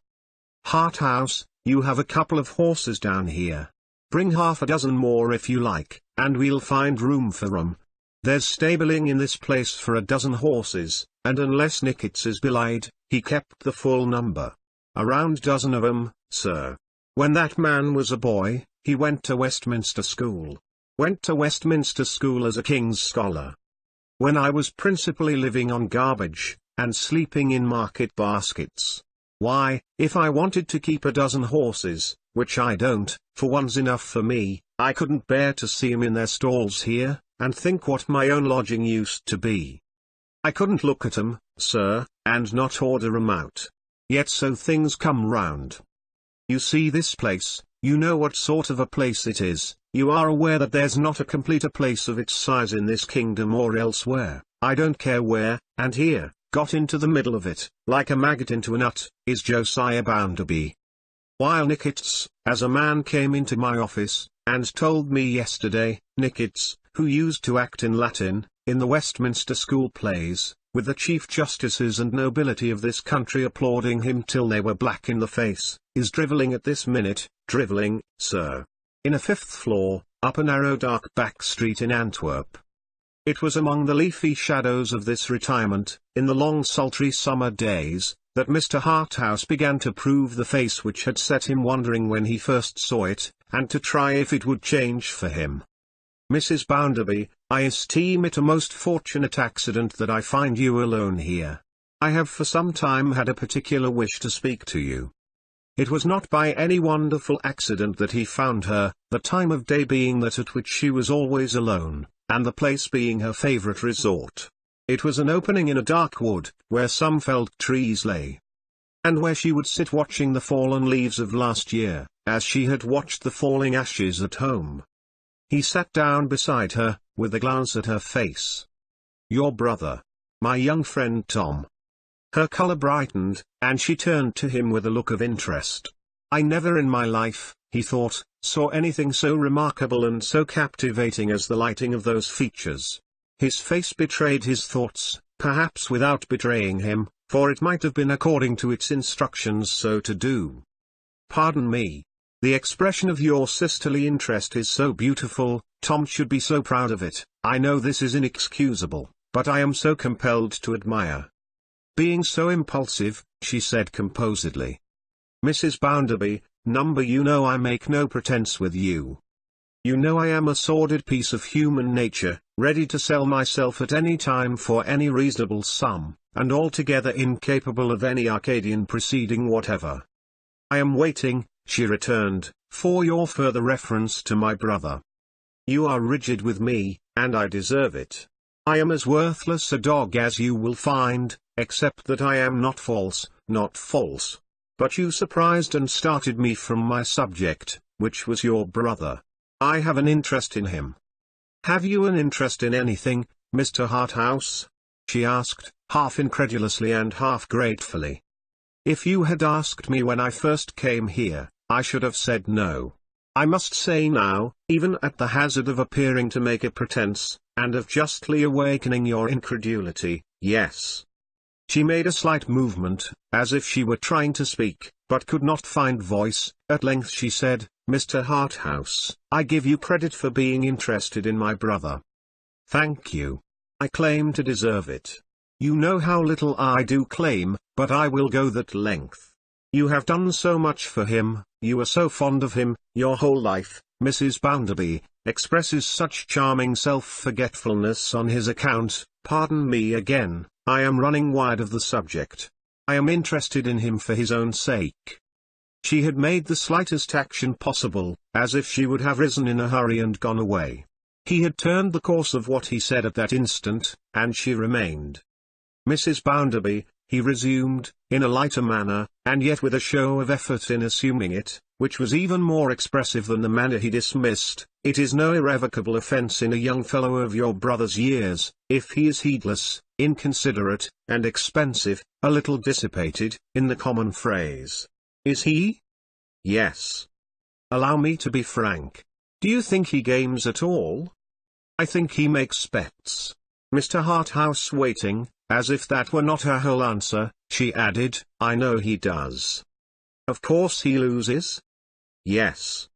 "Harthouse, you have a couple of horses down here. Bring half a dozen more if you like, and we'll find room for 'em. There's stabling in this place for a dozen horses, and unless Nickits is belied, he kept the full number. A round dozen of 'em, sir. When that man was a boy, he went to Westminster School. Went to Westminster School as a king's scholar. When I was principally living on garbage, and sleeping in market baskets. Why, if I wanted to keep a dozen horses, which I don't, for one's enough for me, I couldn't bear to see 'em in their stalls here, and think what my own lodging used to be. I couldn't look at 'em, sir, and not order 'em out. Yet so things come round. You see this place, You know what sort of a place it is. You are aware that there's not a completer place of its size in this kingdom or elsewhere, I don't care where, and here, got into the middle of it, like a maggot into a nut, is Josiah Bounderby. While Nickits, as a man came into my office, and told me yesterday, Nickits, who used to act in Latin, in the Westminster School plays, with the Chief Justices and nobility of this country applauding him till they were black in the face, is drivelling at this minute, drivelling, sir. In a 5th floor, up a narrow dark back street in Antwerp. It was among the leafy shadows of this retirement, in the long sultry summer days, that Mr. Harthouse began to prove the face which had set him wondering when he first saw it, and to try if it would change for him. Mrs. Bounderby, I esteem it a most fortunate accident that I find you alone here. I have for some time had a particular wish to speak to you. It was not by any wonderful accident that he found her, the time of day being that at which she was always alone, and the place being her favourite resort. It was an opening in a dark wood, where some felled trees lay, and where she would sit watching the fallen leaves of last year, as she had watched the falling ashes at home. He sat down beside her, with a glance at her face. Your brother. My young friend Tom. Her colour brightened, and she turned to him with a look of interest. I never in my life, he thought, saw anything so remarkable and so captivating as the lighting of those features. His face betrayed his thoughts, perhaps without betraying him, for it might have been according to its instructions so to do. Pardon me. The expression of your sisterly interest is so beautiful, Tom should be so proud of it. I know this is inexcusable, but I am so compelled to admire. Being so impulsive, she said composedly. Mrs. Bounderby, you know I make no pretence with you. You know I am a sordid piece of human nature, ready to sell myself at any time for any reasonable sum, and altogether incapable of any Arcadian proceeding whatever. I am waiting, she returned, for your further reference to my brother. You are rigid with me, and I deserve it. I am as worthless a dog as you will find, except that I am not false. But you surprised and started me from my subject, which was your brother. I have an interest in him. Have you an interest in anything, Mr. Harthouse? She asked, half incredulously and half gratefully. If you had asked me when I first came here, I should have said no. I must say now, even at the hazard of appearing to make a pretense, and of justly awakening your incredulity, yes. She made a slight movement, as if she were trying to speak, but could not find voice. At length she said, Mr. Harthouse, I give you credit for being interested in my brother. Thank you. I claim to deserve it. You know how little I do claim, but I will go that length. You have done so much for him, you are so fond of him, your whole life, Mrs. Bounderby, expresses such charming self-forgetfulness on his account. Pardon me again, I am running wide of the subject. I am interested in him for his own sake. She had made the slightest action possible, as if she would have risen in a hurry and gone away. He had turned the course of what he said at that instant, and she remained. Mrs. Bounderby, he resumed, in a lighter manner, and yet with a show of effort in assuming it, which was even more expressive than the manner he dismissed, it is no irrevocable offence in a young fellow of your brother's years, if he is heedless, inconsiderate, and expensive, a little dissipated, in the common phrase. Is he? Yes. Allow me to be frank. Do you think he games at all? I think he makes bets. Mr. Harthouse waiting, as if that were not her whole answer, she added, I know he does. Of course he loses? Yes.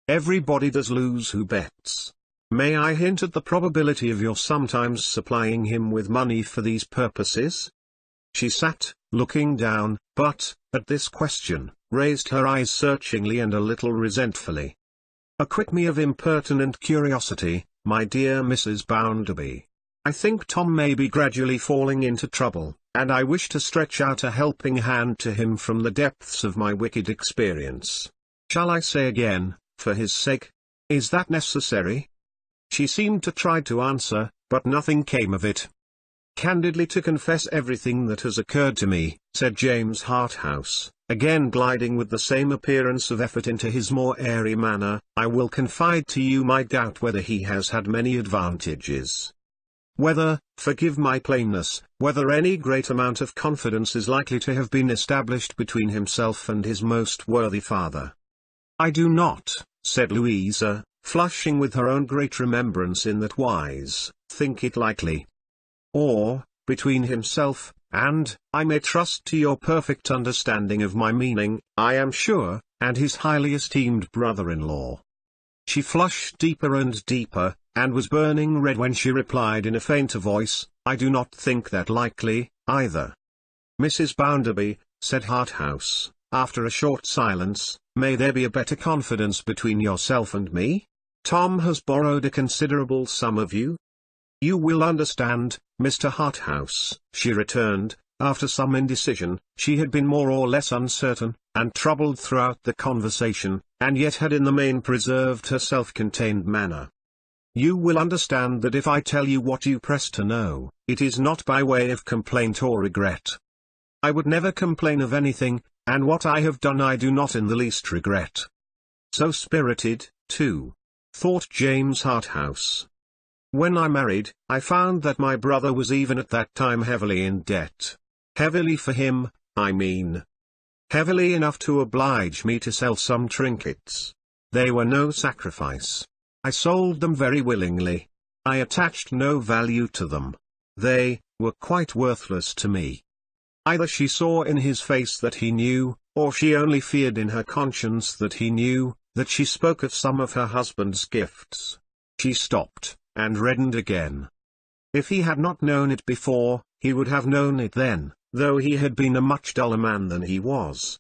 Everybody does lose who bets. May I hint at the probability of your sometimes supplying him with money for these purposes? She sat, looking down, but, at this question, raised her eyes searchingly and a little resentfully. Acquit me of impertinent curiosity, my dear Mrs. Bounderby. I think Tom may be gradually falling into trouble, and I wish to stretch out a helping hand to him from the depths of my wicked experience. Shall I say again, for his sake? Is that necessary? She seemed to try to answer, but nothing came of it. Candidly to confess everything that has occurred to me, said James Harthouse, again gliding with the same appearance of effort into his more airy manner, "I will confide to you my doubt whether he has had many advantages. Whether, forgive my plainness, whether any great amount of confidence is likely to have been established between himself and his most worthy father." "I do not," said Louisa, flushing with her own great remembrance in that wise, "think it likely. Or, between himself, and, I may trust to your perfect understanding of my meaning, I am sure, and his highly esteemed brother-in-law." She flushed deeper and deeper, and was burning red when she replied in a fainter voice, "I do not think that likely, either." "Mrs. Bounderby," said Harthouse, after a short silence, "may there be a better confidence between yourself and me? Tom has borrowed a considerable sum of you." "You will understand, Mr. Harthouse," she returned, after some indecision. She had been more or less uncertain, and troubled throughout the conversation, and yet had in the main preserved her self-contained manner. "You will understand that if I tell you what you press to know, it is not by way of complaint or regret. I would never complain of anything, and what I have done I do not in the least regret." So spirited, too, thought James Harthouse. "When I married, I found that my brother was even at that time heavily in debt. Heavily for him, I mean. Heavily enough to oblige me to sell some trinkets. They were no sacrifice. I sold them very willingly. I attached no value to them. They were quite worthless to me." Either she saw in his face that he knew, or she only feared in her conscience that he knew, that she spoke of some of her husband's gifts. She stopped, and reddened again. If he had not known it before, he would have known it then, though he had been a much duller man than he was.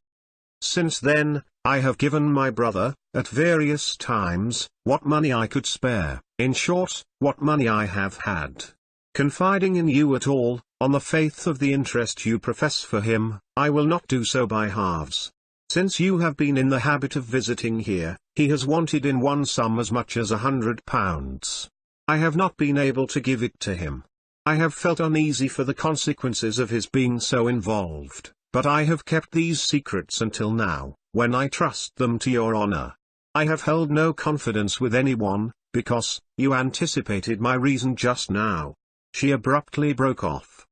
"Since then, I have given my brother, at various times, what money I could spare, in short, what money I have had. Confiding in you at all, on the faith of the interest you profess for him, I will not do so by halves. Since you have been in the habit of visiting here, he has wanted in one sum as much as £100. I have not been able to give it to him. I have felt uneasy for the consequences of his being so involved, but I have kept these secrets until now, when I trust them to your honor. I have held no confidence with anyone, because, you anticipated my reason just now." She abruptly broke off.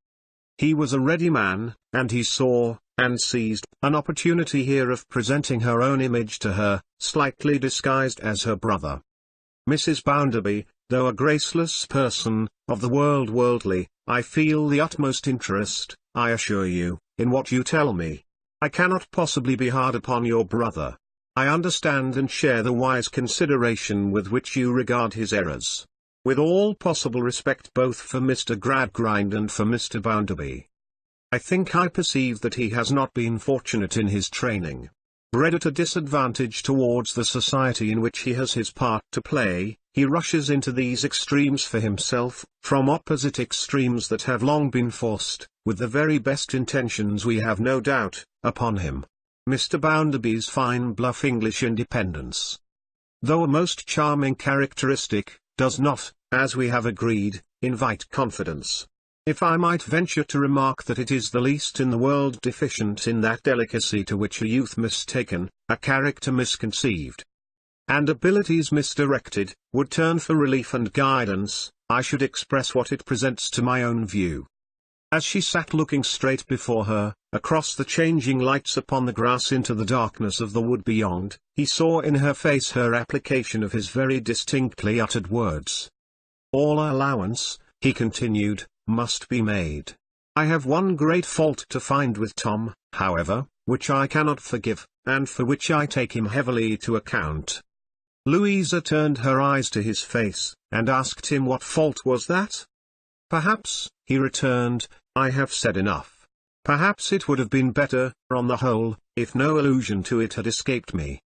He was a ready man, and he saw, and seized, an opportunity here of presenting her own image to her, slightly disguised as her brother. "Mrs. Bounderby, though a graceless person, of the world worldly, I feel the utmost interest, I assure you, in what you tell me. I cannot possibly be hard upon your brother. I understand and share the wise consideration with which you regard his errors. With all possible respect both for Mr. Gradgrind and for Mr. Bounderby, I think I perceive that he has not been fortunate in his training. Bred at a disadvantage towards the society in which he has his part to play, he rushes into these extremes for himself, from opposite extremes that have long been forced, with the very best intentions we have no doubt, upon him. Mr. Bounderby's fine bluff English independence, though a most charming characteristic, does not, as we have agreed, invite confidence. If I might venture to remark that it is the least in the world deficient in that delicacy to which a youth mistaken, a character misconceived, and abilities misdirected, would turn for relief and guidance, I should express what it presents to my own view." As she sat looking straight before her, across the changing lights upon the grass into the darkness of the wood beyond, he saw in her face her application of his very distinctly uttered words. "All allowance," he continued, "must be made. I have one great fault to find with Tom, however, which I cannot forgive, and for which I take him heavily to account." Louisa turned her eyes to his face, and asked him what fault was that? "Perhaps," he returned, "I have said enough. Perhaps it would have been better, on the whole, if no allusion to it had escaped me.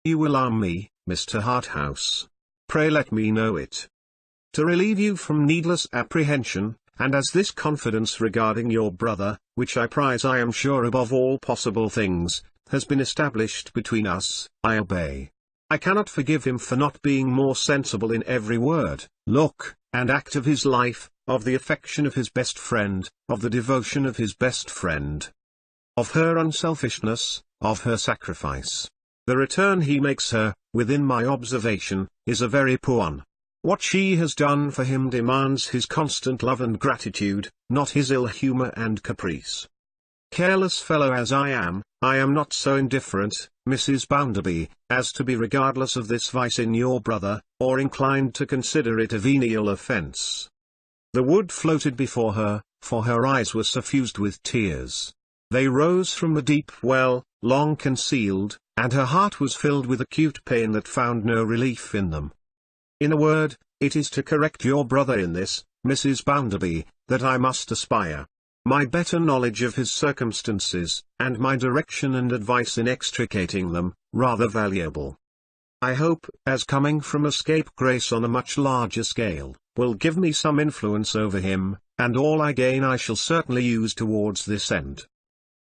You will arm me, Mr. Harthouse. Pray let me know it. To relieve you from needless apprehension, and as this confidence regarding your brother, which I prize I am sure above all possible things, has been established between us, I obey. I cannot forgive him for not being more sensible in every word, look, and act of his life, of the affection of his best friend, of the devotion of his best friend, of her unselfishness, of her sacrifice. The return he makes her, within my observation, is a very poor one. What she has done for him demands his constant love and gratitude, not his ill humor and caprice. Careless fellow as I am not so indifferent, Mrs. Bounderby, as to be regardless of this vice in your brother, or inclined to consider it a venial offence. The wood floated before her, for her eyes were suffused with tears. They rose from the deep well, long concealed, and her heart was filled with acute pain that found no relief in them. In a word, it is to correct your brother in this, Mrs. Bounderby, that I must aspire. My better knowledge of his circumstances, and my direction and advice in extricating them, rather valuable. I hope, as coming from a scapegrace on a much larger scale, will give me some influence over him, and all I gain I shall certainly use towards this end.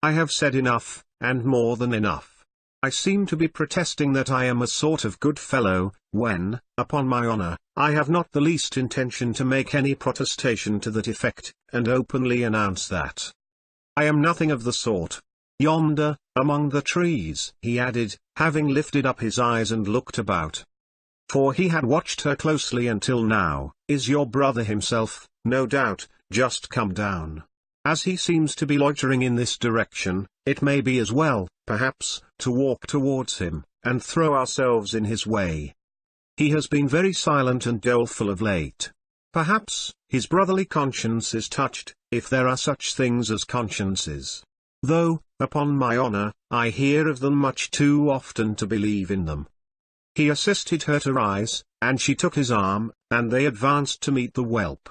I have said enough, and more than enough. I seem to be protesting that I am a sort of good fellow, when, upon my honor, I have not the least intention to make any protestation to that effect, and openly announce that. I am nothing of the sort. Yonder, among the trees, he added, having lifted up his eyes and looked about. For he had watched her closely until now, is your brother himself, no doubt, just come down. As he seems to be loitering in this direction, it may be as well, perhaps, to walk towards him, and throw ourselves in his way. He has been very silent and doleful of late. Perhaps, his brotherly conscience is touched, if there are such things as consciences. Though, upon my honor, I hear of them much too often to believe in them. He assisted her to rise, and she took his arm, and they advanced to meet the whelp.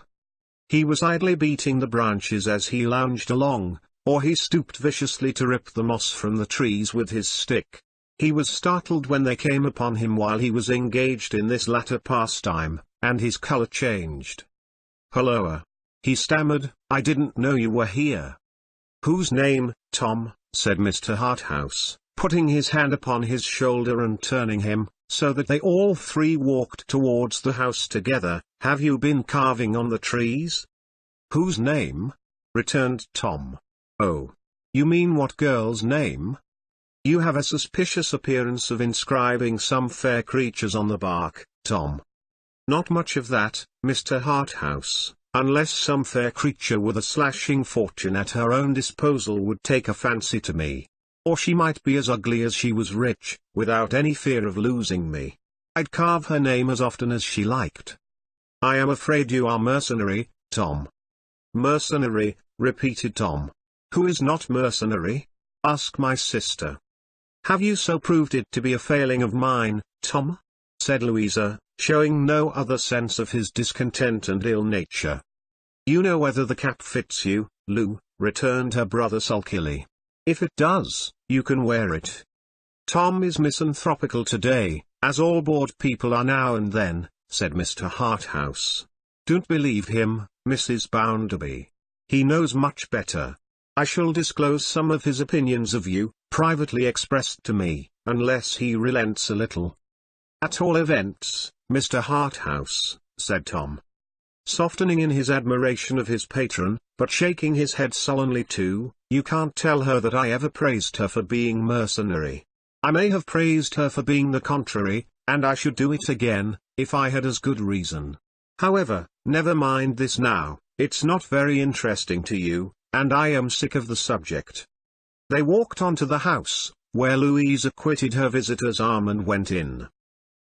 He was idly beating the branches as he lounged along, or he stooped viciously to rip the moss from the trees with his stick. He was startled when they came upon him while he was engaged in this latter pastime, and his color changed. "Hulloa!" he stammered, "I didn't know you were here." "Whose name, Tom?" said Mr. Harthouse, putting his hand upon his shoulder and turning him, so that they all three walked towards the house together. "Have you been carving on the trees?" "Whose name?" returned Tom. "Oh, you mean what girl's name? You have a suspicious appearance of inscribing some fair creatures on the bark, Tom." "Not much of that, Mr. Harthouse, unless some fair creature with a slashing fortune at her own disposal would take a fancy to me. Or she might be as ugly as she was rich, without any fear of losing me. I'd carve her name as often as she liked." "I am afraid you are mercenary, Tom." "Mercenary," repeated Tom. "Who is not mercenary? Ask my sister." "Have you so proved it to be a failing of mine, Tom?" said Louisa, showing no other sense of his discontent and ill nature. "You know whether the cap fits you, Lou," returned her brother sulkily. "If it does, you can wear it." "Tom is misanthropical today, as all bored people are now and then," said Mr. Harthouse. "Don't believe him, Mrs. Bounderby. He knows much better. I shall disclose some of his opinions of you, privately expressed to me, unless he relents a little." "At all events, Mr. Harthouse," said Tom, softening in his admiration of his patron, but shaking his head sullenly too, "you can't tell her that I ever praised her for being mercenary. I may have praised her for being the contrary, and I should do it again, if I had as good reason. However, never mind this now, it's not very interesting to you, and I am sick of the subject." They walked on to the house, where Louisa quitted her visitor's arm and went in.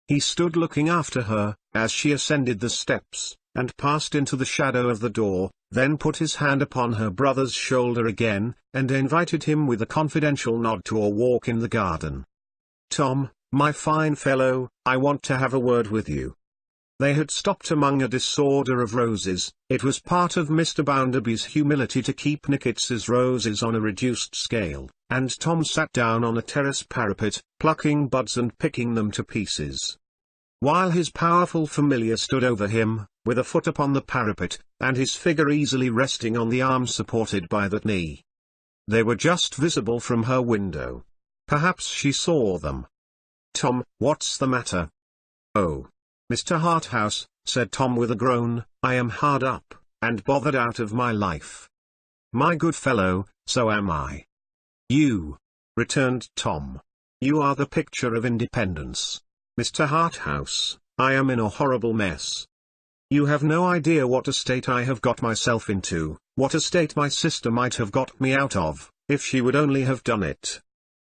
He stood looking after her, as she ascended the steps, and passed into the shadow of the door, then put his hand upon her brother's shoulder again, and invited him with a confidential nod to a walk in the garden. "Tom, my fine fellow, I want to have a word with you." They had stopped among a disorder of roses. It was part of Mr. Bounderby's humility to keep Nickits's roses on a reduced scale, and Tom sat down on a terrace parapet, plucking buds and picking them to pieces, while his powerful familiar stood over him, with a foot upon the parapet, and his figure easily resting on the arm supported by that knee. They were just visible from her window. Perhaps she saw them. "Tom, what's the matter?" "Oh, Mr. Harthouse," said Tom with a groan, "I am hard up, and bothered out of my life." "My good fellow, so am I." "You," returned Tom. "You are the picture of independence. Mr. Harthouse, I am in a horrible mess. You have no idea what a state I have got myself into, what a state my sister might have got me out of, if she would only have done it."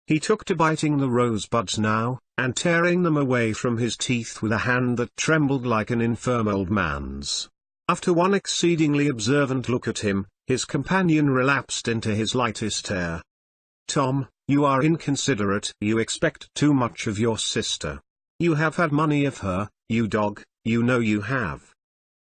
He took to biting the rosebuds now, and tearing them away from his teeth with a hand that trembled like an infirm old man's. After one exceedingly observant look at him, his companion relapsed into his lightest air. "Tom, you are inconsiderate. You expect too much of your sister. You have had money of her, you dog, you know you have."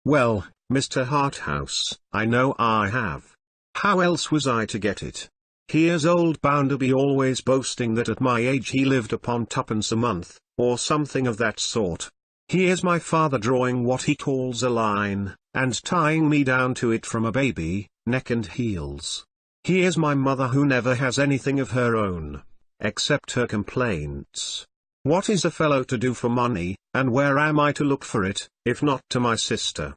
"Well, Mr. Harthouse, I know I have. How else was I to get it? Here's old Bounderby always boasting that at my age he lived upon twopence a month, or something of that sort. Here's my father drawing what he calls a line, and tying me down to it from a baby, neck and heels. Here's my mother who never has anything of her own, except her complaints. What is a fellow to do for money, and where am I to look for it, if not to my sister?"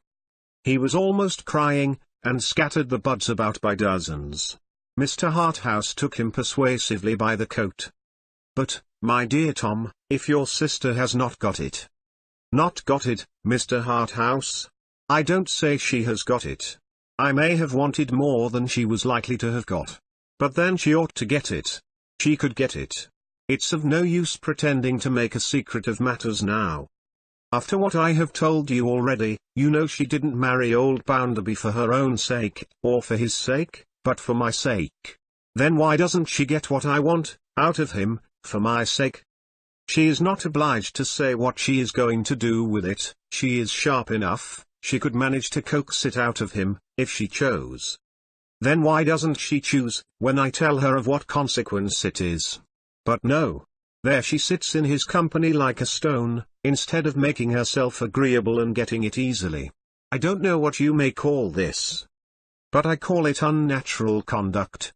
He was almost crying, and scattered the buds about by dozens. Mr. Harthouse took him persuasively by the coat. "But, my dear Tom, if your sister has not got it—" "Not got it, Mr. Harthouse? I don't say she has got it. I may have wanted more than she was likely to have got. But then she ought to get it. She could get it. It's of no use pretending to make a secret of matters now. After what I have told you already, you know she didn't marry old Bounderby for her own sake, or for his sake, but for my sake. Then why doesn't she get what I want, out of him, for my sake? She is not obliged to say what she is going to do with it. She is sharp enough, she could manage to coax it out of him, if she chose. Then why doesn't she choose, when I tell her of what consequence it is? But no. There she sits in his company like a stone, instead of making herself agreeable and getting it easily. I don't know what you may call this, but I call it unnatural conduct."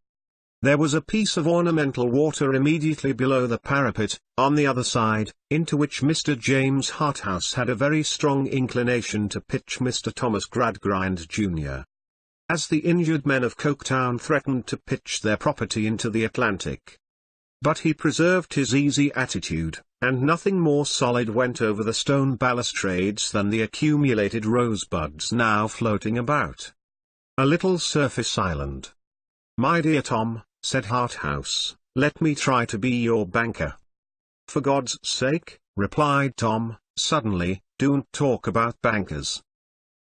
There was a piece of ornamental water immediately below the parapet, on the other side, into which Mr. James Harthouse had a very strong inclination to pitch Mr. Thomas Gradgrind, Jr., as the injured men of Coketown threatened to pitch their property into the Atlantic. But he preserved his easy attitude, and nothing more solid went over the stone balustrades than the accumulated rosebuds now floating about. A little surface island. "My dear Tom," said Harthouse, "let me try to be your banker." "For God's sake," replied Tom, suddenly, "don't talk about bankers."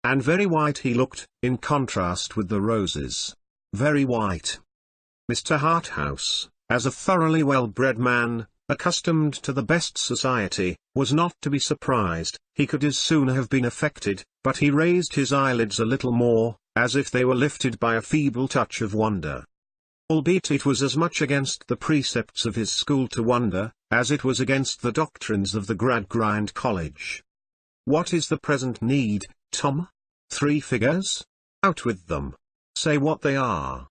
And very white he looked, in contrast with the roses. Very white. Mr. Harthouse, as a thoroughly well-bred man, accustomed to the best society, was not to be surprised. He could as soon have been affected, but he raised his eyelids a little more, as if they were lifted by a feeble touch of wonder. Albeit it was as much against the precepts of his school to wonder, as it was against the doctrines of the Gradgrind College. "What is the present need, Tom? 3 figures? Out with them. Say what they are."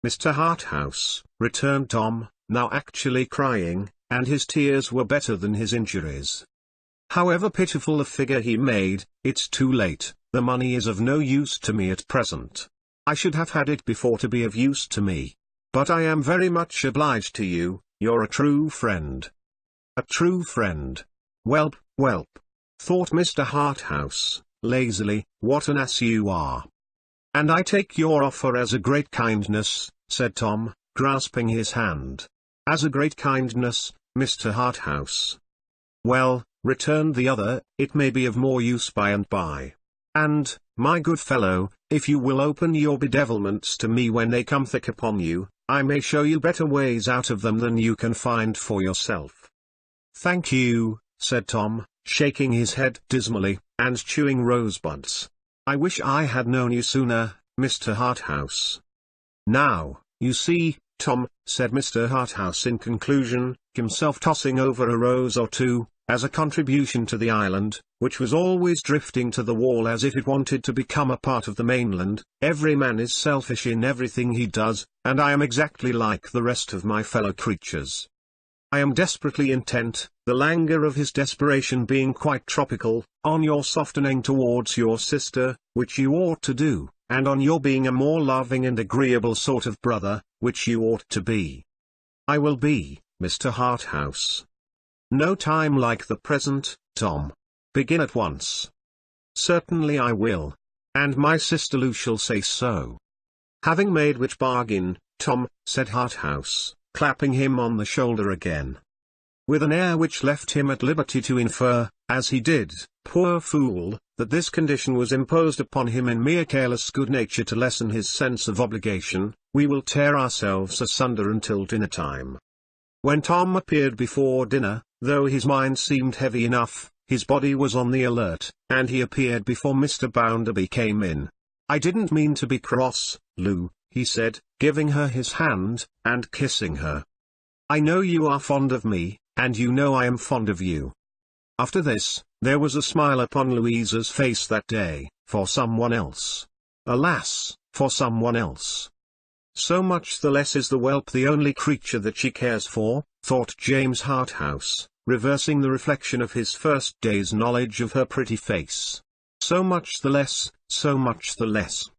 "Mr. Harthouse," returned Tom, now actually crying, and his tears were better than his injuries. "However pitiful the figure he made, it's too late. The money is of no use to me at present. I should have had it before to be of use to me. But I am very much obliged to you, you're a true friend." "A true friend? Welp, welp," thought Mr. Harthouse, lazily, "what an ass you are." "And I take your offer as a great kindness," said Tom, grasping his hand. "As a great kindness, Mr. Harthouse." "Well," returned the other, "it may be of more use by and by. And, my good fellow, if you will open your bedevilments to me when they come thick upon you, I may show you better ways out of them than you can find for yourself." "Thank you," said Tom, shaking his head dismally, and chewing rosebuds. "I wish I had known you sooner, Mr. Harthouse." "Now, you see, Tom," said Mr. Harthouse in conclusion, himself tossing over a rose or two, as a contribution to the island, which was always drifting to the wall as if it wanted to become a part of the mainland, "every man is selfish in everything he does, and I am exactly like the rest of my fellow creatures. I am desperately intent, the languor of his desperation being quite tropical, on your softening towards your sister, which you ought to do, and on your being a more loving and agreeable sort of brother, which you ought to be." I will be, Mr. Harthouse. No time like the present, Tom. Begin at once. Certainly I will. And my sister Lou shall say so. Having made which bargain, Tom, said Harthouse, clapping him on the shoulder again, with an air which left him at liberty to infer, as he did, poor fool, that this condition was imposed upon him in mere careless good nature to lessen his sense of obligation, we will tear ourselves asunder until dinner-time. When Tom appeared before dinner, though his mind seemed heavy enough, his body was on the alert, and he appeared before Mr. Bounderby came in. I didn't mean to be cross, Lou, he said, giving her his hand, and kissing her. I know you are fond of me, and you know I am fond of you. After this, there was a smile upon Louisa's face that day, for someone else. Alas, for someone else. So much the less is the whelp the only creature that she cares for, thought James Harthouse, reversing the reflection of his first day's knowledge of her pretty face. So much the less, so much the less.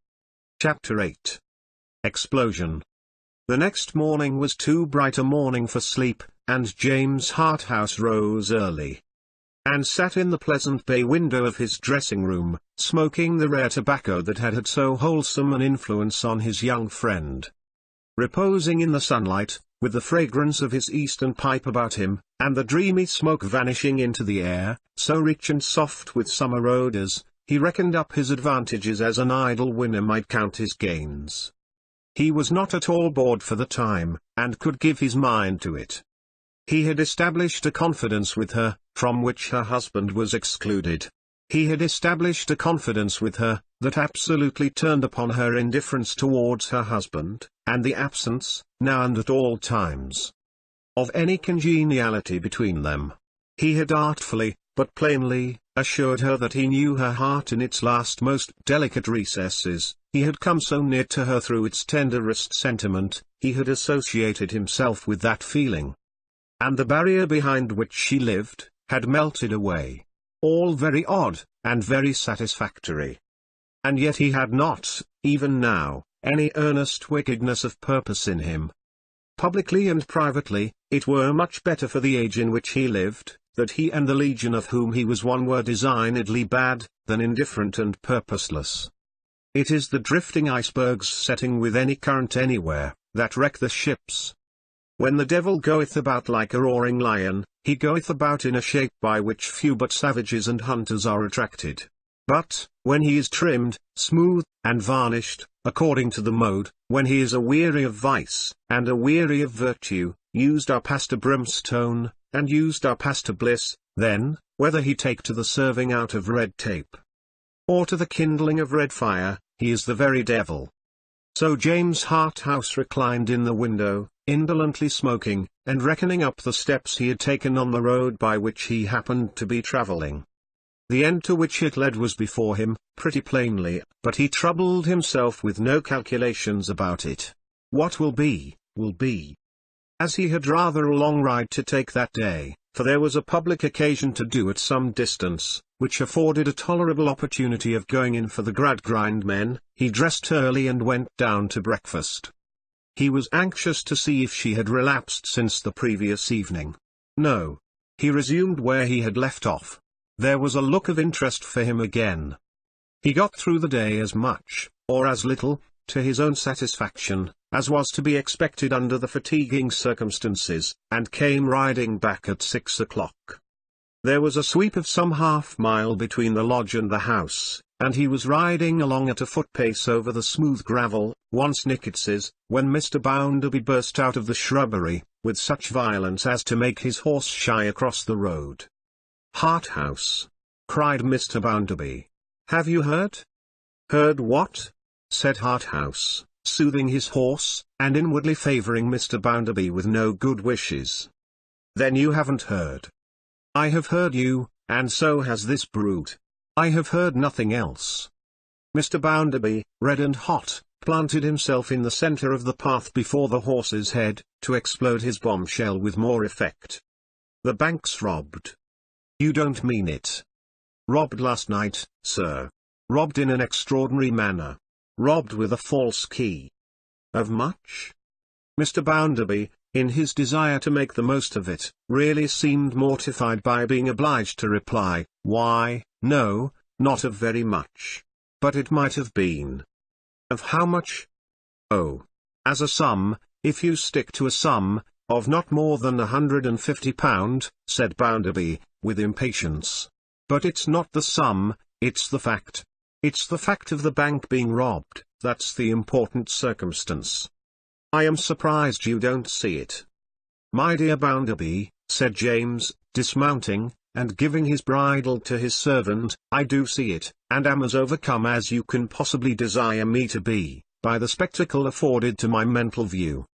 Chapter 8. Explosion. The next morning was too bright a morning for sleep, and James Harthouse rose early, and sat in the pleasant bay window of his dressing-room, smoking the rare tobacco that had so wholesome an influence on his young friend. Reposing in the sunlight, with the fragrance of his Eastern pipe about him, and the dreamy smoke vanishing into the air, so rich and soft with summer odours, he reckoned up his advantages as an idle winner might count his gains. He was not at all bored for the time, and could give his mind to it. He had established a confidence with her, from which her husband was excluded. He had established a confidence with her, that absolutely turned upon her indifference towards her husband, and the absence, now and at all times, of any congeniality between them. He had artfully, but plainly, assured her that he knew her heart in its last most delicate recesses, he had come so near to her through its tenderest sentiment, he had associated himself with that feeling, and the barrier behind which she lived, had melted away. All very odd, and very satisfactory. And yet he had not, even now, any earnest wickedness of purpose in him. Publicly and privately, it were much better for the age in which he lived, that he and the legion of whom he was one were designedly bad, than indifferent and purposeless. It is the drifting icebergs setting with any current anywhere, that wreck the ships. When the devil goeth about like a roaring lion, he goeth about in a shape by which few but savages and hunters are attracted. But, when he is trimmed, smooth, and varnished, according to the mode, when he is a-weary of vice, and a-weary of virtue, used up as to brimstone, and used up as to bliss, then, whether he take to the serving out of red tape, or to the kindling of red fire, he is the very devil. So James Harthouse reclined in the window, indolently smoking, and reckoning up the steps he had taken on the road by which he happened to be travelling. The end to which it led was before him, pretty plainly, but he troubled himself with no calculations about it. What will be, will be. As he had rather a long ride to take that day, for there was a public occasion to do at some distance, which afforded a tolerable opportunity of going in for the Gradgrind men, he dressed early and went down to breakfast. He was anxious to see if she had relapsed since the previous evening. No. He resumed where he had left off. There was a look of interest for him again. He got through the day as much, or as little, to his own satisfaction, as was to be expected under the fatiguing circumstances, and came riding back at 6 o'clock. There was a sweep of some half-mile between the lodge and the house, and he was riding along at a foot-pace over the smooth gravel, once Nickets's, when Mr. Bounderby burst out of the shrubbery, with such violence as to make his horse shy across the road. "Harthouse!" cried Mr. Bounderby. "Have you heard?" "Heard what?" said Harthouse, soothing his horse, and inwardly favouring Mr. Bounderby with no good wishes. "Then you haven't heard." "I have heard you, and so has this brute. I have heard nothing else." Mr. Bounderby, red and hot, planted himself in the centre of the path before the horse's head, to explode his bombshell with more effect. "The bank's robbed." "You don't mean it." "Robbed last night, sir. Robbed in an extraordinary manner. Robbed with a false key." "Of much?" Mr. Bounderby, in his desire to make the most of it, really seemed mortified by being obliged to reply, "Why, no, not of very much. But it might have been." "Of how much?" "Oh, as a sum, if you stick to a sum, of not more than £150, said Bounderby, with impatience. "But it's not the sum, it's the fact. It's the fact of the bank being robbed, that's the important circumstance. I am surprised you don't see it." "My dear Bounderby," said James, dismounting, and giving his bridle to his servant, "I do see it, and am as overcome as you can possibly desire me to be, by the spectacle afforded to my mental view.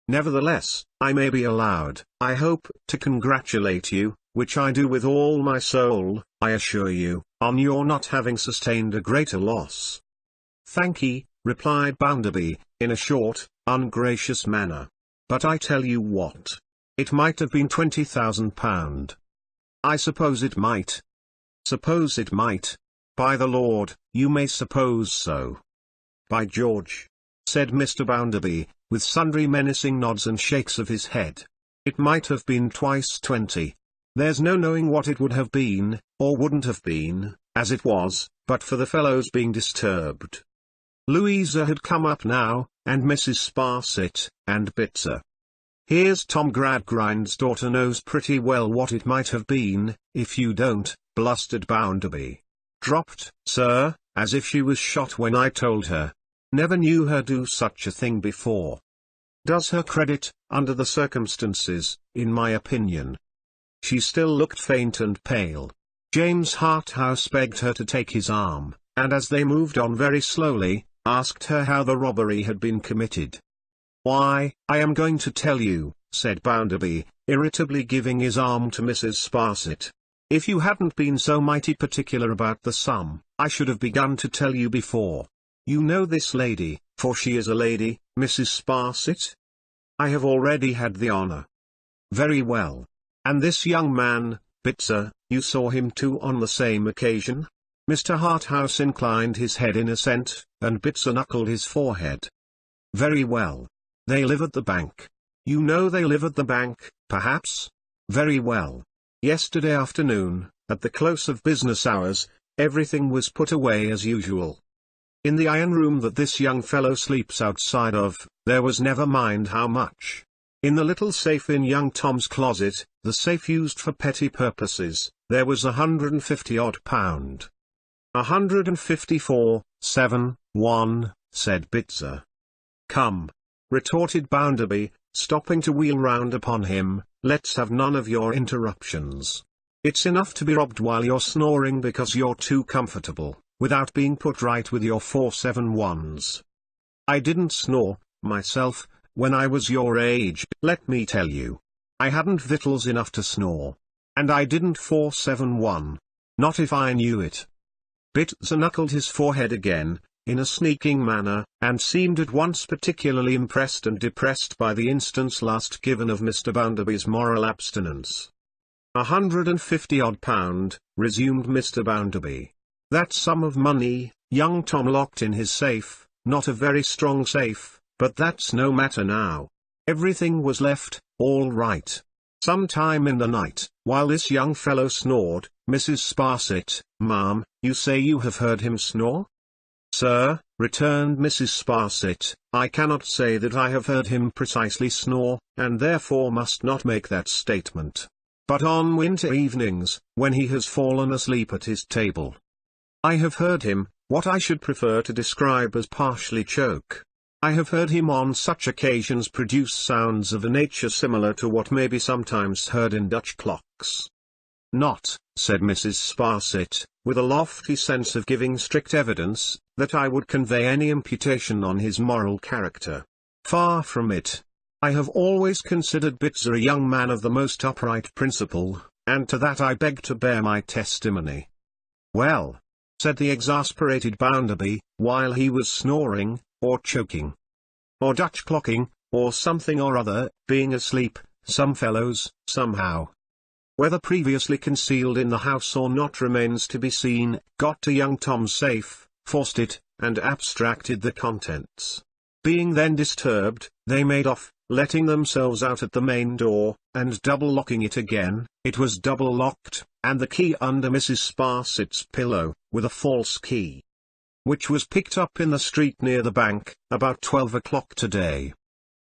Nevertheless, I may be allowed, I hope, to congratulate you, which I do with all my soul, I assure you, on your not having sustained a greater loss." "Thank'ee," replied Bounderby, in a short, ungracious manner. "But I tell you what. It might have been £20,000. "I suppose it might." "Suppose it might? By the Lord, you may suppose so." "By George," said Mr. Bounderby, with sundry menacing nods and shakes of his head, "it might have been twice 20. There's no knowing what it would have been, or wouldn't have been, as it was, but for the fellow's being disturbed." Louisa had come up now, and Mrs. Sparsit, and Bitzer. "Here's Tom Gradgrind's daughter knows pretty well what it might have been, if you don't," blustered Bounderby. "Dropped, sir, as if she was shot when I told her. Never knew her do such a thing before. Does her credit, under the circumstances, in my opinion." She still looked faint and pale. James Harthouse begged her to take his arm, and as they moved on very slowly, asked her how the robbery had been committed. "Why, I am going to tell you," said Bounderby, irritably giving his arm to Mrs. Sparsit. "If you hadn't been so mighty particular about the sum, I should have begun to tell you before. You know this lady, for she is a lady, Mrs. Sparsit?" "I have already had the honour." "Very well. And this young man, Bitzer, you saw him too on the same occasion?" Mr. Harthouse inclined his head in assent, and Bitzer knuckled his forehead. "Very well. They live at the bank. You know they live at the bank, perhaps? Very well. Yesterday afternoon, at the close of business hours, everything was put away as usual. In the iron room that this young fellow sleeps outside of, there was never mind how much. In the little safe in young Tom's closet, the safe used for petty purposes, there was £150-odd. 154,7, said Bitzer. "Come," retorted Bounderby, stopping to wheel round upon him, "let's have none of your interruptions. It's enough to be robbed while you're snoring because you're too comfortable, without being put right with your 471s. I didn't snore, myself, when I was your age, let me tell you. I hadn't victuals enough to snore. And I didn't 471. Not if I knew it." Bitzer knuckled his forehead again, in a sneaking manner, and seemed at once particularly impressed and depressed by the instance last given of Mr. Bounderby's moral abstinence. £150-odd, resumed Mr. Bounderby. "That sum of money, young Tom locked in his safe, not a very strong safe, but that's no matter now. Everything was left, all right. Some time in the night, while this young fellow snored, Mrs. Sparsit, ma'am, you say you have heard him snore?" "Sir," returned Mrs. Sparsit, "I cannot say that I have heard him precisely snore, and therefore must not make that statement. But on winter evenings, when he has fallen asleep at his table, I have heard him, what I should prefer to describe as partially choke. I have heard him on such occasions produce sounds of a nature similar to what may be sometimes heard in Dutch clocks." "Not," said Mrs. Sparsit, with a lofty sense of giving strict evidence, "that I would convey any imputation on his moral character. Far from it. I have always considered Bitzer a young man of the most upright principle, and to that I beg to bear my testimony." "Well," said the exasperated Bounderby, "while he was snoring, or choking, or Dutch clocking, or something or other, being asleep, some fellows, somehow, whether previously concealed in the house or not remains to be seen, got to young Tom's safe, forced it, and abstracted the contents. Being then disturbed, they made off, letting themselves out at the main door, and double-locking it again. It was double-locked, and the key under Mrs. Sparsit's pillow, with a false key, which was picked up in the street near the bank, about 12 o'clock today.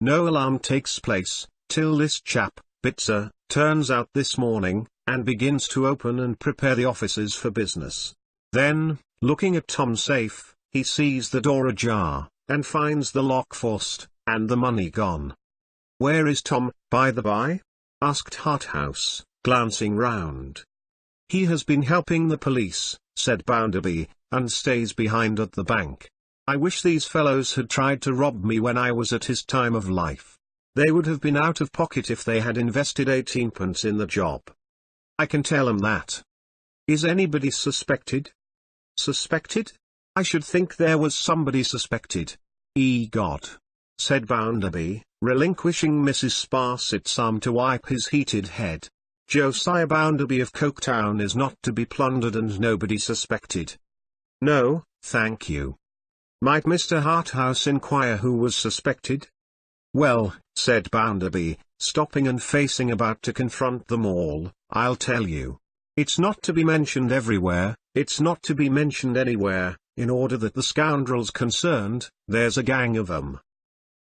No alarm takes place, till this chap, Bitzer, turns out this morning, and begins to open and prepare the offices for business. Then, looking at Tom's safe, he sees the door ajar, and finds the lock forced, and the money gone. "Where is Tom, by the by?" asked Harthouse, glancing round. "He has been helping the police," said Bounderby, "and stays behind at the bank. I wish these fellows had tried to rob me when I was at his time of life. They would have been out of pocket if they had invested 18p in the job. I can tell 'em that." "Is anybody suspected?" "Suspected? I should think there was somebody suspected. God," said Bounderby, relinquishing Mrs. Sparsit's arm to wipe his heated head. "Josiah Bounderby of Coketown is not to be plundered and nobody suspected." "No, thank you." "Might Mr. Harthouse inquire who was suspected?" "Well," said Bounderby, stopping and facing about to confront them all, "I'll tell you. It's not to be mentioned everywhere, it's not to be mentioned anywhere, in order that the scoundrels concerned, there's a gang of 'em,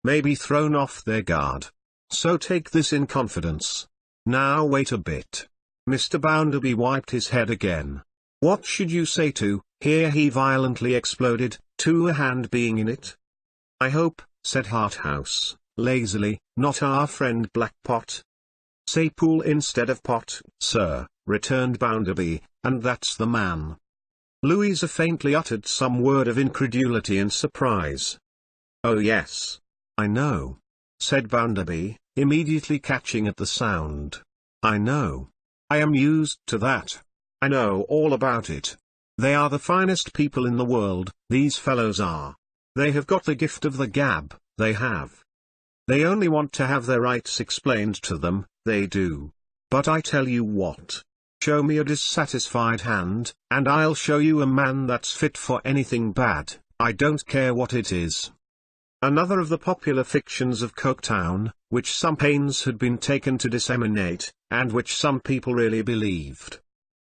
may be thrown off their guard. So take this in confidence. Now wait a bit." Mr. Bounderby wiped his head again. "What should you say to," here he violently exploded, "to a hand being in it?" "I hope," said Harthouse, lazily, "not our friend Blackpot?" "Say Pool instead of Pot, sir," returned Bounderby, "and that's the man." Louisa faintly uttered some word of incredulity and surprise. "Oh yes, I know," said Bounderby, immediately catching at the sound. "I know. I am used to that. I know all about it. They are the finest people in the world, these fellows are. They have got the gift of the gab, they have. They only want to have their rights explained to them, they do. But I tell you what. Show me a dissatisfied hand, and I'll show you a man that's fit for anything bad, I don't care what it is." Another of the popular fictions of Coketown, which some pains had been taken to disseminate, and which some people really believed.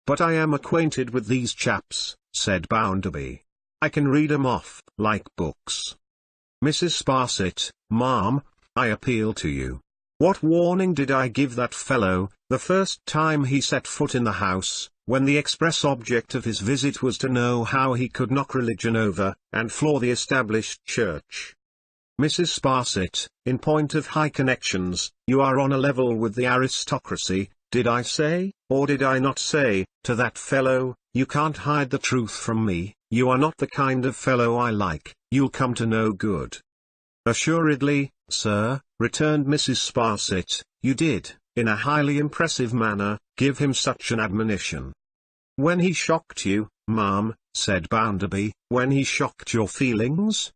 "But I am acquainted with these chaps," said Bounderby. "I can read 'em off, like books. Mrs. Sparsit, ma'am, I appeal to you. What warning did I give that fellow, the first time he set foot in the house, when the express object of his visit was to know how he could knock religion over, and floor the established church? Mrs. Sparsit, in point of high connections, you are on a level with the aristocracy. Did I say, or did I not say, to that fellow, you can't hide the truth from me, you are not the kind of fellow I like, you'll come to no good?" "Assuredly, sir," returned Mrs. Sparsit, "you did, in a highly impressive manner, give him such an admonition." "When he shocked you, ma'am," said Bounderby, "when he shocked your feelings?"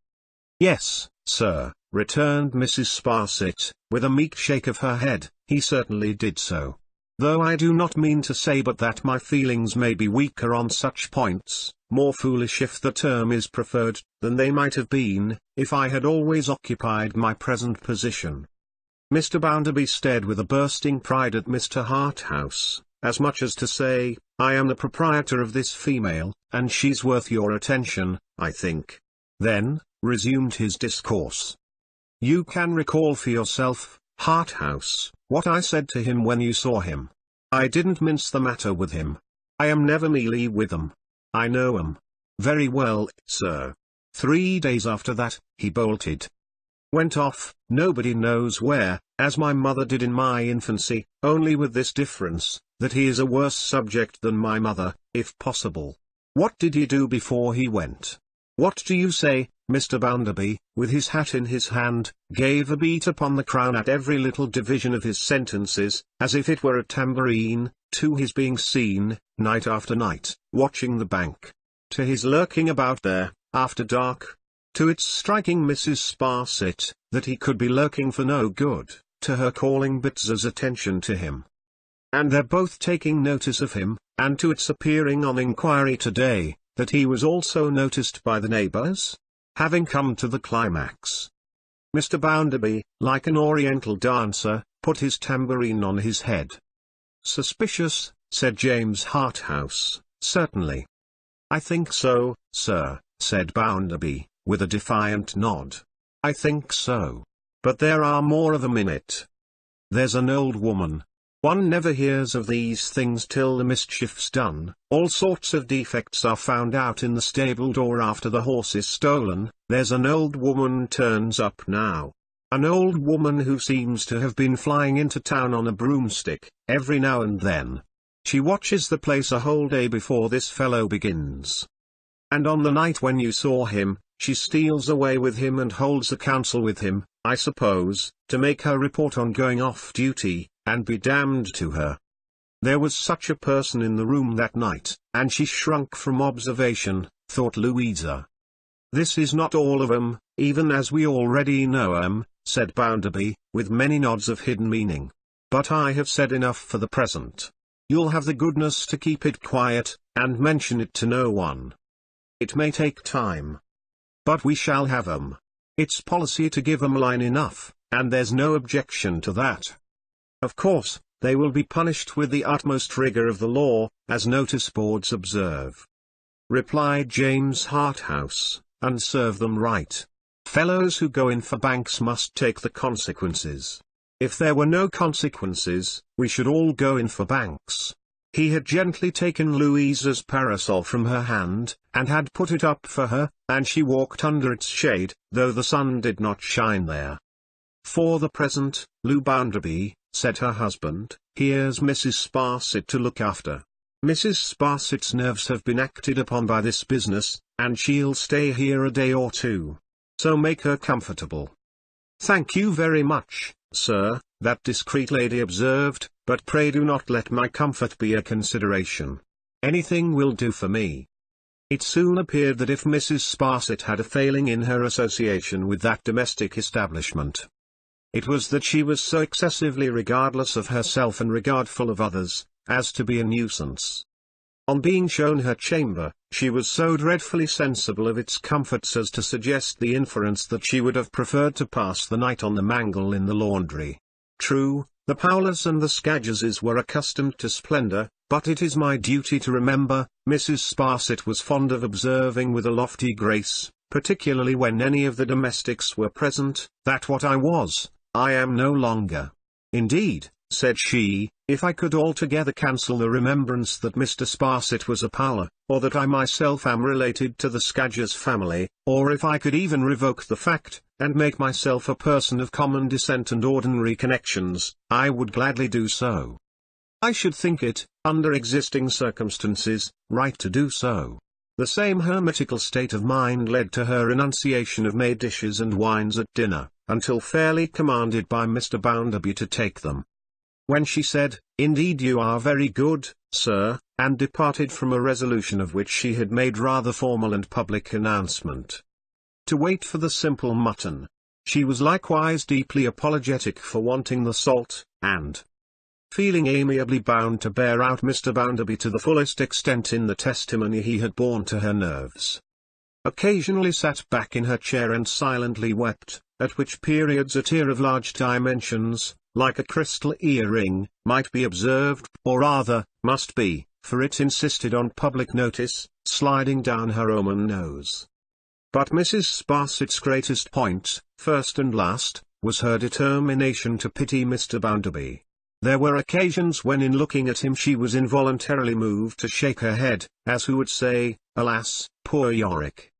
"Yes, sir," returned Mrs. Sparsit, with a meek shake of her head, "he certainly did so. Though I do not mean to say but that my feelings may be weaker on such points, more foolish if the term is preferred, than they might have been, if I had always occupied my present position." Mr. Bounderby stared with a bursting pride at Mr. Harthouse, as much as to say, "I am the proprietor of this female, and she's worth your attention, I think." Then, resumed his discourse. "You can recall for yourself, Harthouse, what I said to him when you saw him. I didn't mince the matter with him. I am never mealy with 'em. I know 'em very well, sir. 3 days after that, he bolted. Went off, nobody knows where, as my mother did in my infancy, only with this difference, that he is a worse subject than my mother, if possible. What did he do before he went? What do you say?" Mr. Bounderby, with his hat in his hand, gave a beat upon the crown at every little division of his sentences, as if it were a tambourine, to his being seen, night after night, watching the bank, to his lurking about there, after dark, to its striking Mrs. Sparsit, that he could be lurking for no good, to her calling Bitzer's attention to him, and they're both taking notice of him, and to its appearing on inquiry today, that he was also noticed by the neighbours. Having come to the climax, Mr. Bounderby, like an oriental dancer, put his tambourine on his head. "Suspicious," said James Harthouse. "Certainly." "I think so, sir," said Bounderby, with a defiant nod. "I think so. But there are more of them in it. There's an old woman. One never hears of these things till the mischief's done. All sorts of defects are found out in the stable door after the horse is stolen. There's an old woman turns up now. An old woman who seems to have been flying into town on a broomstick, every now and then. She watches the place a whole day before this fellow begins. And on the night when you saw him, she steals away with him and holds a council with him, I suppose, to make her report on going off duty, and be damned to her. There was such a person in the room that night, and she shrunk from observation, thought Louisa. This is not all of 'em, even as we already know 'em, said Bounderby, with many nods of hidden meaning. But I have said enough for the present. You'll have the goodness to keep it quiet, and mention it to no one. It may take time. But we shall have 'em. It's policy to give 'em line enough, and there's no objection to that. Of course, they will be punished with the utmost rigor of the law, as notice boards observe," replied James Harthouse, "and serve them right. Fellows who go in for banks must take the consequences. If there were no consequences, we should all go in for banks." He had gently taken Louisa's parasol from her hand, and had put it up for her, and she walked under its shade, though the sun did not shine there. "For the present, Lou Bounderby," said her husband, "here's Mrs. Sparsit to look after. Mrs. Sparsit's nerves have been acted upon by this business, and she'll stay here a day or two. So make her comfortable." "Thank you very much, sir," that discreet lady observed, "but pray do not let my comfort be a consideration. Anything will do for me." It soon appeared that if Mrs. Sparsit had a failing in her association with that domestic establishment, it was that she was so excessively regardless of herself and regardful of others, as to be a nuisance. On being shown her chamber, she was so dreadfully sensible of its comforts as to suggest the inference that she would have preferred to pass the night on the mangle in the laundry. True, the Powlers and the Scadgerses were accustomed to splendour, but it is my duty to remember, Mrs. Sparsit was fond of observing with a lofty grace, particularly when any of the domestics were present, that what I was, I am no longer. "Indeed," said she, "if I could altogether cancel the remembrance that Mr. Sparsit was a Powler, or that I myself am related to the Scadgers family, or if I could even revoke the fact, and make myself a person of common descent and ordinary connections, I would gladly do so. I should think it, under existing circumstances, right to do so." The same hermetical state of mind led to her renunciation of made dishes and wines at dinner, until fairly commanded by Mr. Bounderby to take them. When she said, "Indeed you are very good, sir," and departed from a resolution of which she had made rather formal and public announcement, to wait for the simple mutton. She was likewise deeply apologetic for wanting the salt, and, feeling amiably bound to bear out Mr. Bounderby to the fullest extent in the testimony he had borne to her nerves, occasionally sat back in her chair and silently wept, at which periods a tear of large dimensions, like a crystal earring, might be observed, or rather, must be, for it insisted on public notice, sliding down her omen nose. But Mrs. Sparsit's greatest point, first and last, was her determination to pity Mr. Bounderby. There were occasions when in looking at him she was involuntarily moved to shake her head, as who would say, "Alas, poor Yorick."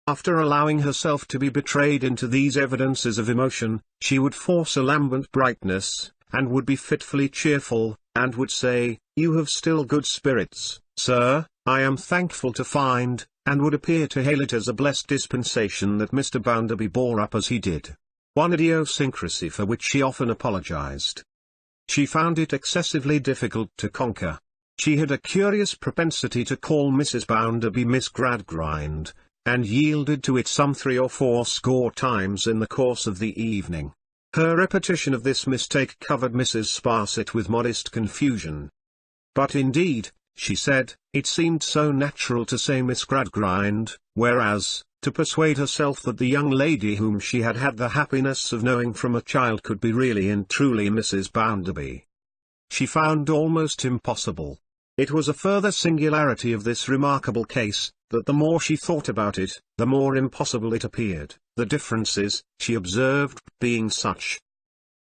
After allowing herself to be betrayed into these evidences of emotion, she would force a lambent brightness, and would be fitfully cheerful, and would say, "You have still good spirits, sir, I am thankful to find," and would appear to hail it as a blessed dispensation that Mr. Bounderby bore up as he did. One idiosyncrasy for which she often apologized. She found it excessively difficult to conquer. She had a curious propensity to call Mrs. Bounderby Miss Gradgrind, and yielded to it some 3 or 4 score times in the course of the evening. Her repetition of this mistake covered Mrs. Sparsit with modest confusion. "But indeed," she said, "it seemed so natural to say Miss Gradgrind, whereas, to persuade herself that the young lady whom she had had the happiness of knowing from a child could be really and truly Mrs. Bounderby. She found almost impossible. It was a further singularity of this remarkable case, that the more she thought about it, the more impossible it appeared, the differences, she observed, being such.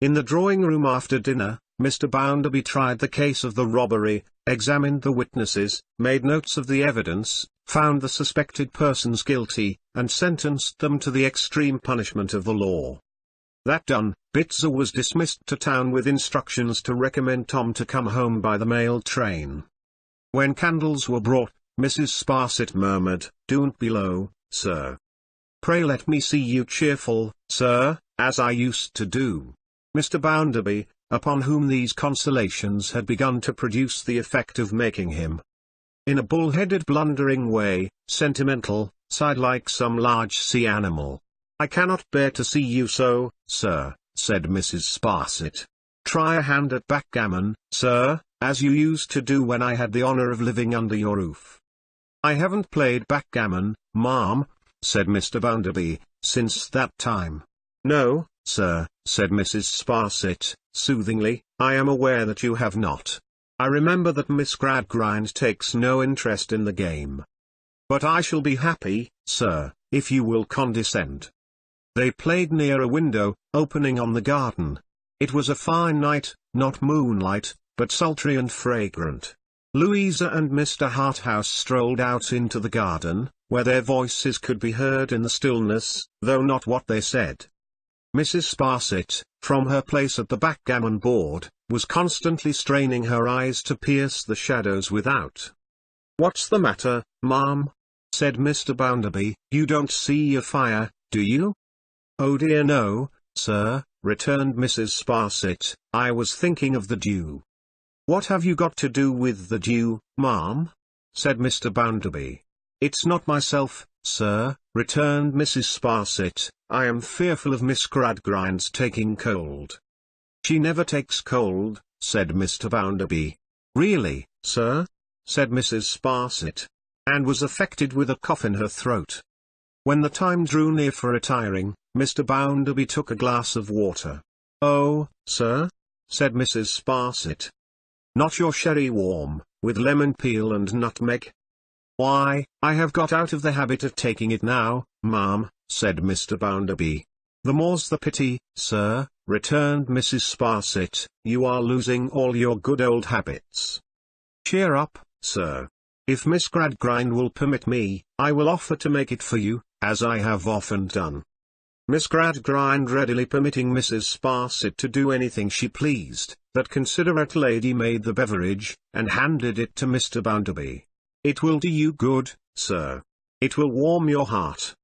In the drawing-room after dinner, Mr. Bounderby tried the case of the robbery, examined the witnesses, made notes of the evidence, found the suspected persons guilty, and sentenced them to the extreme punishment of the law. That done, Bitzer was dismissed to town with instructions to recommend Tom to come home by the mail train. When candles were brought, Mrs. Sparsit murmured, "Don't be low, sir. Pray let me see you cheerful, sir, as I used to do." Mr. Bounderby, upon whom these consolations had begun to produce the effect of making him, in a bull-headed blundering way, sentimental, sighed like some large sea animal. "I cannot bear to see you so, sir," said Mrs. Sparsit. "Try a hand at backgammon, sir, as you used to do when I had the honour of living under your roof." "I haven't played backgammon, ma'am," said Mr. Bounderby, "since that time." "No, sir," said Mrs. Sparsit, soothingly, "I am aware that you have not. I remember that Miss Gradgrind takes no interest in the game. But I shall be happy, sir, if you will condescend." They played near a window, opening on the garden. It was a fine night, not moonlight, but sultry and fragrant. Louisa and Mr. Harthouse strolled out into the garden, where their voices could be heard in the stillness, though not what they said. Mrs. Sparsit, from her place at the backgammon board, was constantly straining her eyes to pierce the shadows without. "What's the matter, ma'am?" said Mr. Bounderby. "You don't see a fire, do you?" "Oh dear no, sir," returned Mrs. Sparsit, "I was thinking of the dew." "What have you got to do with the dew, ma'am?" said Mr. Bounderby. "It's not myself, sir," returned Mrs. Sparsit. "I am fearful of Miss Gradgrind's taking cold." "She never takes cold," said Mr. Bounderby. "Really, sir?" said Mrs. Sparsit, and was affected with a cough in her throat. When the time drew near for retiring, Mr. Bounderby took a glass of water. "Oh, sir?" said Mrs. Sparsit. "Not your sherry warm, with lemon peel and nutmeg?" "Why, I have got out of the habit of taking it now, ma'am," said Mr. Bounderby. "The more's the pity, sir," returned Mrs. Sparsit, "you are losing all your good old habits." "Cheer up, sir. If Miss Gradgrind will permit me, I will offer to make it for you, as I have often done." Miss Gradgrind readily permitting Mrs. Sparsit to do anything she pleased, that considerate lady made the beverage, and handed it to Mr. Bounderby. "It will do you good, sir. It will warm your heart.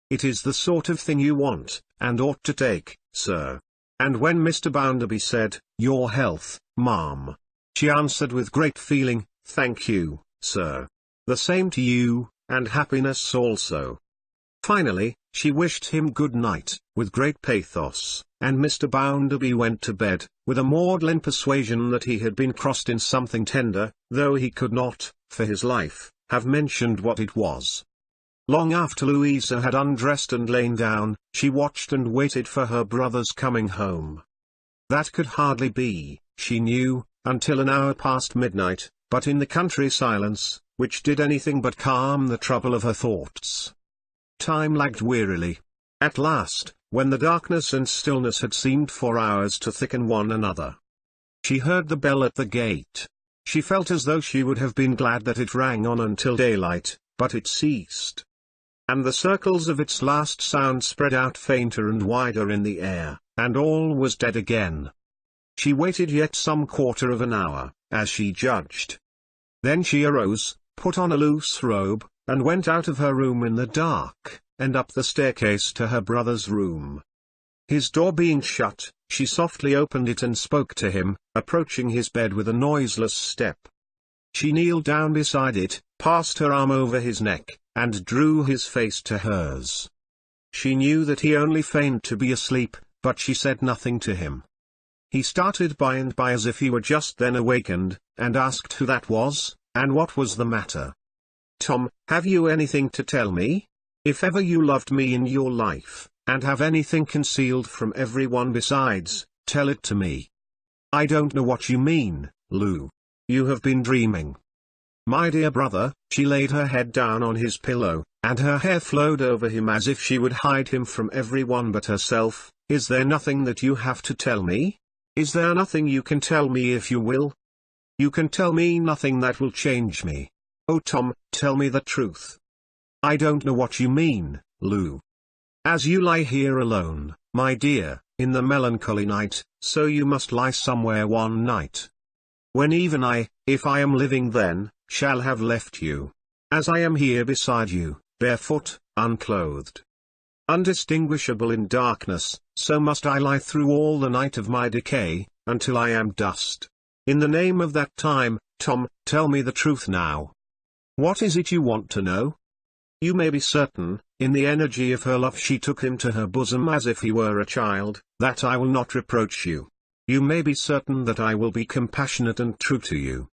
It is the sort of thing you want, and ought to take, sir." And when Mr. Bounderby said, "Your health, ma'am," she answered with great feeling, "Thank you, sir. The same to you, and happiness also." Finally, she wished him good night, with great pathos, and Mr. Bounderby went to bed, with a maudlin persuasion that he had been crossed in something tender, though he could not, for his life, have mentioned what it was. Long after Louisa had undressed and lain down, she watched and waited for her brother's coming home. That could hardly be, she knew, until an hour past midnight, but in the country silence, which did anything but calm the trouble of her thoughts. Time lagged wearily. At last, when the darkness and stillness had seemed for hours to thicken one another, she heard the bell at the gate. She felt as though she would have been glad that it rang on until daylight, but it ceased, and the circles of its last sound spread out fainter and wider in the air, and all was dead again. She waited yet some quarter of an hour, as she judged. Then she arose, put on a loose robe, and went out of her room in the dark, and up the staircase to her brother's room. His door being shut, she softly opened it and spoke to him, approaching his bed with a noiseless step. She kneeled down beside it, passed her arm over his neck, and drew his face to hers. She knew that he only feigned to be asleep, but she said nothing to him. He started by and by as if he were just then awakened, and asked who that was, and what was the matter. "Tom, have you anything to tell me?" If ever you loved me in your life, and have anything concealed from everyone besides, tell it to me. I don't know what you mean, Lou. You have been dreaming. My dear brother, she laid her head down on his pillow, and her hair flowed over him as if she would hide him from everyone but herself. Is there nothing that you have to tell me? Is there nothing you can tell me if you will? You can tell me nothing that will change me. Oh Tom, tell me the truth. I don't know what you mean, Lou. As you lie here alone, my dear, in the melancholy night, so you must lie somewhere one night. When even I, if I am living then, shall have left you. As I am here beside you, barefoot, unclothed, undistinguishable in darkness, so must I lie through all the night of my decay, until I am dust. In the name of that time, Tom, tell me the truth now. What is it you want to know? You may be certain, in the energy of her love she took him to her bosom as if he were a child, that I will not reproach you. You may be certain that I will be compassionate and true to you.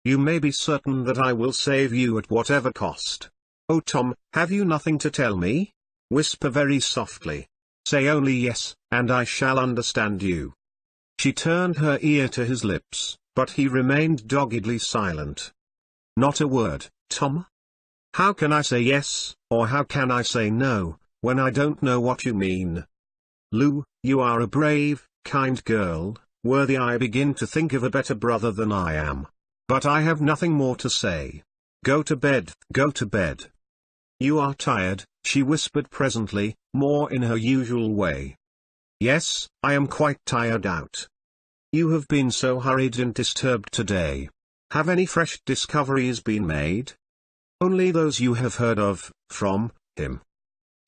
You may be certain that I will save you at whatever cost. Oh Tom, have you nothing to tell me? Whisper very softly. Say only yes, and I shall understand you. She turned her ear to his lips, but he remained doggedly silent. Not a word, Tom? How can I say yes, or how can I say no, when I don't know what you mean? Lou, you are a brave, kind girl, worthy. I begin to think of a better brother than I am. But I have nothing more to say. Go to bed, go to bed. You are tired, she whispered presently, more in her usual way. Yes, I am quite tired out. You have been so hurried and disturbed today. Have any fresh discoveries been made? Only those you have heard of, from him.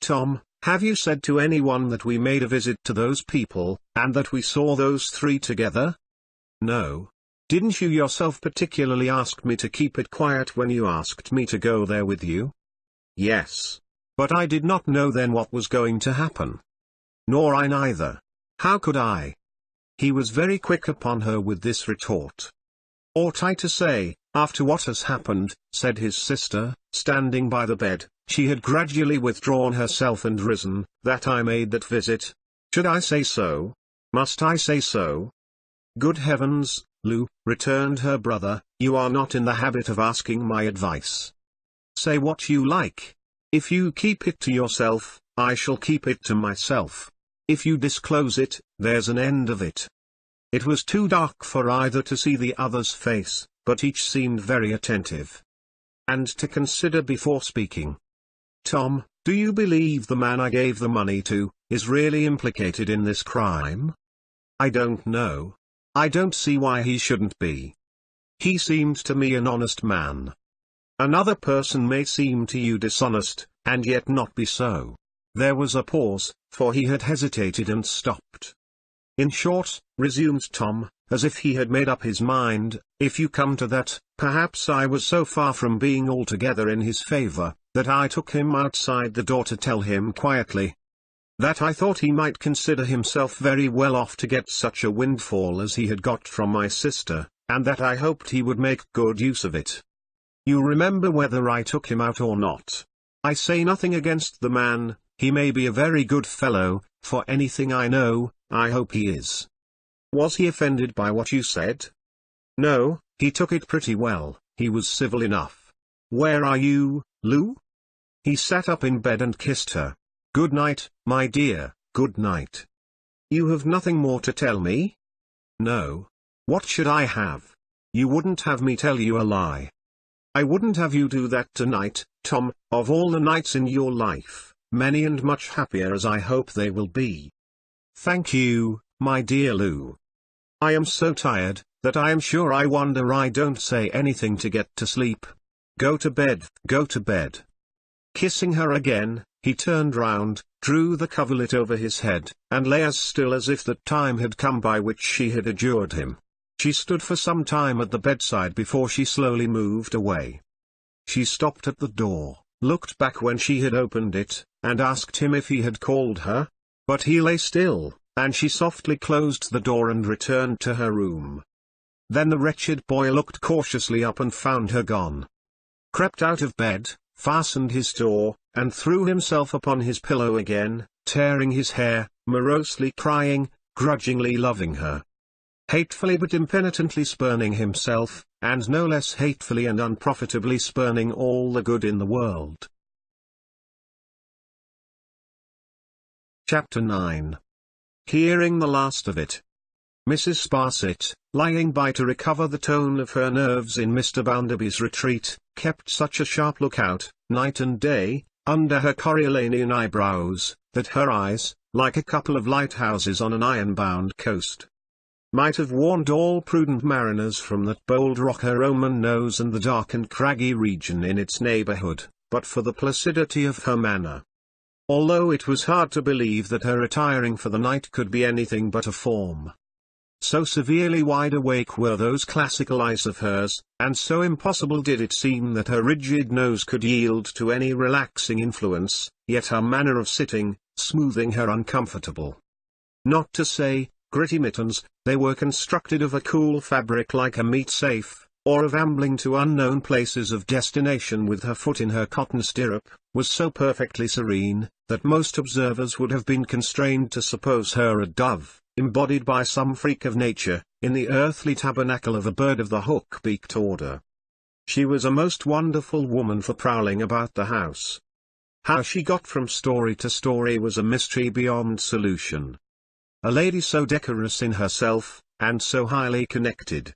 Tom, have you said to anyone that we made a visit to those people, and that we saw those three together? No. Didn't you yourself particularly ask me to keep it quiet when you asked me to go there with you? Yes. But I did not know then what was going to happen. Nor I neither. How could I? He was very quick upon her with this retort. Ought I to say, after what has happened, said his sister, standing by the bed, she had gradually withdrawn herself and risen, that I made that visit? Should I say so? Must I say so? Good heavens, Lou, returned her brother, you are not in the habit of asking my advice. Say what you like. If you keep it to yourself, I shall keep it to myself. If you disclose it, there's an end of it. It was too dark for either to see the other's face, but each seemed very attentive, and to consider before speaking. Tom, do you believe the man I gave the money to, is really implicated in this crime? I don't know. I don't see why he shouldn't be. He seemed to me an honest man. Another person may seem to you dishonest, and yet not be so. There was a pause, for he had hesitated and stopped. In short, resumed Tom, as if he had made up his mind, if you come to that, perhaps I was so far from being altogether in his favor, that I took him outside the door to tell him quietly that I thought he might consider himself very well off to get such a windfall as he had got from my sister, and that I hoped he would make good use of it. You remember whether I took him out or not. I say nothing against the man, he may be a very good fellow, for anything I know, I hope he is. Was he offended by what you said? No, he took it pretty well, he was civil enough. Where are you, Lou? He sat up in bed and kissed her. Good night, my dear, good night. You have nothing more to tell me? No. What should I have? You wouldn't have me tell you a lie. I wouldn't have you do that tonight, Tom, of all the nights in your life, many and much happier as I hope they will be. Thank you, my dear Lou. I am so tired, that I am sure I wonder I don't say anything to get to sleep. Go to bed, go to bed. Kissing her again, he turned round, drew the coverlet over his head, and lay as still as if that time had come by which she had adjured him. She stood for some time at the bedside before she slowly moved away. She stopped at the door, looked back when she had opened it, and asked him if he had called her. But he lay still, and she softly closed the door and returned to her room. Then the wretched boy looked cautiously up and found her gone. Crept out of bed, fastened his door, and threw himself upon his pillow again, tearing his hair, morosely crying, grudgingly loving her. Hatefully but impenitently spurning himself, and no less hatefully and unprofitably spurning all the good in the world. Chapter 9. Hearing the last of it. Mrs. Sparsit, lying by to recover the tone of her nerves in Mr. Bounderby's retreat, kept such a sharp look-out, night and day, under her Coriolandian eyebrows, that her eyes, like a couple of lighthouses on an iron-bound coast, might have warned all prudent mariners from that bold rock her Roman nose and the dark and craggy region in its neighbourhood, but for the placidity of her manner. Although it was hard to believe that her retiring for the night could be anything but a form. So severely wide awake were those classical eyes of hers, and so impossible did it seem that her rigid nose could yield to any relaxing influence, yet her manner of sitting, smoothing her uncomfortable, not to say, gritty mittens, they were constructed of a cool fabric like a meat safe, or of ambling to unknown places of destination with her foot in her cotton stirrup, was so perfectly serene, that most observers would have been constrained to suppose her a dove, embodied by some freak of nature, in the earthly tabernacle of a bird of the hook-beaked order. She was a most wonderful woman for prowling about the house. How she got from story to story was a mystery beyond solution. A lady so decorous in herself, and so highly connected,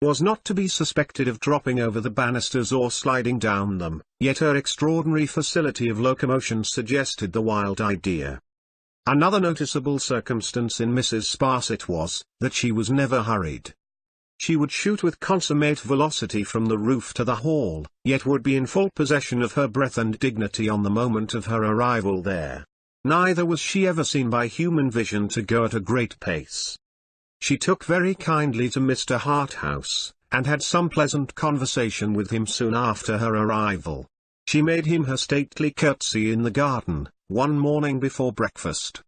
was not to be suspected of dropping over the banisters or sliding down them, yet her extraordinary facility of locomotion suggested the wild idea. Another noticeable circumstance in Mrs. Sparsit was, that she was never hurried. She would shoot with consummate velocity from the roof to the hall, yet would be in full possession of her breath and dignity on the moment of her arrival there. Neither was she ever seen by human vision to go at a great pace. She took very kindly to Mr. Harthouse, and had some pleasant conversation with him soon after her arrival. She made him her stately curtsy in the garden, one morning before breakfast.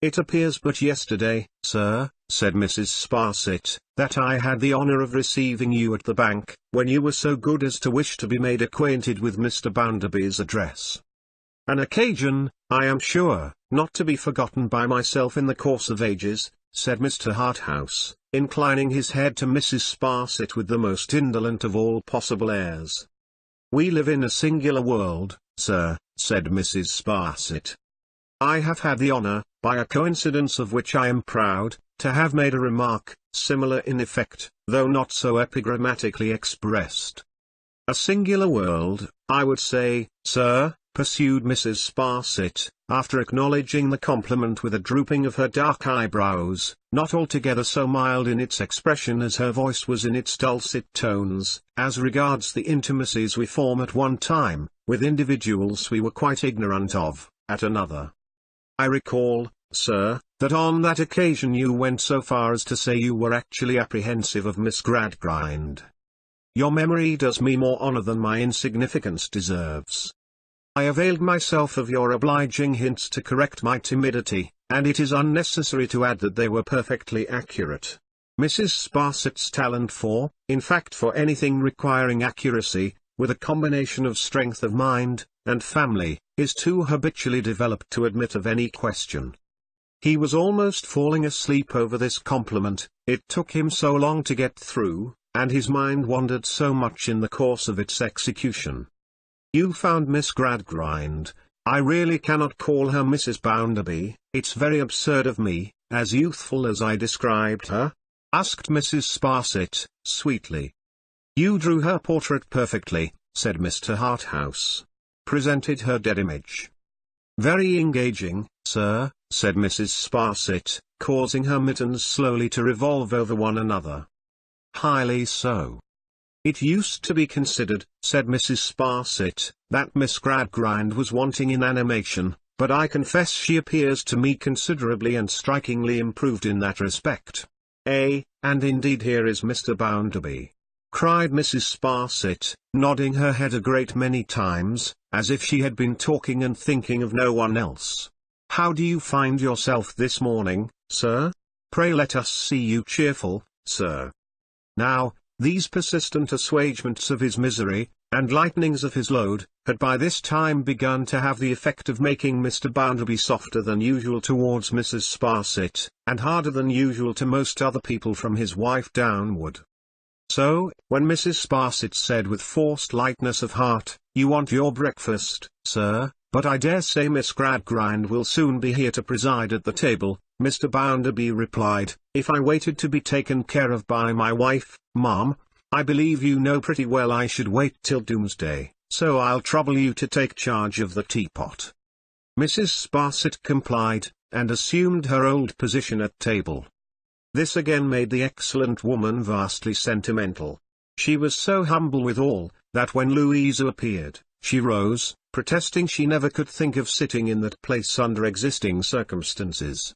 "It appears but yesterday, sir," said Mrs. Sparsit, "that I had the honour of receiving you at the bank, when you were so good as to wish to be made acquainted with Mr. Bounderby's address. An occasion, I am sure, not to be forgotten by myself in the course of ages," said Mr. Harthouse, inclining his head to Mrs. Sparsit with the most indolent of all possible airs. "We live in a singular world, sir," said Mrs. Sparsit. "I have had the honour, by a coincidence of which I am proud, to have made a remark, similar in effect, though not so epigrammatically expressed." "A singular world, I would say, sir," pursued Mrs. Sparsit, after acknowledging the compliment with a drooping of her dark eyebrows, not altogether so mild in its expression as her voice was in its dulcet tones, "as regards the intimacies we form at one time, with individuals we were quite ignorant of, at another. I recall, sir, that on that occasion you went so far as to say you were actually apprehensive of Miss Gradgrind. Your memory does me more honour than my insignificance deserves. I availed myself of your obliging hints to correct my timidity, and it is unnecessary to add that they were perfectly accurate. Mrs. Sparsit's talent for, in fact for anything requiring accuracy, with a combination of strength of mind, and family, is too habitually developed to admit of any question." He was almost falling asleep over this compliment, it took him so long to get through, and his mind wandered so much in the course of its execution. "You found Miss Gradgrind, I really cannot call her Mrs. Bounderby, it's very absurd of me, as youthful as I described her?" asked Mrs. Sparsit, sweetly. "You drew her portrait perfectly," said Mr. Harthouse. "Presented her dead image." "Very engaging, sir," said Mrs. Sparsit, causing her mittens slowly to revolve over one another. "Highly so. It used to be considered," said Mrs. Sparsit, "that Miss Gradgrind was wanting in animation, but I confess she appears to me considerably and strikingly improved in that respect. And indeed here is Mr. Bounderby," cried Mrs. Sparsit, nodding her head a great many times, as if she had been talking and thinking of no one else. "How do you find yourself this morning, sir? Pray let us see you cheerful, sir." Now, these persistent assuagements of his misery, and lightnings of his load, had by this time begun to have the effect of making Mr. Bounderby softer than usual towards Mrs. Sparsit, and harder than usual to most other people from his wife downward. So, when Mrs. Sparsit said with forced lightness of heart, "You want your breakfast, sir, but I dare say Miss Gradgrind will soon be here to preside at the table," Mr. Bounderby replied, "If I waited to be taken care of by my wife, ma'am, I believe you know pretty well I should wait till doomsday, so I'll trouble you to take charge of the teapot." Mrs. Sparsit complied, and assumed her old position at table. This again made the excellent woman vastly sentimental. She was so humble withal, that when Louisa appeared, she rose, protesting she never could think of sitting in that place under existing circumstances.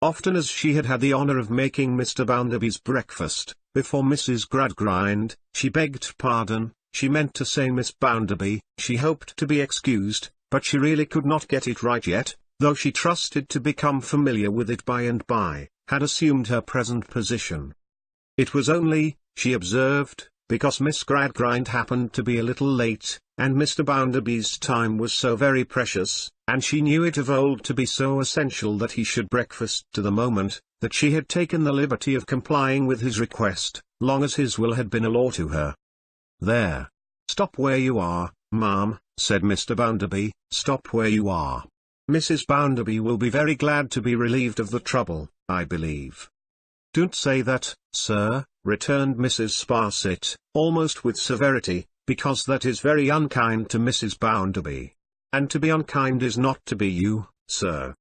Often as she had had the honour of making Mr. Bounderby's breakfast, before Mrs. Gradgrind, she begged pardon, she meant to say Miss Bounderby, she hoped to be excused, but she really could not get it right yet, though she trusted to become familiar with it by and by, had assumed her present position. It was only, she observed, because Miss Gradgrind happened to be a little late, and Mr. Bounderby's time was so very precious, and she knew it of old to be so essential that he should breakfast to the moment, that she had taken the liberty of complying with his request, long as his will had been a law to her. "There. Stop where you are, ma'am," said Mr. Bounderby, "stop where you are. Mrs. Bounderby will be very glad to be relieved of the trouble, I believe." "Don't say that, sir," returned Mrs. Sparsit, almost with severity, "because that is very unkind to Mrs. Bounderby. And to be unkind is not to be you, sir.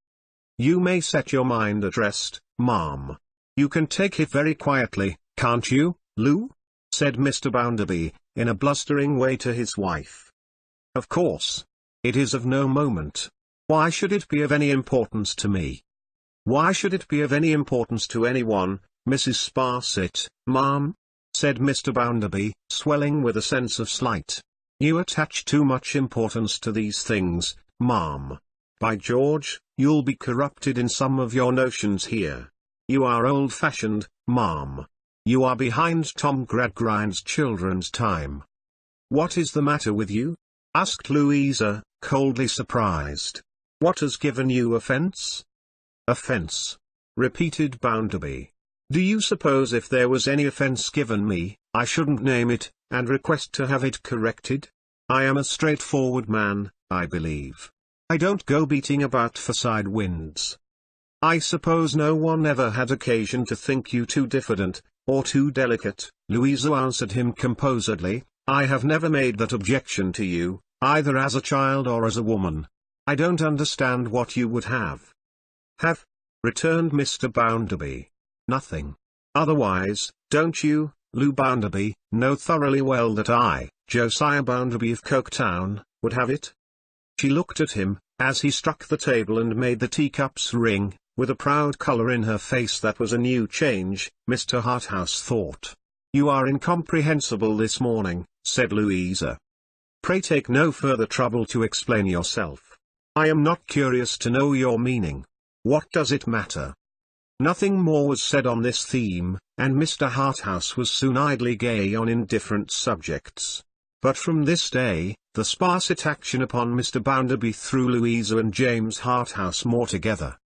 You may set your mind at rest, ma'am. You can take it very quietly, can't you, Lou?" said Mr. Bounderby, in a blustering way to his wife. "Of course. It is of no moment. Why should it be of any importance to me? Why should it be of any importance to anyone, Mrs. Sparsit, ma'am?" said Mr. Bounderby, swelling with a sense of slight. "You attach too much importance to these things, ma'am. By George, you'll be corrupted in some of your notions here. You are old-fashioned, ma'am. You are behind Tom Gradgrind's children's time." "What is the matter with you?" asked Louisa, coldly surprised. "What has given you offence?" "Offence?" repeated Bounderby. "Do you suppose if there was any offence given me, I shouldn't name it, and request to have it corrected? I am a straightforward man, I believe. I don't go beating about for side winds." "I suppose no one ever had occasion to think you too diffident, or too delicate," Louisa answered him composedly. "I have never made that objection to you, either as a child or as a woman. I don't understand what you would have." "Have?" returned Mr. Bounderby. "Nothing. Otherwise, don't you, Lou Bounderby, know thoroughly well that I, Josiah Bounderby of Coketown, would have it?" She looked at him, as he struck the table and made the teacups ring, with a proud colour in her face that was a new change, Mr. Harthouse thought. "You are incomprehensible this morning," said Louisa. "Pray take no further trouble to explain yourself. I am not curious to know your meaning. What does it matter?" Nothing more was said on this theme, and Mr. Harthouse was soon idly gay on indifferent subjects. But from this day, the Sparsit action upon Mr. Bounderby threw Louisa and James Harthouse more together,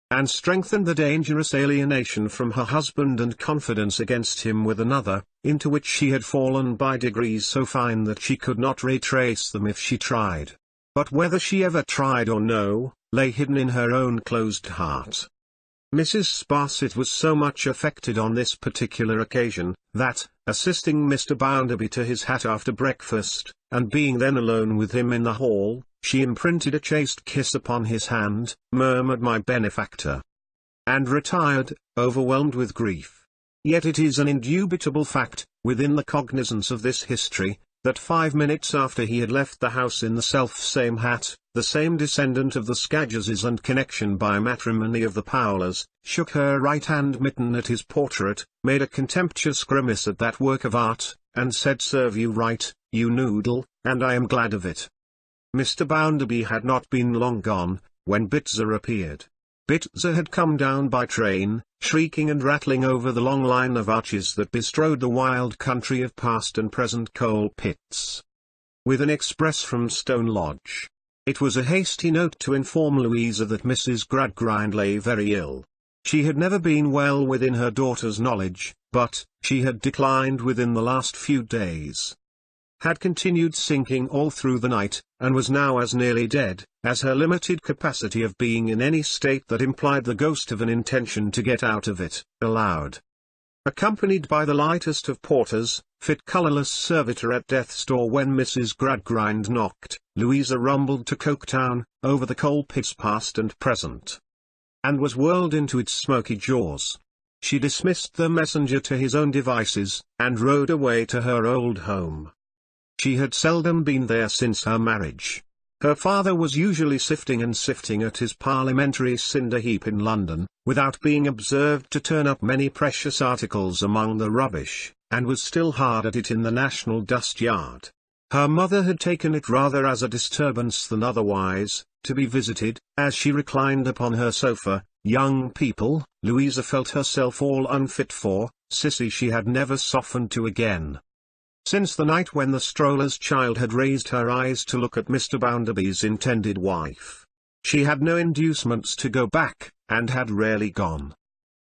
and strengthened the dangerous alienation from her husband and confidence against him with another, into which she had fallen by degrees so fine that she could not retrace them if she tried. But whether she ever tried or no, lay hidden in her own closed heart. Mrs. Sparsit was so much affected on this particular occasion, that, assisting Mr. Bounderby to his hat after breakfast, and being then alone with him in the hall, she imprinted a chaste kiss upon his hand, murmured "My benefactor," and retired, overwhelmed with grief. Yet it is an indubitable fact, within the cognizance of this history, that 5 minutes after he had left the house in the self-same hat, the same descendant of the Scadgerses and connection by matrimony of the Powlers, shook her right-hand mitten at his portrait, made a contemptuous grimace at that work of art, and said "Serve you right, you noodle, and I am glad of it." Mr. Bounderby had not been long gone, when Bitzer appeared. Bitzer had come down by train, shrieking and rattling over the long line of arches that bestrode the wild country of past and present coal pits. with an express from Stone Lodge. It was a hasty note to inform Louisa that Mrs. Gradgrind lay very ill. She had never been well within her daughter's knowledge, but she had declined within the last few days, had continued sinking all through the night, and was now as nearly dead, as her limited capacity of being in any state that implied the ghost of an intention to get out of it, allowed. Accompanied by the lightest of porters, fit colourless servitor at death's door when Mrs. Gradgrind knocked, Louisa rumbled to Coketown, over the coal pits past and present, and was whirled into its smoky jaws. She dismissed the messenger to his own devices, and rode away to her old home. She had seldom been there since her marriage. Her father was usually sifting at his parliamentary cinder heap in London, without being observed to turn up many precious articles among the rubbish, and was still hard at it in the National Dust Yard. Her mother had taken it rather as a disturbance than otherwise, to be visited, as she reclined upon her sofa. Young people, Louisa felt herself all unfit for, Sissy she had never softened to again. Since the night when the stroller's child had raised her eyes to look at Mr. Bounderby's intended wife, she had no inducements to go back, and had rarely gone.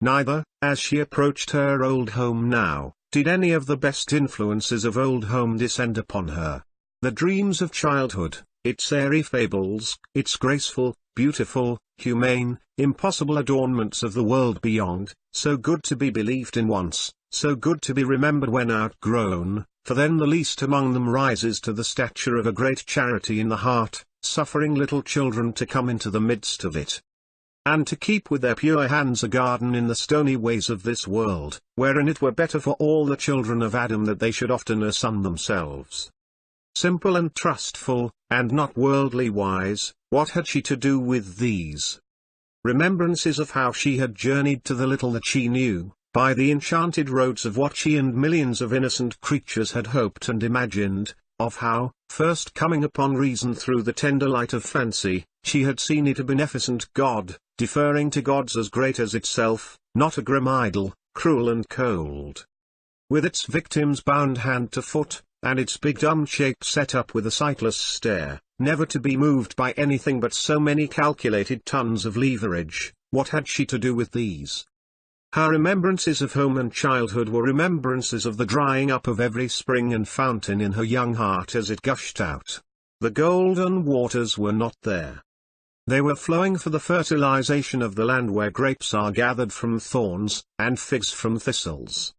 Neither, as she approached her old home now, did any of the best influences of old home descend upon her. The dreams of childhood, its airy fables, its graceful, beautiful, humane, impossible adornments of the world beyond, so good to be believed in once, so good to be remembered when outgrown, for then the least among them rises to the stature of a great charity in the heart, suffering little children to come into the midst of it, and to keep with their pure hands a garden in the stony ways of this world, wherein it were better for all the children of Adam that they should oftener sun themselves. Simple and trustful, and not worldly wise, what had she to do with these remembrances of how she had journeyed to the little that she knew, by the enchanted roads of what she and millions of innocent creatures had hoped and imagined, of how, first coming upon reason through the tender light of fancy, she had seen it a beneficent God, deferring to gods as great as itself, not a grim idol, cruel and cold, with its victims bound hand to foot, and its big dumb shape set up with a sightless stare, never to be moved by anything but so many calculated tons of leverage. What had she to do with these? Her remembrances of home and childhood were remembrances of the drying up of every spring and fountain in her young heart as it gushed out. The golden waters were not there. They were flowing for the fertilization of the land where grapes are gathered from thorns, and figs from thistles.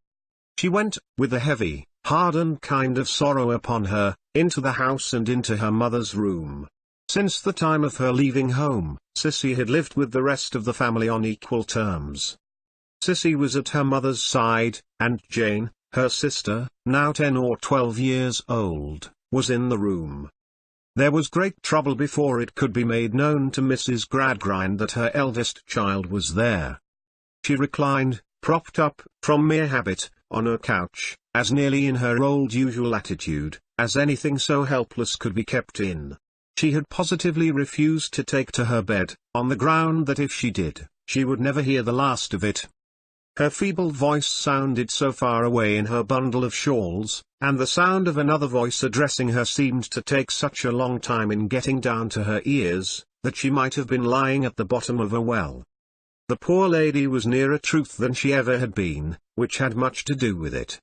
She went, with a heavy, hardened kind of sorrow upon her, into the house and into her mother's room. Since the time of her leaving home, Sissy had lived with the rest of the family on equal terms. Sissy was at her mother's side, and Jane, her sister, now 10 or 12 years old, was in the room. There was great trouble before it could be made known to Mrs. Gradgrind that her eldest child was there. She reclined, propped up, from mere habit, on her couch, as nearly in her old usual attitude, as anything so helpless could be kept in. She had positively refused to take to her bed, on the ground that if she did, she would never hear the last of it. Her feeble voice sounded so far away in her bundle of shawls, and the sound of another voice addressing her seemed to take such a long time in getting down to her ears, that she might have been lying at the bottom of a well. The poor lady was nearer truth than she ever had been, which had much to do with it.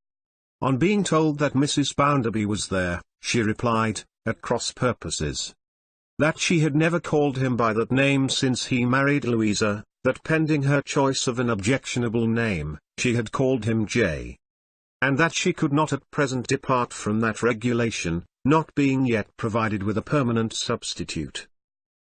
On being told that Mrs. Bounderby was there, she replied, at cross purposes, that she had never called him by that name since he married Louisa, that pending her choice of an objectionable name, she had called him J. And that she could not at present depart from that regulation, not being yet provided with a permanent substitute.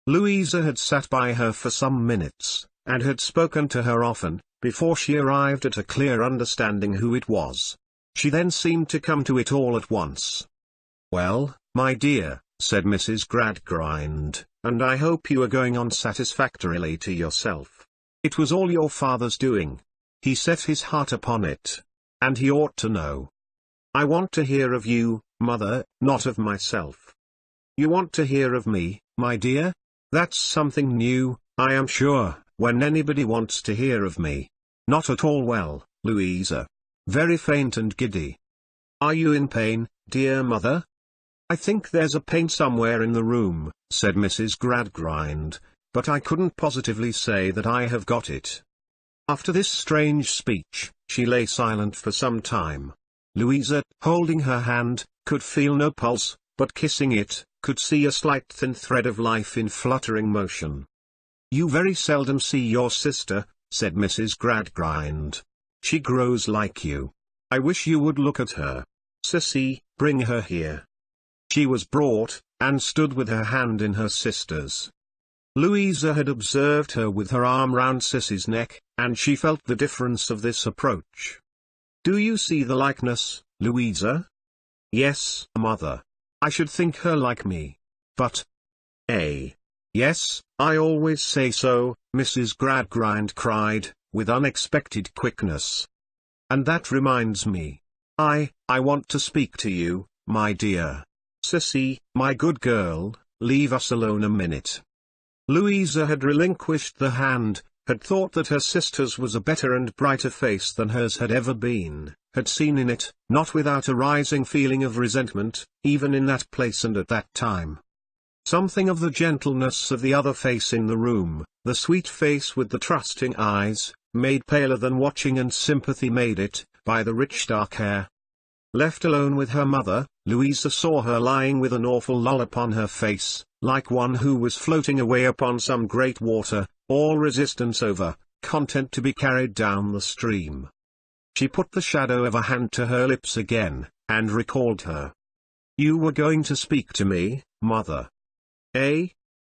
Louisa had sat by her for some minutes, and had spoken to her often, before she arrived at a clear understanding who it was. She then seemed to come to it all at once. "Well, my dear," said Mrs. Gradgrind, "and I hope you are going on satisfactorily to yourself. It was all your father's doing. He set his heart upon it, and he ought to know. I want to hear of you, mother, not of myself." "You want to hear of me, my dear? That's something new, I am sure, when anybody wants to hear of me. Not at all well, Louisa. Very faint and giddy. Are you in pain, dear mother?" "I think there's a paint somewhere in the room," said Mrs. Gradgrind, "but I couldn't positively say that I have got it." After this strange speech, she lay silent for some time. Louisa, holding her hand, could feel no pulse, but kissing it, could see a slight thin thread of life in fluttering motion. "You very seldom see your sister," said Mrs. Gradgrind. "She grows like you. I wish you would look at her. Sissy, bring her here." She was brought, and stood with her hand in her sister's. Louisa had observed her with her arm round Sissy's neck, and she felt the difference of this approach. "Do you see the likeness, Louisa?" "Yes, mother. I should think her like me. But—" "Yes, I always say so," Mrs. Gradgrind cried, with unexpected quickness. "And that reminds me. I want to speak to you, my dear. Sissy, my good girl, leave us alone a minute." Louisa had relinquished the hand, had thought that her sister's was a better and brighter face than hers had ever been, had seen in it, not without a rising feeling of resentment, even in that place and at that time, something of the gentleness of the other face in the room, the sweet face with the trusting eyes, made paler than watching and sympathy made it, by the rich dark hair. Left alone with her mother, Louisa saw her lying with an awful lull upon her face, like one who was floating away upon some great water, all resistance over, content to be carried down the stream. She put the shadow of a hand to her lips again, and recalled her. "You were going to speak to me, mother?"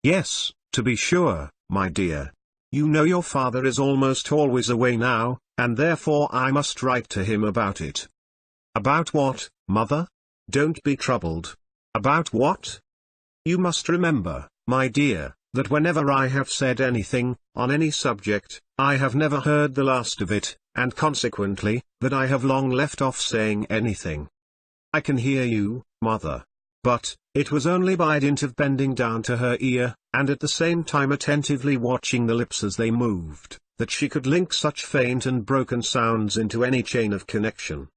"Yes, to be sure, my dear. You know your father is almost always away now, and therefore I must write to him about it." "About what, mother? Don't be troubled. About what?" "You must remember, my dear, that whenever I have said anything, on any subject, I have never heard the last of it, and consequently, that I have long left off saying anything." "I can hear you, mother." But, it was only by dint of bending down to her ear, and at the same time attentively watching the lips as they moved, that she could link such faint and broken sounds into any chain of connection.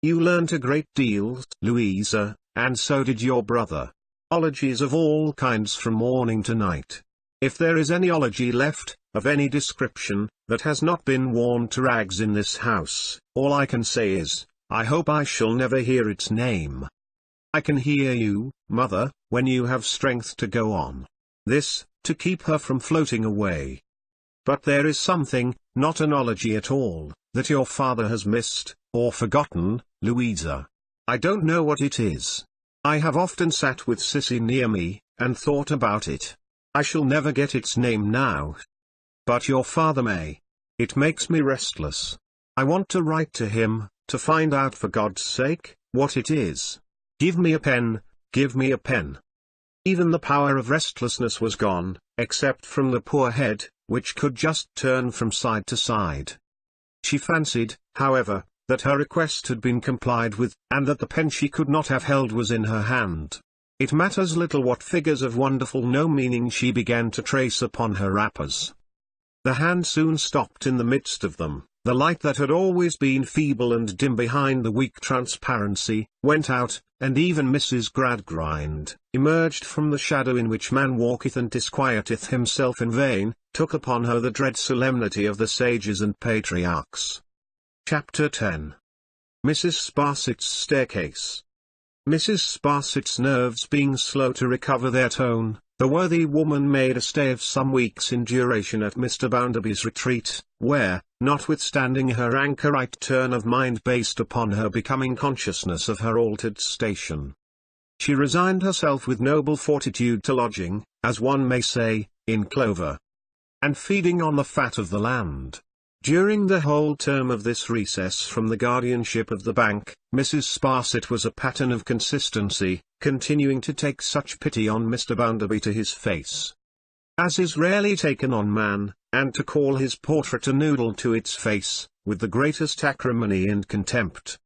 "You learnt a great deal, Louisa, and so did your brother. Ologies of all kinds from morning to night. If there is any ology left, of any description, that has not been worn to rags in this house, all I can say is, I hope I shall never hear its name." "I can hear you, mother, when you have strength to go on." This, to keep her from floating away. "But there is something, not an ology at all, that your father has missed, or forgotten, Louisa. I don't know what it is. I have often sat with Sissy near me, and thought about it. I shall never get its name now. But your father may. It makes me restless. I want to write to him, to find out for God's sake, what it is. Give me a pen, give me a pen." Even the power of restlessness was gone, except from the poor head, which could just turn from side to side. She fancied, however, that her request had been complied with, and that the pen she could not have held was in her hand. It matters little what figures of wonderful no meaning she began to trace upon her wrappers. The hand soon stopped in the midst of them, the light that had always been feeble and dim behind the weak transparency, went out, and even Mrs. Gradgrind, emerged from the shadow in which man walketh and disquieteth himself in vain, took upon her the dread solemnity of the sages and patriarchs. Chapter 10. Mrs. Sparsit's Staircase. Mrs. Sparsit's nerves being slow to recover their tone, the worthy woman made a stay of some weeks in duration at Mr. Bounderby's retreat, where, notwithstanding her anchorite turn of mind based upon her becoming consciousness of her altered station, she resigned herself with noble fortitude to lodging, as one may say, in clover, and feeding on the fat of the land. During the whole term of this recess from the guardianship of the bank, Mrs. Sparsit was a pattern of consistency, continuing to take such pity on Mr. Bounderby to his face, as is rarely taken on man, and to call his portrait a noodle to its face, with the greatest acrimony and contempt.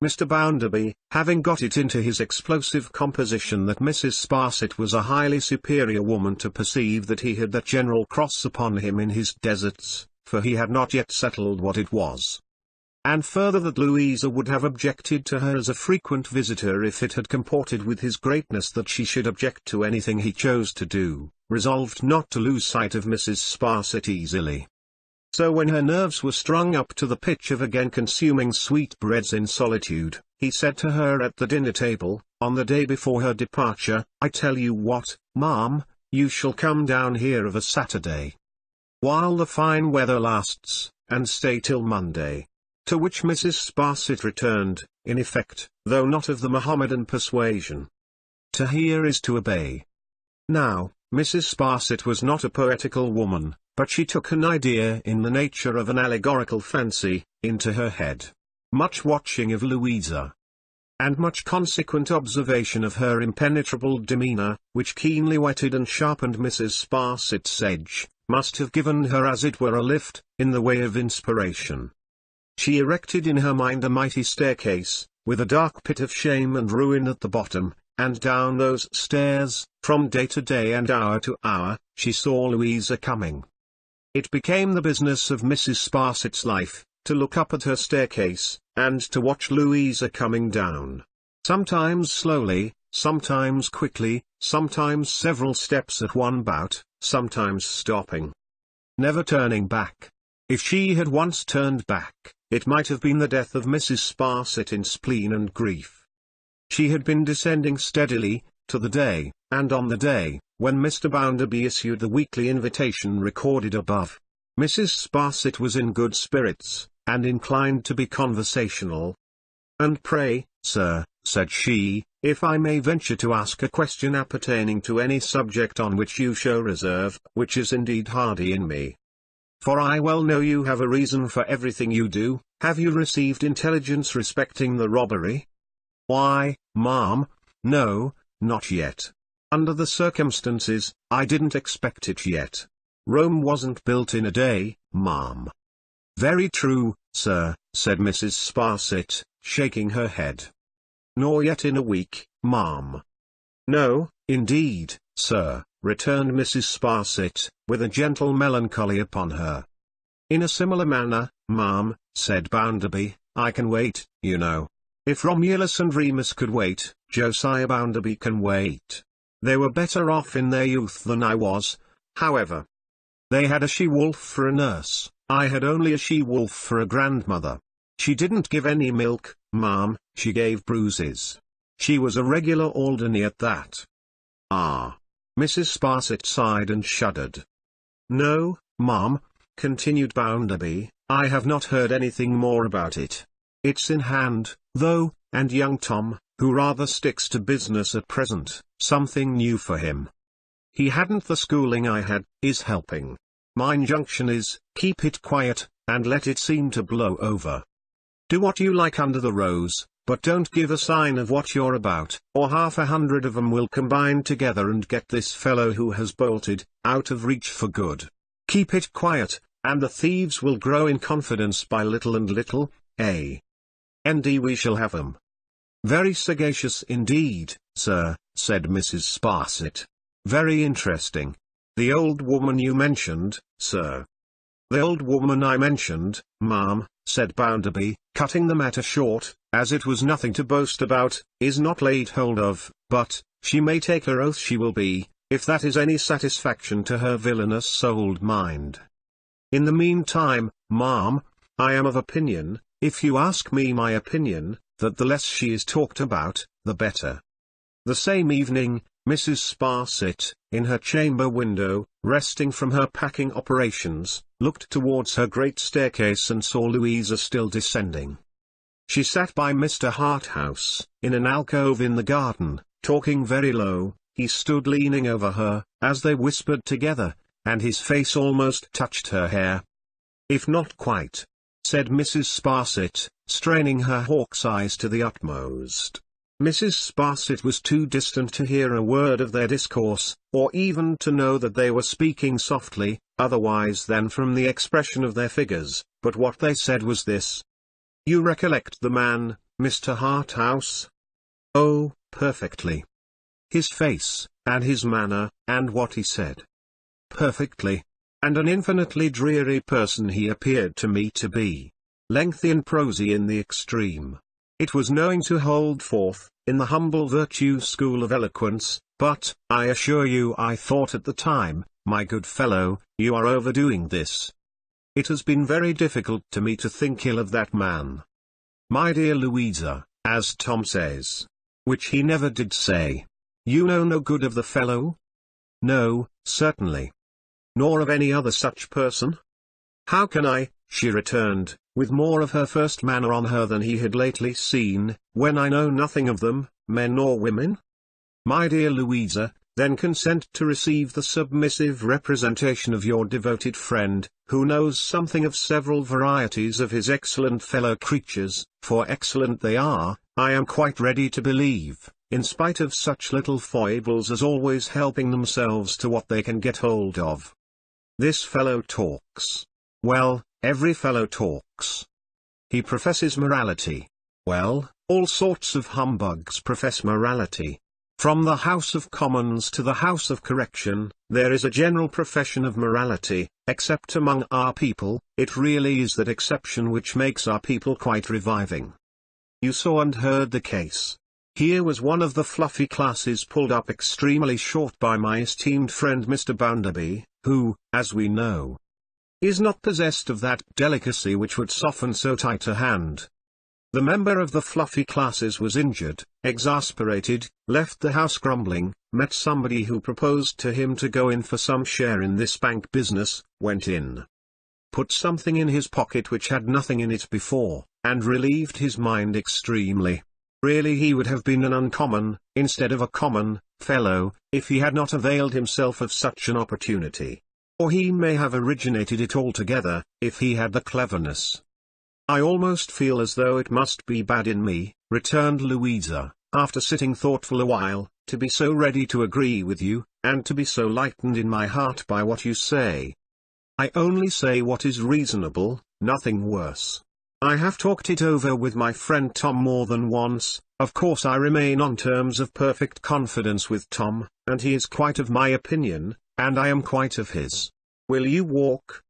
Mr. Bounderby, having got it into his explosive composition that Mrs. Sparsit was a highly superior woman to perceive that he had that general cross upon him in his deserts, for he had not yet settled what it was. and further that Louisa would have objected to her as a frequent visitor if it had comported with his greatness that she should object to anything he chose to do, resolved not to lose sight of Mrs. Sparsit easily. So when her nerves were strung up to the pitch of again consuming sweetbreads in solitude, he said to her at the dinner table, on the day before her departure, "I tell you what, ma'am, you shall come down here of a Saturday, while the fine weather lasts, and stay till Monday." To which Mrs. Sparsit returned, in effect, though not of the Mohammedan persuasion, "To hear is to obey." Now, Mrs. Sparsit was not a poetical woman, but she took an idea in the nature of an allegorical fancy, into her head. Much watching of Louisa, and much consequent observation of her impenetrable demeanour, which keenly whetted and sharpened Mrs. Sparsit's edge, must have given her as it were a lift, in the way of inspiration. She erected in her mind a mighty staircase, with a dark pit of shame and ruin at the bottom, and down those stairs, from day to day and hour to hour, she saw Louisa coming. It became the business of Mrs. Sparsit's life, to look up at her staircase, and to watch Louisa coming down. Sometimes slowly, sometimes quickly, sometimes several steps at one bout, sometimes stopping, never turning back. If she had once turned back, it might have been the death of Mrs. Sparsit in spleen and grief. She had been descending steadily, to the day, and on the day, when Mr. Bounderby issued the weekly invitation recorded above, Mrs. Sparsit was in good spirits, and inclined to be conversational. "And pray, sir," said she, "if I may venture to ask a question appertaining to any subject on which you show reserve, which is indeed hardy in me. For I well know you have a reason for everything you do, have you received intelligence respecting the robbery?" "Why, ma'am, no, not yet. Under the circumstances, I didn't expect it yet. Rome wasn't built in a day, ma'am." "Very true, sir," said Mrs. Sparsit, shaking her head. "Nor yet in a week, ma'am." "No, indeed, sir," returned Mrs. Sparsit, with a gentle melancholy upon her. "In a similar manner, ma'am," said Bounderby, "I can wait, you know. If Romulus and Remus could wait, Josiah Bounderby can wait. They were better off in their youth than I was, however. They had a she-wolf for a nurse, I had only a she-wolf for a grandmother. She didn't give any milk, ma'am, she gave bruises. She was a regular Alderney at that." "Ah." Mrs. Sparsit sighed and shuddered. "No, ma'am," continued Bounderby, "I have not heard anything more about it. It's in hand, though, and young Tom, who rather sticks to business at present, something new for him. He hadn't the schooling I had, is helping. My injunction is, keep it quiet, and let it seem to blow over. Do what you like under the rose, but don't give a sign of what you're about, or 100 of 'em will combine together and get this fellow who has bolted, out of reach for good. Keep it quiet, and the thieves will grow in confidence by little and little, and we shall have 'em." "Very sagacious indeed, sir," said Mrs. Sparsit. "Very interesting. The old woman you mentioned, sir?" "The old woman I mentioned, ma'am," said Bounderby, cutting the matter short, as it was nothing to boast about, "is not laid hold of, but, she may take her oath she will be, if that is any satisfaction to her villainous old mind. In the meantime, ma'am, I am of opinion, if you ask me my opinion, that the less she is talked about, the better." The same evening, Mrs. Sparsit, in her chamber window, resting from her packing operations, looked towards her great staircase and saw Louisa still descending. She sat by Mr. Harthouse, in an alcove in the garden, talking very low. He stood leaning over her, as they whispered together, and his face almost touched her hair. "If not quite," said Mrs. Sparsit, straining her hawk's eyes to the utmost. Mrs. Sparsit was too distant to hear a word of their discourse, or even to know that they were speaking softly, otherwise than from the expression of their figures, but what they said was this: "You recollect the man, Mr. Harthouse?" "Oh, perfectly." "His face, and his manner, and what he said?" "Perfectly. And an infinitely dreary person he appeared to me to be." lengthy and prosy in the extreme. It was knowing to hold forth, in the humble virtue school of eloquence, but, I assure you I thought at the time, my good fellow, you are overdoing this. It has been very difficult to me to think ill of that man. My dear Louisa, as Tom says. Which he never did say. You know no good of the fellow? No, certainly. Nor of any other such person? How can I, she returned, with more of her first manner on her than he had lately seen, when I know nothing of them, men or women? My dear Louisa, then consent to receive the submissive representation of your devoted friend, who knows something of several varieties of his excellent fellow creatures, for excellent they are, I am quite ready to believe, in spite of such little foibles as always helping themselves to what they can get hold of. This fellow talks. Well, every fellow talks. He professes morality. Well, all sorts of humbugs profess morality. From the House of Commons to the House of Correction, there is a general profession of morality, except among our people. It really is that exception which makes our people quite reviving. You saw and heard the case. Here was one of the fluffy classes pulled up extremely short by my esteemed friend Mr. Bounderby, who, as we know, is not possessed of that delicacy which would soften so tight a hand. The member of the fluffy classes was injured, exasperated, left the house grumbling, met somebody who proposed to him to go in for some share in this bank business, went in, put something in his pocket which had nothing in it before, and relieved his mind extremely. Really he would have been an uncommon, instead of a common, fellow, if he had not availed himself of such an opportunity. Or he may have originated it altogether, if he had the cleverness. I almost feel as though it must be bad in me, returned Louisa, after sitting thoughtful a while, to be so ready to agree with you, and to be so lightened in my heart by what you say. I only say what is reasonable, nothing worse. I have talked it over with my friend Tom more than once. Of course I remain on terms of perfect confidence with Tom, and he is quite of my opinion, and I am quite of his. Will you walk?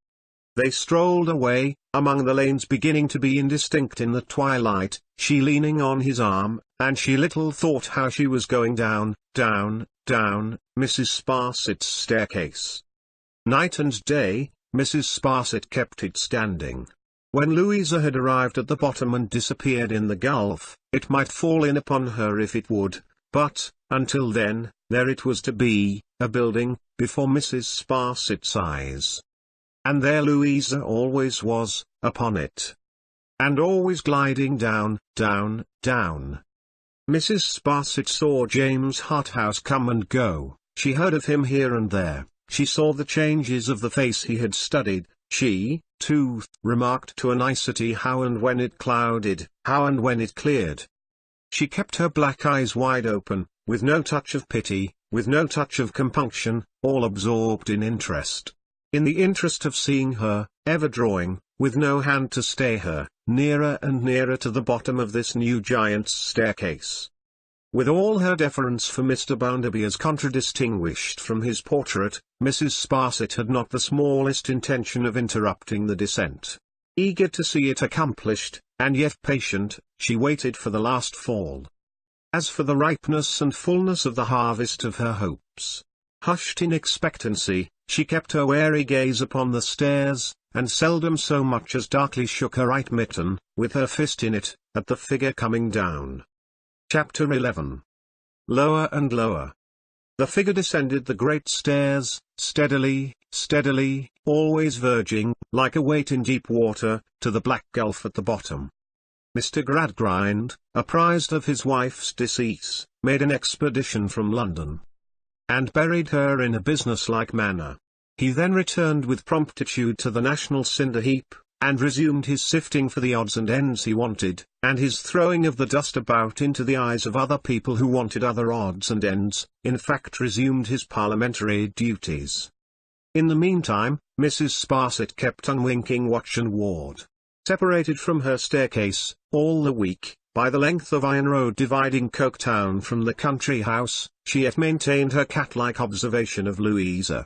They strolled away, among the lanes beginning to be indistinct in the twilight, she leaning on his arm, and she little thought how she was going down, down, down, Mrs. Sparsit's staircase. Night and day, Mrs. Sparsit kept it standing. When Louisa had arrived at the bottom and disappeared in the gulf, it might fall in upon her if it would, but, until then, there it was to be, a building, before Mrs. Sparsit's eyes. And there Louisa always was, upon it. And always gliding down, down, down. Mrs. Sparsit saw James Harthouse come and go, she heard of him here and there, she saw the changes of the face he had studied, she, too, remarked to a nicety how and when it clouded, how and when it cleared. She kept her black eyes wide open, with no touch of pity, with no touch of compunction, all absorbed in interest. In the interest of seeing her, ever drawing, with no hand to stay her, nearer and nearer to the bottom of this new giant's staircase. With all her deference for Mr. Bounderby as contradistinguished from his portrait, Mrs. Sparsit had not the smallest intention of interrupting the descent. Eager to see it accomplished, and yet patient, she waited for the last fall. As for the ripeness and fullness of the harvest of her hopes, hushed in expectancy, she kept her wary gaze upon the stairs, and seldom so much as darkly shook her right mitten, with her fist in it, at the figure coming down. Chapter 11. Lower and lower. The figure descended the great stairs, steadily, steadily, always verging, like a weight in deep water, to the black gulf at the bottom. Mr. Gradgrind, apprised of his wife's decease, made an expedition from London, and buried her in a business-like manner. He then returned with promptitude to the national cinder-heap, and resumed his sifting for the odds and ends he wanted, and his throwing of the dust about into the eyes of other people who wanted other odds and ends, in fact resumed his parliamentary duties. In the meantime, Mrs. Sparsit kept unwinking watch and ward. Separated from her staircase, all the week, by the length of iron road dividing Coketown from the country house, she yet maintained her cat-like observation of Louisa.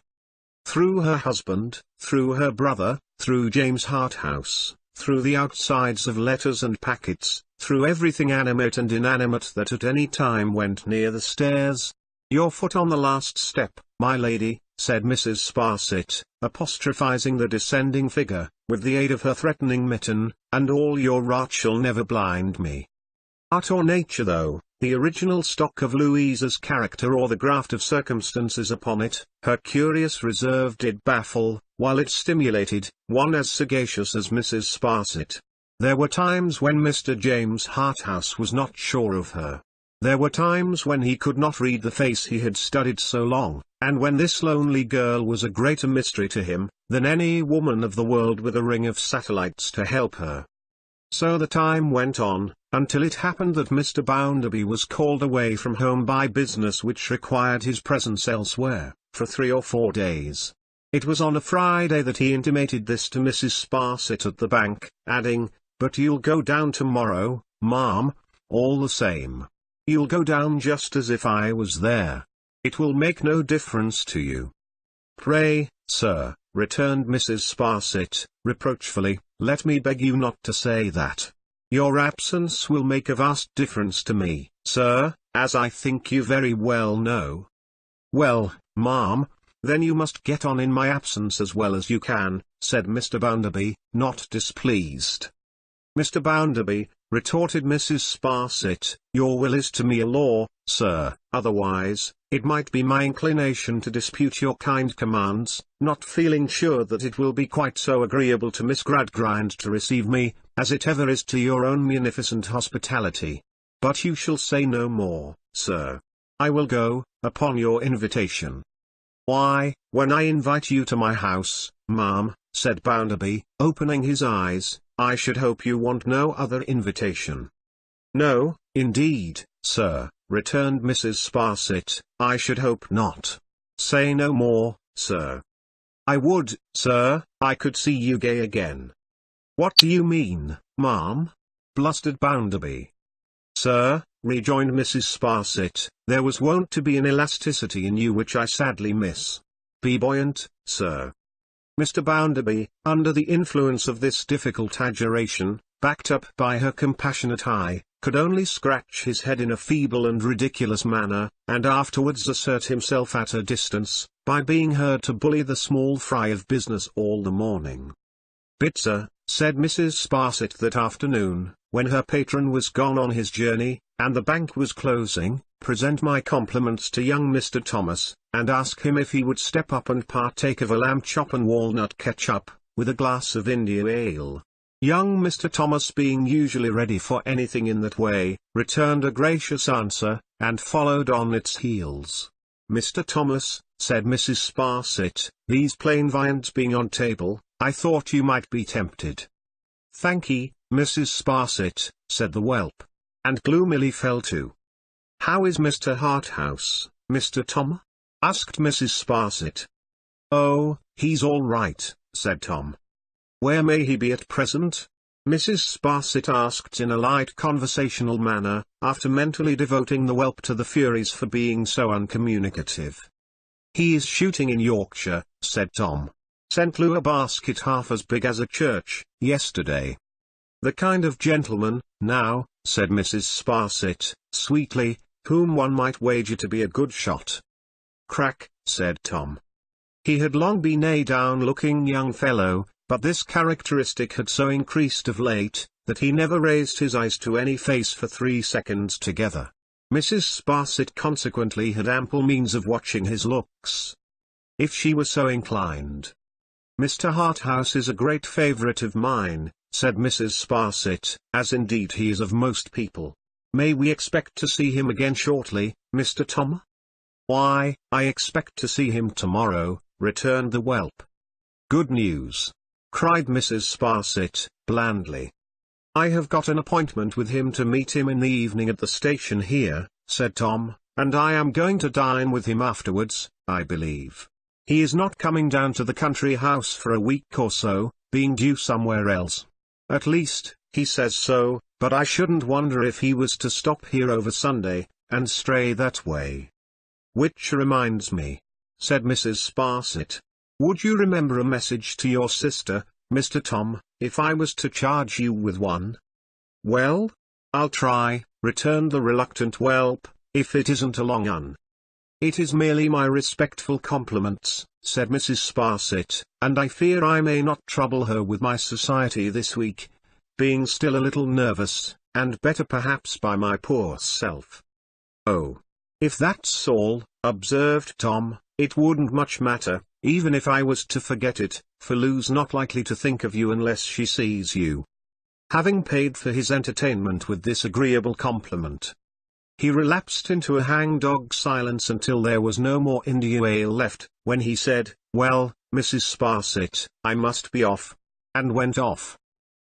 Through her husband, through her brother, through James Harthouse, through the outsides of letters and packets, through everything animate and inanimate that at any time went near the stairs. "Your foot on the last step, my lady," said Mrs. Sparsit, apostrophizing the descending figure, with the aid of her threatening mitten, "and all your art shall never blind me." Art or nature though, the original stock of Louisa's character or the graft of circumstances upon it, her curious reserve did baffle, while it stimulated, one as sagacious as Mrs. Sparsit. There were times when Mr. James Harthouse was not sure of her. There were times when he could not read the face he had studied so long, and when this lonely girl was a greater mystery to him, than any woman of the world with a ring of satellites to help her. So the time went on, until it happened that Mr. Bounderby was called away from home by business which required his presence elsewhere, for 3 or 4 days. It was on a Friday that he intimated this to Mrs. Sparsit at the bank, adding, "But you'll go down tomorrow, ma'am, all the same. You'll go down just as if I was there. It will make no difference to you." "Pray, sir," returned Mrs. Sparsit, reproachfully, "let me beg you not to say that. Your absence will make a vast difference to me, sir, as I think you very well know." "Well, ma'am, then you must get on in my absence as well as you can," said Mr. Bounderby, not displeased. "Mr. Bounderby," retorted Mrs. Sparsit, "your will is to me a law, sir, otherwise, it might be my inclination to dispute your kind commands, not feeling sure that it will be quite so agreeable to Miss Gradgrind to receive me, as it ever is to your own munificent hospitality. But you shall say no more, sir. I will go, upon your invitation." "Why, when I invite you to my house, ma'am," said Bounderby, opening his eyes, "I should hope you want no other invitation." "No, indeed, sir," returned Mrs. Sparsit, "I should hope not. Say no more, sir." "I would, sir, I could see you gay again." "What do you mean, ma'am?" blustered Bounderby. "Sir," rejoined Mrs. Sparsit, "there was wont to be an elasticity in you which I sadly miss. Be buoyant, sir." Mr. Bounderby, under the influence of this difficult adjuration, backed up by her compassionate eye, could only scratch his head in a feeble and ridiculous manner, and afterwards assert himself at a distance, by being heard to bully the small fry of business all the morning. "Bitzer," said Mrs. Sparsit that afternoon, when her patron was gone on his journey, and the bank was closing, "present my compliments to young Mr. Thomas, and ask him if he would step up and partake of a lamb chop and walnut ketchup, with a glass of India ale." Young Mr. Thomas, being usually ready for anything in that way, returned a gracious answer, and followed on its heels. "Mr. Thomas," said Mrs. Sparsit, "these plain viands being on table, I thought you might be tempted." "Thankee, Mrs. Sparsit," said the whelp, and gloomily fell to. "How is Mr. Harthouse, Mr. Tom?" asked Mrs. Sparsit. "Oh, he's all right," said Tom. "Where may he be at present?" Mrs. Sparsit asked in a light conversational manner, after mentally devoting the whelp to the Furies for being so uncommunicative. "He is shooting in Yorkshire," said Tom. "Sent Lou a basket half as big as a church, yesterday." "The kind of gentleman, now," said Mrs. Sparsit, sweetly, "whom one might wager to be a good shot." "Crack," said Tom. He had long been a down-looking young fellow, but this characteristic had so increased of late, that he never raised his eyes to any face for 3 seconds together. Mrs. Sparsit consequently had ample means of watching his looks, if she were so inclined. "Mr. Harthouse is a great favourite of mine," said Mrs. Sparsit, "as indeed he is of most people. May we expect to see him again shortly, Mr. Tom?" "Why, I expect to see him tomorrow," returned the whelp. "Good news!" cried Mrs. Sparsit, blandly. "I have got an appointment with him to meet him in the evening at the station here," said Tom, "and I am going to dine with him afterwards, I believe. He is not coming down to the country house for a week or so, being due somewhere else. At least, he says so, but I shouldn't wonder if he was to stop here over Sunday, and stray that way." "Which reminds me," said Mrs. Sparsit. "Would you remember a message to your sister, Mr. Tom, if I was to charge you with one?" "Well, I'll try," returned the reluctant whelp, "if it isn't a long un." "It is merely my respectful compliments," said Mrs. Sparsit, "and I fear I may not trouble her with my society this week, being still a little nervous, and better perhaps by my poor self." "Oh, if that's all," observed Tom, "it wouldn't much matter, even if I was to forget it, for Lou's not likely to think of you unless she sees you." Having paid for his entertainment with this agreeable compliment, he relapsed into a hang-dog silence until there was no more India ale left, when he said, "Well, Mrs. Sparsit, I must be off," and went off.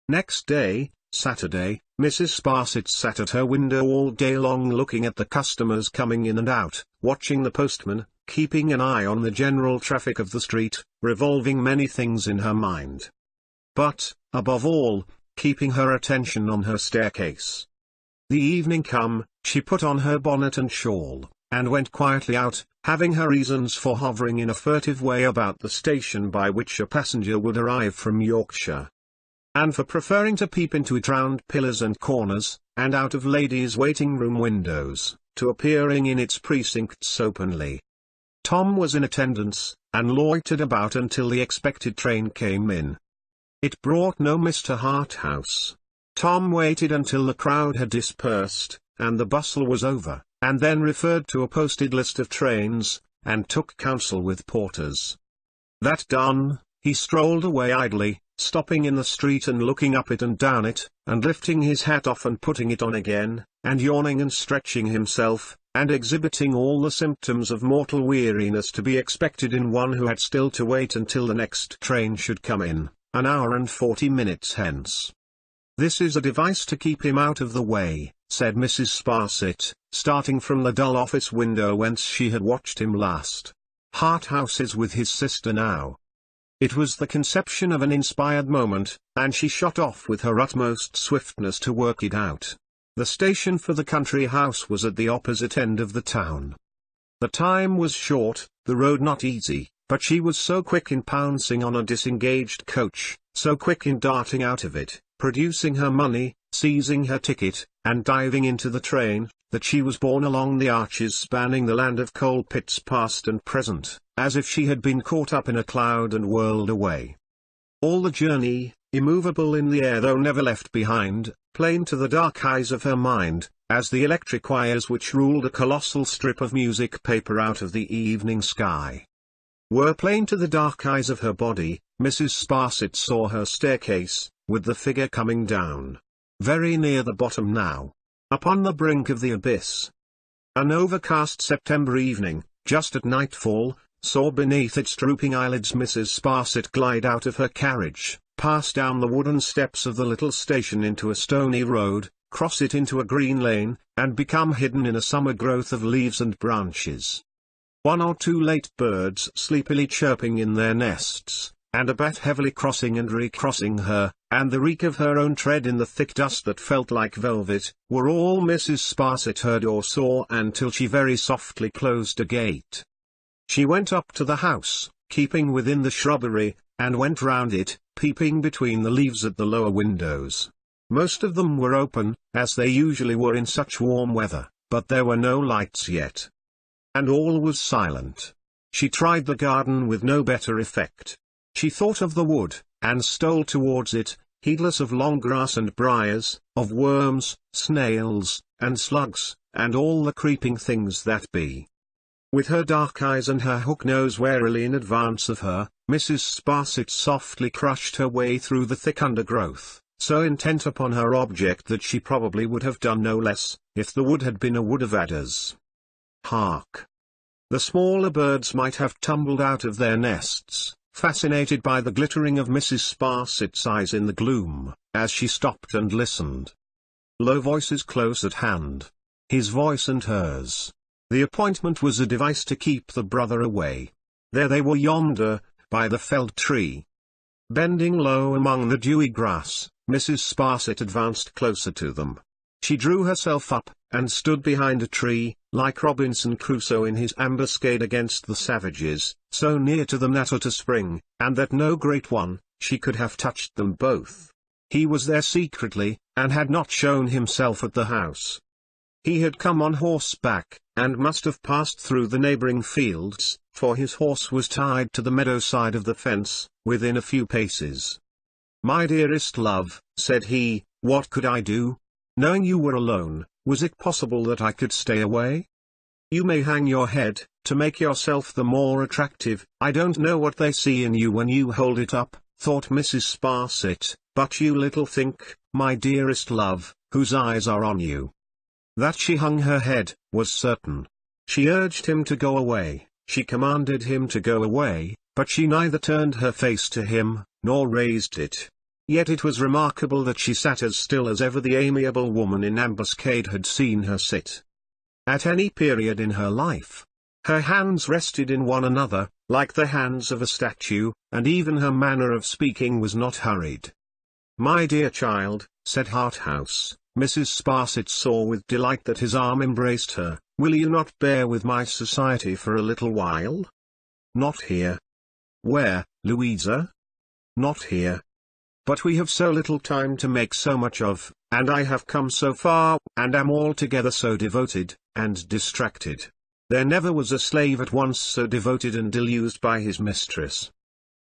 Next day, Saturday, Mrs. Sparsit sat at her window all day long looking at the customers coming in and out, watching the postman, keeping an eye on the general traffic of the street, revolving many things in her mind. But, above all, keeping her attention on her staircase. The evening come, she put on her bonnet and shawl, and went quietly out, having her reasons for hovering in a furtive way about the station by which a passenger would arrive from Yorkshire, and for preferring to peep into it round pillars and corners, and out of ladies' waiting-room windows, to appearing in its precincts openly. Tom was in attendance, and loitered about until the expected train came in. It brought no Mr. Harthouse. Tom waited until the crowd had dispersed, and the bustle was over, and then referred to a posted list of trains, and took counsel with porters. That done, he strolled away idly, stopping in the street and looking up it and down it, and lifting his hat off and putting it on again, and yawning and stretching himself, and exhibiting all the symptoms of mortal weariness to be expected in one who had still to wait until the next train should come in, an hour and 40 minutes hence. "This is a device to keep him out of the way," said Mrs. Sparsit, starting from the dull office window whence she had watched him last. "Harthouse is with his sister now." It was the conception of an inspired moment, and she shot off with her utmost swiftness to work it out. The station for the country house was at the opposite end of the town. The time was short, the road not easy, but she was so quick in pouncing on a disengaged coach, so quick in darting out of it, producing her money, seizing her ticket, and diving into the train, that she was borne along the arches spanning the land of coal pits past and present, as if she had been caught up in a cloud and whirled away. All the journey, immovable in the air though never left behind, plain to the dark eyes of her mind, as the electric wires which ruled a colossal strip of music paper out of the evening sky, were plain to the dark eyes of her body. Mrs. Sparsit saw her staircase, with the figure coming down, very near the bottom now, upon the brink of the abyss. An overcast September evening, just at nightfall, saw beneath its drooping eyelids Mrs. Sparsit glide out of her carriage, pass down the wooden steps of the little station into a stony road, cross it into a green lane, and become hidden in a summer growth of leaves and branches. One or two late birds sleepily chirping in their nests, and a bat heavily crossing and recrossing her, and the reek of her own tread in the thick dust that felt like velvet, were all Mrs. Sparsit heard or saw until she very softly closed a gate. She went up to the house, keeping within the shrubbery, and went round it, peeping between the leaves at the lower windows. Most of them were open, as they usually were in such warm weather, but there were no lights yet. And all was silent. She tried the garden with no better effect. She thought of the wood, and stole towards it, heedless of long grass and briars, of worms, snails, and slugs, and all the creeping things that be. With her dark eyes and her hook nose warily in advance of her, Mrs. Sparsit softly crushed her way through the thick undergrowth, so intent upon her object that she probably would have done no less, if the wood had been a wood of adders. Hark! The smaller birds might have tumbled out of their nests, fascinated by the glittering of Mrs. Sparsit's eyes in the gloom, as she stopped and listened. Low voices close at hand. His voice and hers. The appointment was a device to keep the brother away. There they were yonder, by the felled tree. Bending low among the dewy grass, Mrs. Sparsit advanced closer to them. She drew herself up, and stood behind a tree, like Robinson Crusoe in his ambuscade against the savages, so near to them that at a spring, and that no great one, she could have touched them both. He was there secretly, and had not shown himself at the house. He had come on horseback, and must have passed through the neighbouring fields, for his horse was tied to the meadow side of the fence, within a few paces. "My dearest love," said he, "what could I do? Knowing you were alone, was it possible that I could stay away? You may hang your head, to make yourself the more attractive. I don't know what they see in you when you hold it up," thought Mrs. Sparsit, "but you little think, my dearest love, whose eyes are on you." That she hung her head, was certain. She urged him to go away, she commanded him to go away, but she neither turned her face to him, nor raised it. Yet it was remarkable that she sat as still as ever the amiable woman in ambuscade had seen her sit. At any period in her life, her hands rested in one another, like the hands of a statue, and even her manner of speaking was not hurried. "My dear child," said Harthouse, Mrs. Sparsit saw with delight that his arm embraced her, "will you not bear with my society for a little while?" "Not here." "Where, Louisa?" "Not here. But we have so little time to make so much of, and I have come so far, and am altogether so devoted, and distracted. There never was a slave at once so devoted and ill-used by his mistress.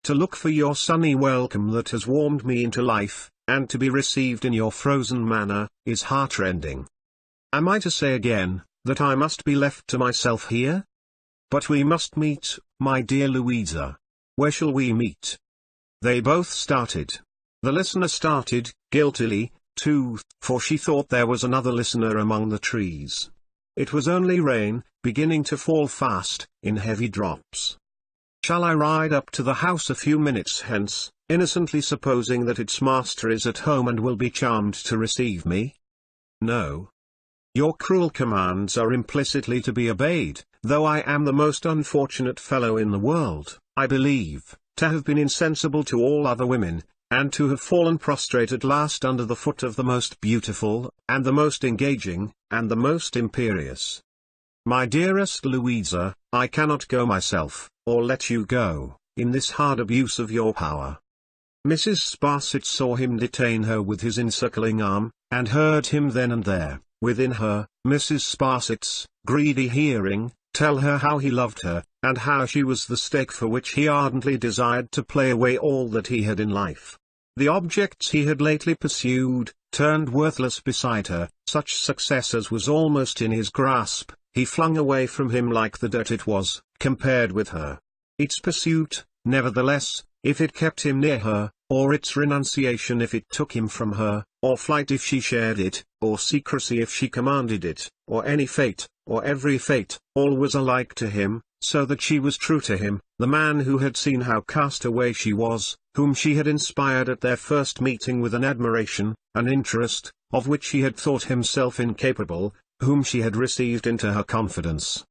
To look for your sunny welcome that has warmed me into life, and to be received in your frozen manner, is heartrending. Am I to say again, that I must be left to myself here? But we must meet, my dear Louisa. Where shall we meet?" They both started. The listener started, guiltily, too, for she thought there was another listener among the trees. It was only rain, beginning to fall fast, in heavy drops. "Shall I ride up to the house a few minutes hence, innocently supposing that its master is at home and will be charmed to receive me?" "No. Your cruel commands are implicitly to be obeyed, though I am the most unfortunate fellow in the world, I believe, to have been insensible to all other women, and to have fallen prostrate at last under the foot of the most beautiful, and the most engaging, and the most imperious. My dearest Louisa, I cannot go myself, or let you go, in this hard abuse of your power." Mrs. Sparsit saw him detain her with his encircling arm, and heard him then and there, within her, Mrs. Sparsit's, greedy hearing, tell her how he loved her, and how she was the stake for which he ardently desired to play away all that he had in life. The objects he had lately pursued, turned worthless beside her, such success as was almost in his grasp, he flung away from him like the dirt it was, compared with her. Its pursuit, nevertheless, if it kept him near her, or its renunciation if it took him from her, or flight if she shared it, or secrecy if she commanded it, or any fate, or every fate, all was alike to him, so that she was true to him, the man who had seen how cast away she was, whom she had inspired at their first meeting with an admiration, an interest, of which he had thought himself incapable, whom she had received into her confidence,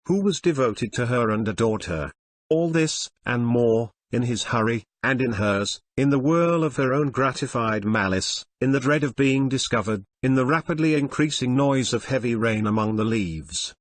who was devoted to her and adored her. All this, and more, in his hurry, and in hers, in the whirl of her own gratified malice, in the dread of being discovered, in the rapidly increasing noise of heavy rain among the leaves,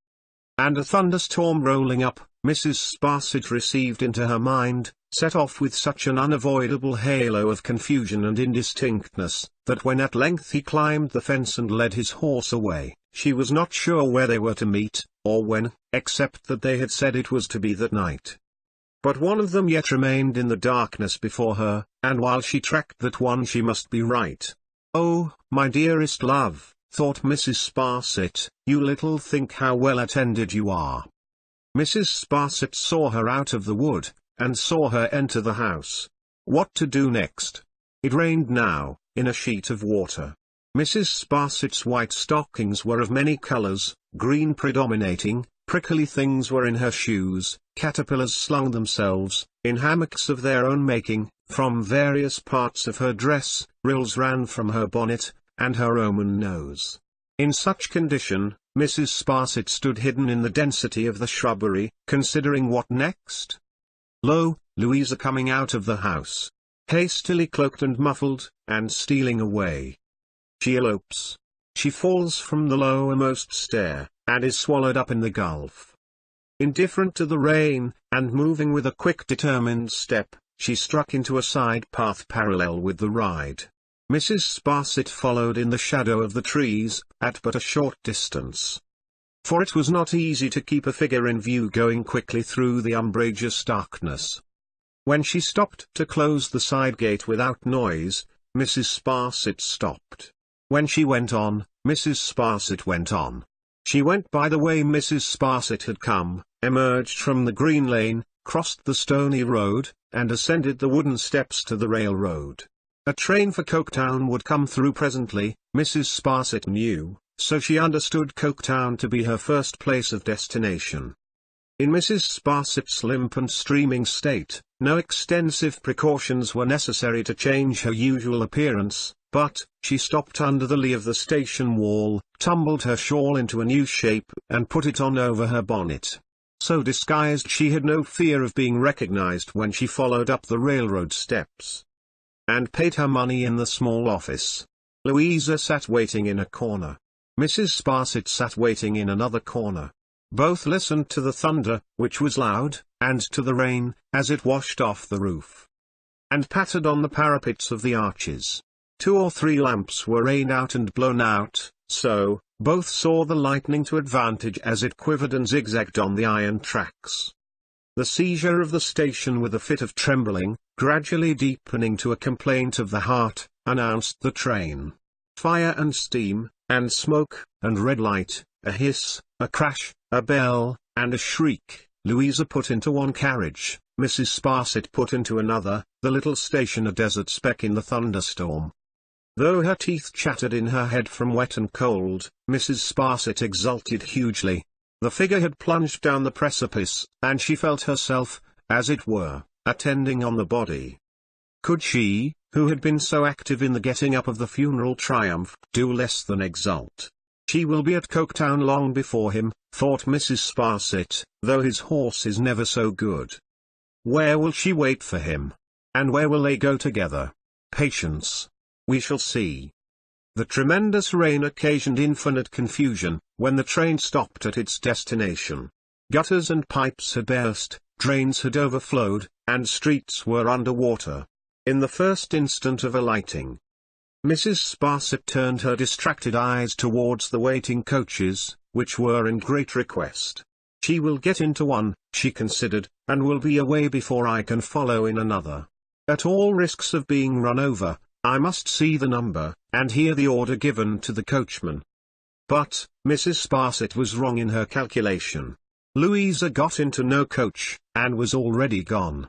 and a thunderstorm rolling up, Mrs. Sparsit received into her mind, set off with such an unavoidable halo of confusion and indistinctness, that when at length he climbed the fence and led his horse away, she was not sure where they were to meet, or when, except that they had said it was to be that night. But one of them yet remained in the darkness before her, and while she tracked that one she must be right. "Oh, my dearest love," thought Mrs. Sparsit, "you little think how well attended you are." Mrs. Sparsit saw her out of the wood, and saw her enter the house. What to do next? It rained now, in a sheet of water. Mrs. Sparsit's white stockings were of many colors, green predominating, prickly things were in her shoes, caterpillars slung themselves, in hammocks of their own making, from various parts of her dress, rills ran from her bonnet, and her Roman nose. In such condition, Mrs. Sparsit stood hidden in the density of the shrubbery, considering what next. Lo, Louisa coming out of the house, hastily cloaked and muffled, and stealing away. She elopes. She falls from the lowermost stair, and is swallowed up in the gulf. Indifferent to the rain, and moving with a quick determined step, she struck into a side path parallel with the ride. Mrs. Sparsit followed in the shadow of the trees, at but a short distance. For it was not easy to keep a figure in view going quickly through the umbrageous darkness. When she stopped to close the side gate without noise, Mrs. Sparsit stopped. When she went on, Mrs. Sparsit went on. She went by the way Mrs. Sparsit had come, emerged from the green lane, crossed the stony road, and ascended the wooden steps to the railroad. A train for Coketown would come through presently, Mrs. Sparsit knew, so she understood Coketown to be her first place of destination. In Mrs. Sparsit's limp and streaming state, no extensive precautions were necessary to change her usual appearance, but she stopped under the lee of the station wall, tumbled her shawl into a new shape, and put it on over her bonnet. So disguised she had no fear of being recognized when she followed up the railroad steps and paid her money in the small office. Louisa sat waiting in a corner. Mrs. Sparsit sat waiting in another corner. Both listened to the thunder, which was loud, and to the rain, as it washed off the roof and pattered on the parapets of the arches. 2 or 3 lamps were rained out and blown out, so both saw the lightning to advantage as it quivered and zigzagged on the iron tracks. The seizure of the station with a fit of trembling, gradually deepening to a complaint of the heart, announced the train. Fire and steam, and smoke, and red light, a hiss, a crash, a bell, and a shriek. Louisa put into one carriage, Mrs. Sparsit put into another, the little station a desert speck in the thunderstorm. Though her teeth chattered in her head from wet and cold, Mrs. Sparsit exulted hugely. The figure had plunged down the precipice, and she felt herself, as it were, attending on the body. Could she, who had been so active in the getting up of the funeral triumph, do less than exult? She will be at Coketown long before him, thought Mrs. Sparsit, though his horse is never so good. Where will she wait for him? And where will they go together? Patience. We shall see. The tremendous rain occasioned infinite confusion, when the train stopped at its destination. Gutters and pipes had burst, drains had overflowed, and streets were under water. In the first instant of alighting, Mrs. Sparsit turned her distracted eyes towards the waiting coaches, which were in great request. She will get into one, she considered, and will be away before I can follow in another. At all risks of being run over, I must see the number, and hear the order given to the coachman. But Mrs. Sparsit was wrong in her calculation. Louisa got into no coach, and was already gone.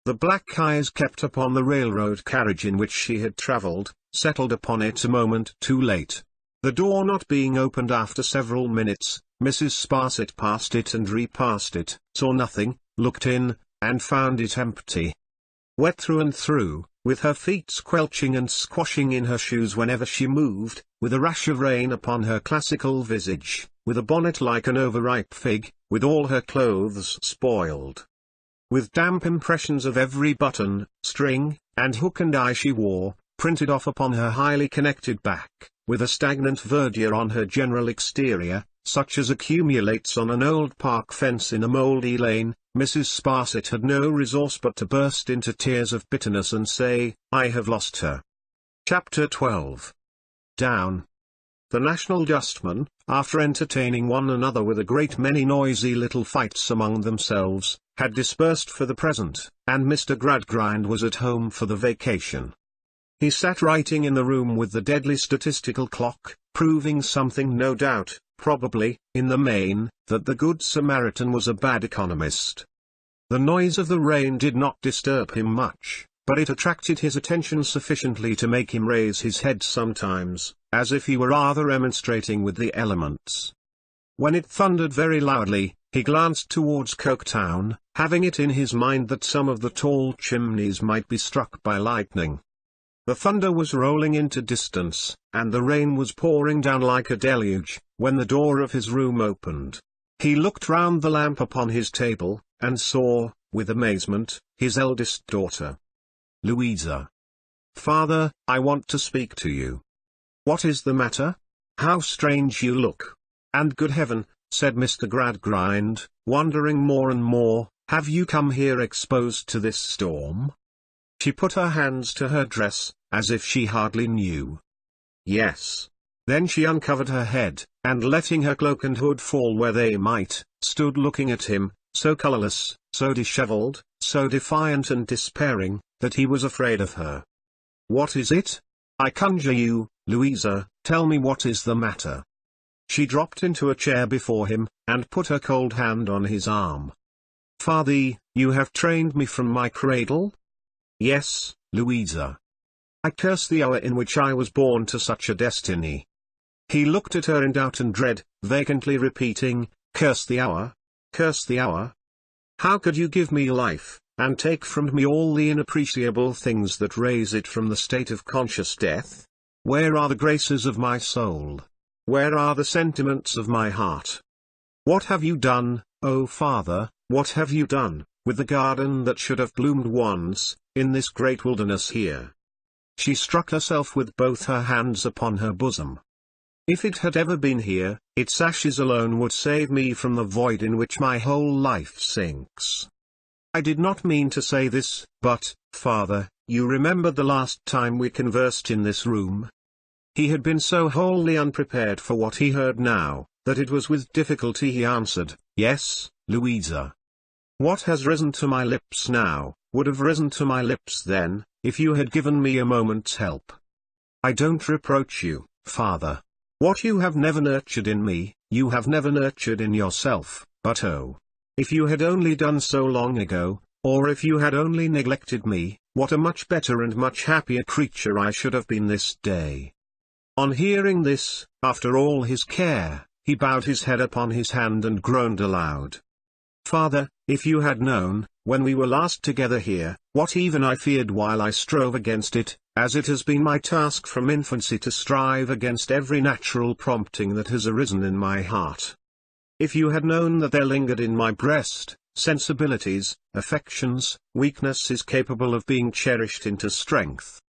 The black eyes kept upon the railroad carriage in which she had travelled, settled upon it a moment too late. The door not being opened after several minutes, Mrs. Sparsit passed it and repassed it, saw nothing, looked in, and found it empty. Wet through and through, with her feet squelching and squashing in her shoes whenever she moved, with a rash of rain upon her classical visage, with a bonnet like an overripe fig, with all her clothes spoiled, with damp impressions of every button, string, and hook and eye she wore, printed off upon her highly connected back, with a stagnant verdure on her general exterior, such as accumulates on an old park fence in a mouldy lane, Mrs. Sparsit had no resource but to burst into tears of bitterness and say, I have lost her. Chapter 12. Down. The National Dustmen, after entertaining one another with a great many noisy little fights among themselves, had dispersed for the present, and Mr. Gradgrind was at home for the vacation. He sat writing in the room with the deadly statistical clock, proving something no doubt, probably, in the main, that the Good Samaritan was a bad economist. The noise of the rain did not disturb him much, but it attracted his attention sufficiently to make him raise his head sometimes, as if he were rather remonstrating with the elements. When it thundered very loudly, he glanced towards Coketown, having it in his mind that some of the tall chimneys might be struck by lightning. The thunder was rolling into distance, and the rain was pouring down like a deluge, when the door of his room opened. He looked round the lamp upon his table, and saw, with amazement, his eldest daughter. Louisa. Father, I want to speak to you. What is the matter? How strange you look. And good heaven, said Mr. Gradgrind, wondering more and more, Have you come here exposed to this storm? She put her hands to her dress, as if she hardly knew. Yes. Then she uncovered her head, and letting her cloak and hood fall where they might, stood looking at him, so colourless, so dishevelled, so defiant and despairing, that he was afraid of her. What is it? I conjure you, Louisa, tell me what is the matter. She dropped into a chair before him, and put her cold hand on his arm. Father, you have trained me from my cradle? Yes, Louisa. I curse the hour in which I was born to such a destiny. He looked at her in doubt and dread, vacantly repeating, curse the hour? Curse the hour? How could you give me life, and take from me all the inappreciable things that raise it from the state of conscious death? Where are the graces of my soul? Where are the sentiments of my heart? What have you done, O Father, what have you done, with the garden that should have bloomed once, in this great wilderness here? She struck herself with both her hands upon her bosom. If it had ever been here, its ashes alone would save me from the void in which my whole life sinks. I did not mean to say this, but, Father, you remember the last time we conversed in this room? He had been so wholly unprepared for what he heard now, that it was with difficulty he answered, Yes, Louisa. What has risen to my lips now, would have risen to my lips then, if you had given me a moment's help. I don't reproach you, Father. What you have never nurtured in me, you have never nurtured in yourself, but oh! If you had only done so long ago, or if you had only neglected me, what a much better and much happier creature I should have been this day. On hearing this, after all his care, he bowed his head upon his hand and groaned aloud. Father, if you had known, when we were last together here, what even I feared while I strove against it, as it has been my task from infancy to strive against every natural prompting that has arisen in my heart. If you had known that there lingered in my breast, sensibilities, affections, weaknesses capable of being cherished into strength,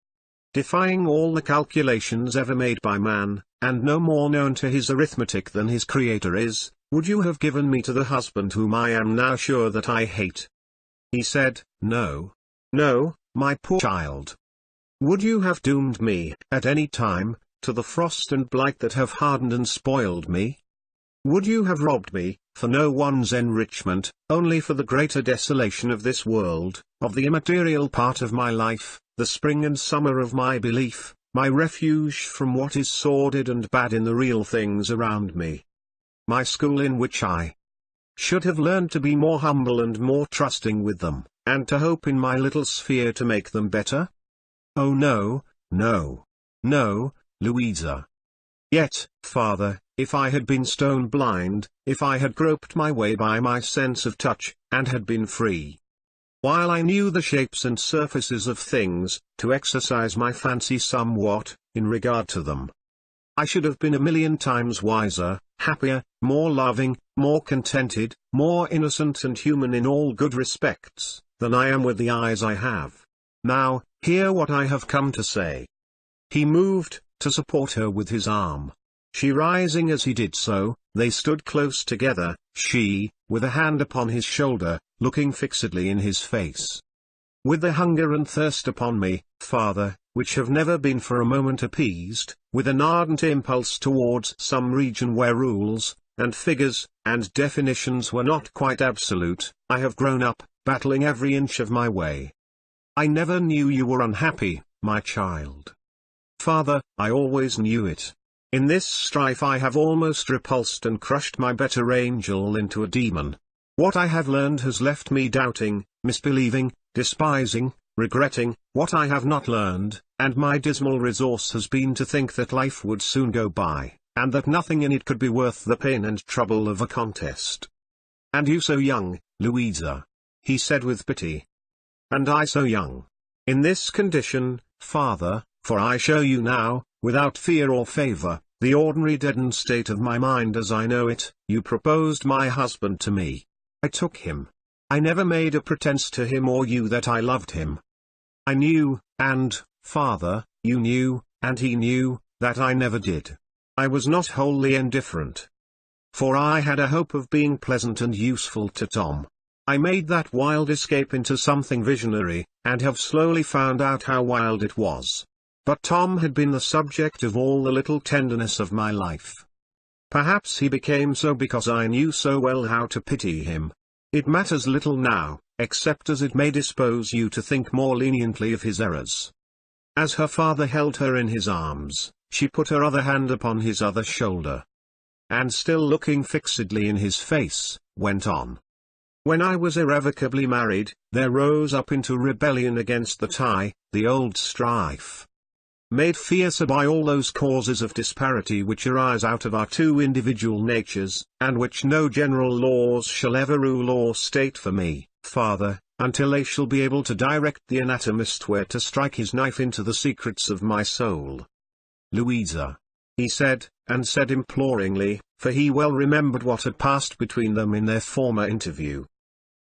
defying all the calculations ever made by man, and no more known to his arithmetic than his Creator is, would you have given me to the husband whom I am now sure that I hate? He said, No. No, my poor child. Would you have doomed me, at any time, to the frost and blight that have hardened and spoiled me? Would you have robbed me, for no one's enrichment, only for the greater desolation of this world, of the immaterial part of my life, the spring and summer of my belief, my refuge from what is sordid and bad in the real things around me? My school in which I should have learned to be more humble and more trusting with them, and to hope in my little sphere to make them better? Oh no, no, no, Louisa. Yet, Father, if I had been stone blind, if I had groped my way by my sense of touch, and had been free, while I knew the shapes and surfaces of things, to exercise my fancy somewhat, in regard to them, I should have been a million times wiser, happier, more loving, more contented, more innocent and human in all good respects, than I am with the eyes I have. Now, hear what I have come to say. He moved, to support her with his arm. She rising as he did so, they stood close together, she, with a hand upon his shoulder, looking fixedly in his face. With the hunger and thirst upon me, Father, which have never been for a moment appeased, with an ardent impulse towards some region where rules, and figures, and definitions were not quite absolute, I have grown up, battling every inch of my way. I never knew you were unhappy, my child. Father, I always knew it. In this strife I have almost repulsed and crushed my better angel into a demon. What I have learned has left me doubting, misbelieving, despising, regretting what I have not learned, and my dismal resource has been to think that life would soon go by, and that nothing in it could be worth the pain and trouble of a contest. And you so young, Louisa, he said with pity. And I so young. In this condition, Father, for I show you now, without fear or favour, the ordinary deadened state of my mind as I know it, you proposed my husband to me. I took him. I never made a pretence to him or you that I loved him. I knew, and, Father, you knew, and he knew, that I never did. I was not wholly indifferent. For I had a hope of being pleasant and useful to Tom. I made that wild escape into something visionary, and have slowly found out how wild it was. But Tom had been the subject of all the little tenderness of my life. Perhaps he became so because I knew so well how to pity him. It matters little now, except as it may dispose you to think more leniently of his errors. As her father held her in his arms, she put her other hand upon his other shoulder. And still looking fixedly in his face, went on. When I was irrevocably married, there rose up into rebellion against the tie, the old strife, made fiercer by all those causes of disparity which arise out of our two individual natures, and which no general laws shall ever rule or state for me, Father, until they shall be able to direct the anatomist where to strike his knife into the secrets of my soul. Louisa, he said, and said imploringly, for he well remembered what had passed between them in their former interview.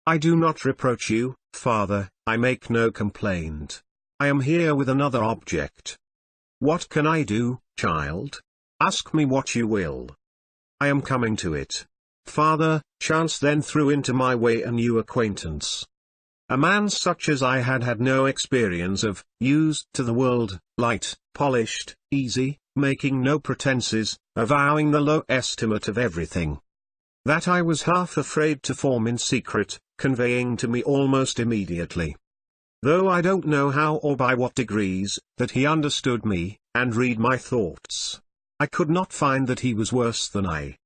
I do not reproach you, Father, I make no complaint. I am here with another object. What can I do, child? Ask me what you will. I am coming to it. Father, chance then threw into my way a new acquaintance. A man such as I had had no experience of, used to the world, light, polished, easy, making no pretenses, avowing the low estimate of everything that I was half afraid to form in secret, conveying to me almost immediately, though I don't know how or by what degrees, that he understood me, and read my thoughts. I could not find that he was worse than I.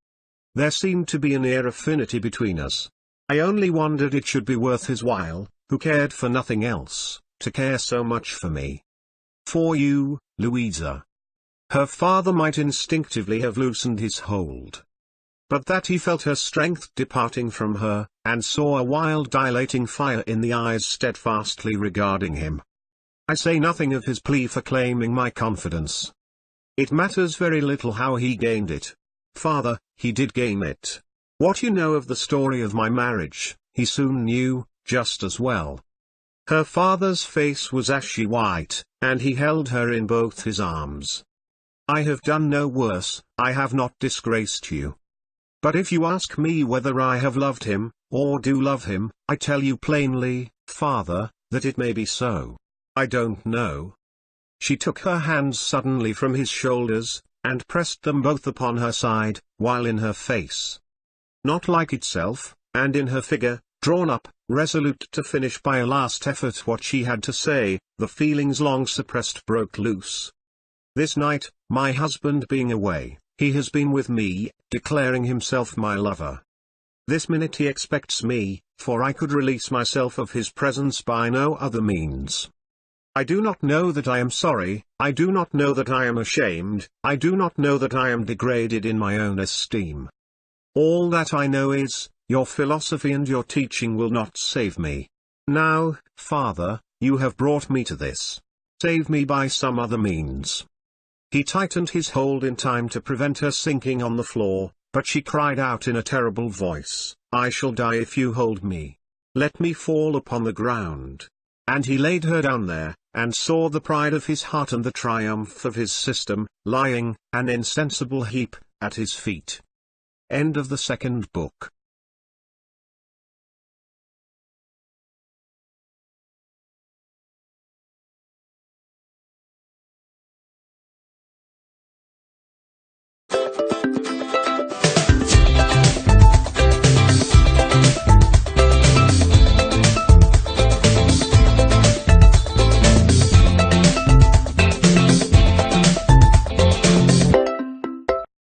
There seemed to be a near affinity between us. I only wondered it should be worth his while, who cared for nothing else, to care so much for me. For you, Louisa. Her father might instinctively have loosened his hold, but that he felt her strength departing from her, and saw a wild dilating fire in the eyes steadfastly regarding him. I say nothing of his plea for claiming my confidence. It matters very little how he gained it. Father, he did gain it. What you know of the story of my marriage, he soon knew, just as well. Her father's face was ashy white, and he held her in both his arms. I have done no worse, I have not disgraced you. But if you ask me whether I have loved him, or do love him, I tell you plainly, Father, that it may be so. I don't know. She took her hands suddenly from his shoulders, and pressed them both upon her side, while in her face, not like itself, and in her figure, drawn up, resolute to finish by a last effort what she had to say, the feelings long suppressed broke loose. This night, my husband being away, he has been with me, declaring himself my lover. This minute he expects me, for I could release myself of his presence by no other means. I do not know that I am sorry, I do not know that I am ashamed, I do not know that I am degraded in my own esteem. All that I know is, your philosophy and your teaching will not save me. Now, Father, you have brought me to this. Save me by some other means. He tightened his hold in time to prevent her sinking on the floor, but she cried out in a terrible voice, I shall die if you hold me. Let me fall upon the ground. And he laid her down there, and saw the pride of his heart and the triumph of his system, lying, an insensible heap, at his feet. End of the second book.